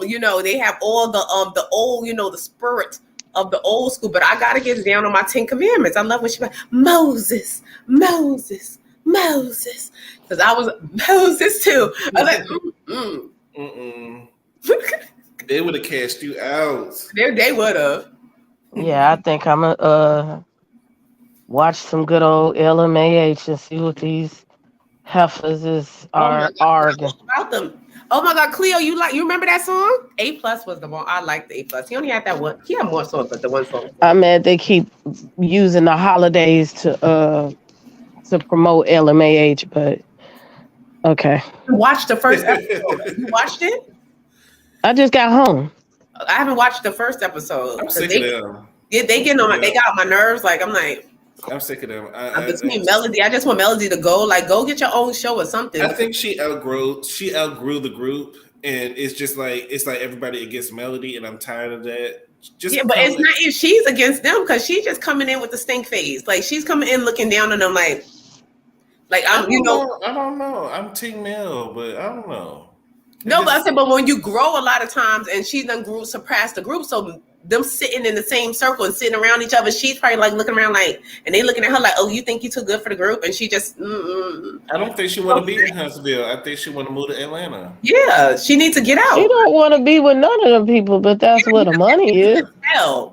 Speaker 2: you know, they have all the old, you know, the spirit of the old school, but I gotta get down on my 10 Commandments. I love when she Moses, because I was Moses too. I was like,
Speaker 1: They would have cast you out.
Speaker 2: They would have.
Speaker 4: Yeah, I think I'm gonna watch some good old LMAH and see what these heifers are arguing
Speaker 2: about them. Oh my God, Cleo, you remember that song? A+ was the one. I liked the A+. He only had that one. He had more songs, but the one song.
Speaker 4: I'm mad they keep using the holidays to promote LMAH, but okay.
Speaker 2: Watch the first episode. You watched it?
Speaker 4: I just got home.
Speaker 2: I haven't watched the first episode.
Speaker 1: I'm sick of them.
Speaker 2: Yeah, they get on. They got on my nerves. Like I'm like.
Speaker 1: I'm sick of them.
Speaker 2: Between Melody, I just want Melody to go get your own show or something.
Speaker 1: I think she outgrew the group, and it's like everybody against Melody, and I'm tired of that.
Speaker 2: But it's not if she's against them because she's just coming in with the stink face. Like she's coming in looking down on them like I'm.
Speaker 1: I don't know. I'm Team Mel, but I don't know.
Speaker 2: No, but I said, but when you grow a lot of times, and she done surpassed the group, so. Them sitting in the same circle and sitting around each other, she's probably like looking around like, and they looking at her like, oh, you think you too good for the group? And she just,
Speaker 1: I don't think she want to be in Huntsville. I think she want to move to Atlanta.
Speaker 2: Yeah, she needs to get out.
Speaker 4: She don't want to be with none of them people, but that's where the money is.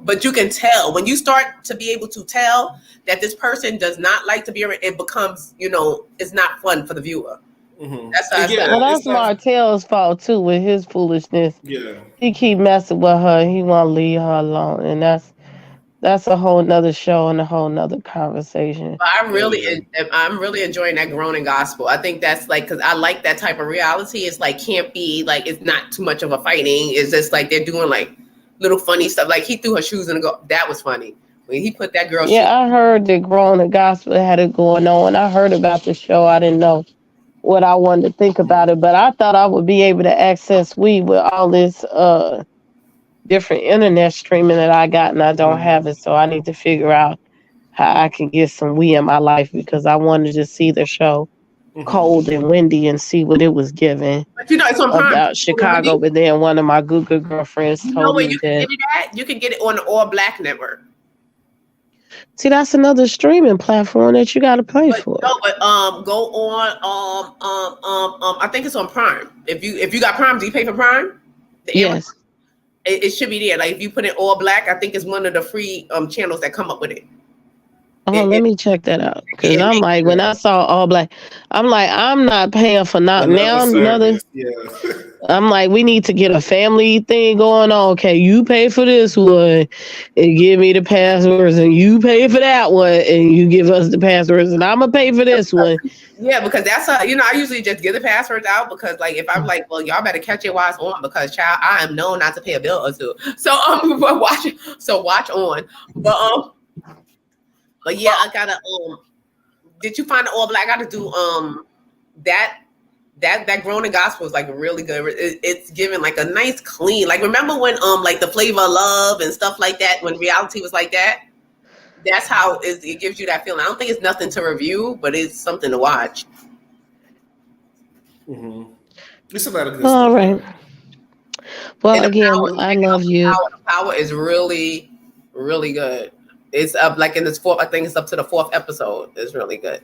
Speaker 2: But you can tell when you start to be able to tell that this person does not like to be around. It becomes, it's not fun for the viewer.
Speaker 1: Mm-hmm.
Speaker 2: That's how
Speaker 4: well, that's Martell's fault too with his foolishness.
Speaker 1: Yeah,
Speaker 4: he keep messing with her. He want to leave her alone, and that's a whole nother show and a whole nother conversation.
Speaker 2: But I'm really enjoying that groaning gospel. I think that's like because I like that type of reality. It's like can't be like it's not too much of a fighting. It's just like they're doing like little funny stuff. Like he threw her shoes in the go. That was funny when he put that girl.
Speaker 4: Yeah, I heard that groaning gospel had it going on. I heard about the show. I didn't know what I wanted to think about it, but I thought I would be able to access weed with all this different internet streaming that I got, and I don't have it, so I need to figure out how I can get some weed in my life because I wanted to see the show. cold and windy and see what it was giving
Speaker 2: But it's on Prime.
Speaker 4: about Chicago. But then one of my Google girlfriends
Speaker 2: You know
Speaker 4: told
Speaker 2: where
Speaker 4: me
Speaker 2: you can
Speaker 4: that.
Speaker 2: get it at? You can get it on the All Black Network.
Speaker 4: See, that's another streaming platform that you got to pay for.
Speaker 2: Go on I think it's on Prime. If you got Prime, do you pay for Prime?
Speaker 4: Yes.
Speaker 2: It should be there. Like if you put in All Black, I think it's one of the free channels that come up with it.
Speaker 4: Let me check that out. Because I'm like, when I saw All Black, I'm like, I'm not paying for another.
Speaker 1: Yeah.
Speaker 4: I'm like, we need to get a family thing going on. Okay, you pay for this one and give me the passwords, and you pay for that one and you give us the passwords, and I'm gonna pay for this one.
Speaker 2: Yeah, because that's I usually just give the passwords out because like if I'm like, well, y'all better catch it while it's on because child, I am known not to pay a bill or two. So watch on. But yeah, I gotta did you find the All Black? I gotta do that Grown in Gospel is like really good. It's giving like a nice clean. Like remember when like the Flavor of Love and stuff like that when reality was like that? That's how it gives you that feeling. I don't think it's nothing to review, but it's something to watch.
Speaker 1: Mm-hmm. It's a lot of good
Speaker 4: All
Speaker 1: stuff.
Speaker 4: right. Well, again, I love you.
Speaker 2: The Power is really, really good. It's up like in this fourth. I think it's up to the 4th episode. It's really good.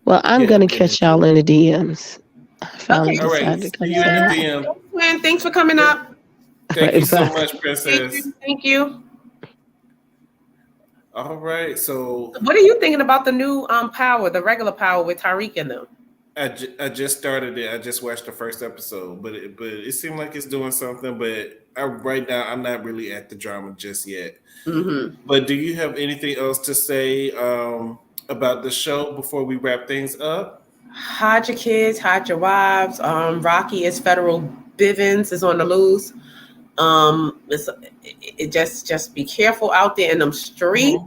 Speaker 4: Well, I'm gonna catch y'all in the DMs. I finally
Speaker 1: decided to come in the DM.
Speaker 2: Thanks for coming up.
Speaker 1: Thank you so much, Princess.
Speaker 2: Thank you.
Speaker 1: All right, so
Speaker 2: what are you thinking about the new Power, the regular Power with Tariq in them?
Speaker 1: I just started it. I just watched the first episode, but it seemed like it's doing something. But right now, I'm not really at the drama just yet.
Speaker 2: Mm-hmm.
Speaker 1: But do you have anything else to say about the show before we wrap things up?
Speaker 2: Hide your kids, hide your wives. Rocky is federal Bivens is on the loose. Just be careful out there in them streets.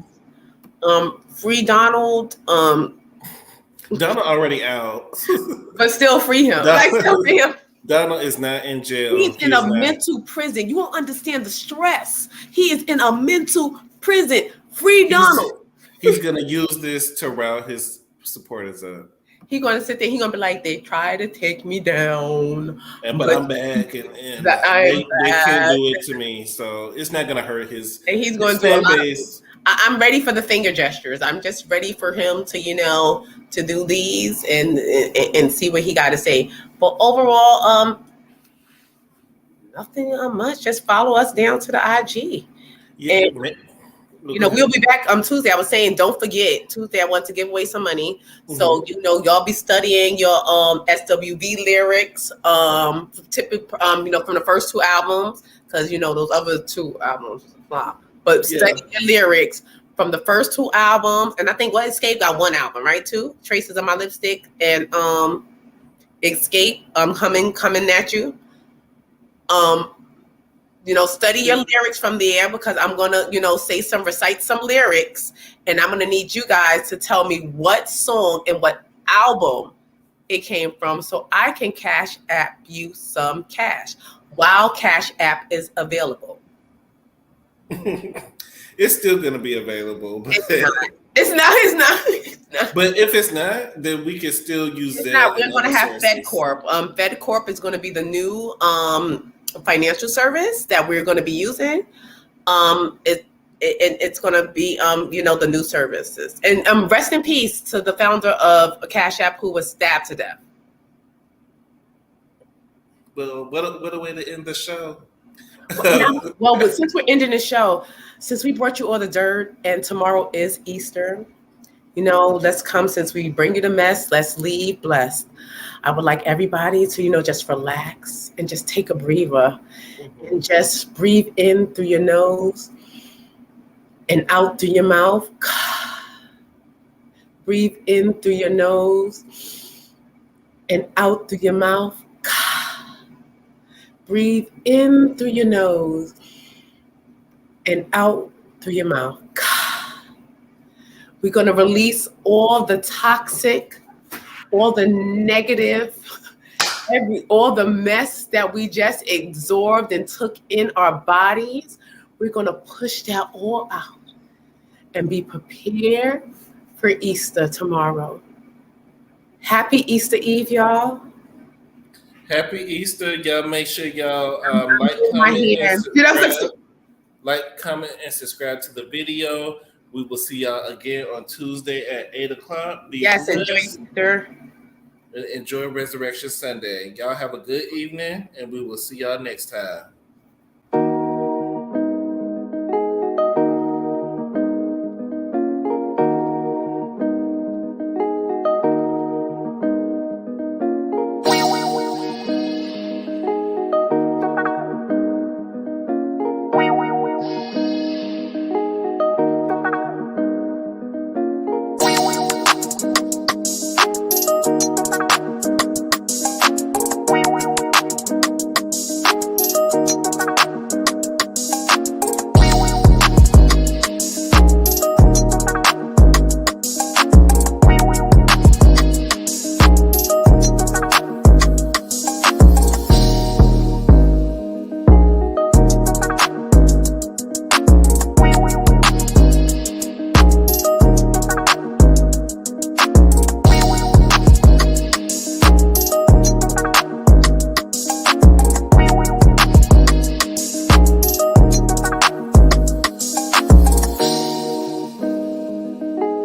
Speaker 2: Free Donald.
Speaker 1: Donald already out,
Speaker 2: but still free him.
Speaker 1: Donald is not in jail.
Speaker 2: He's in a mental prison. You won't understand the stress. He is in a mental prison. Free Donald.
Speaker 1: He's gonna use this to rile his supporters up.
Speaker 2: He's gonna sit there. He's gonna be like, "They try to take me down,
Speaker 1: but I'm back, and they can't do it to me. So it's not gonna hurt his.
Speaker 2: And he's going to do a lot of, I'm ready for the finger gestures. I'm just ready for him to, to do these and see what he got to say. But overall, nothing much. Just follow us down to the IG. Yeah. And, we'll be back on Tuesday. I was saying, don't forget Tuesday. I want to give away some money. Mm-hmm. So y'all be studying your SWV lyrics. Typically, from the first 2 albums, because those other 2 albums flop. But study your lyrics from the first 2 albums, and I think Escape got 1 album, right? 2 Traces of My Lipstick and Escape. Coming at you. Study your lyrics from there because I'm gonna, recite some lyrics, and I'm gonna need you guys to tell me what song and what album it came from, so I can Cash App you some cash while Cash App is available.
Speaker 1: It's still gonna be available. But
Speaker 2: It's not.
Speaker 1: But if it's not, then we can still use that.
Speaker 2: We're gonna have FedCorp. FedCorp is gonna be the new financial service that we're going to be using. It's going to be the new services, and rest in peace to the founder of Cash App who was stabbed to death.
Speaker 1: Well, what a way to end the show.
Speaker 2: But since we're ending the show, since we brought you all the dirt and tomorrow is Easter, let's come, since we bring you the mess, let's leave blessed. I would like everybody to, just relax and just take a breather and just breathe in through your nose and out through your mouth. Breathe in through your nose and out through your mouth. Breathe in through your nose and out through your mouth. We're going to release all the toxic, all the negative, all the mess that we just absorbed and took in our bodies. We're going to push that all out and be prepared for Easter tomorrow. Happy Easter Eve, y'all.
Speaker 1: Happy Easter. Y'all make sure y'all like,
Speaker 2: My
Speaker 1: comment, and
Speaker 2: hands. You know,
Speaker 1: subscribe. Like, comment, and subscribe to the video. We will see y'all again on Tuesday at 8 o'clock. Be
Speaker 2: yes,
Speaker 1: blessed.
Speaker 2: enjoy Easter.
Speaker 1: Enjoy Resurrection Sunday. Y'all have a good evening, and we will see y'all next time.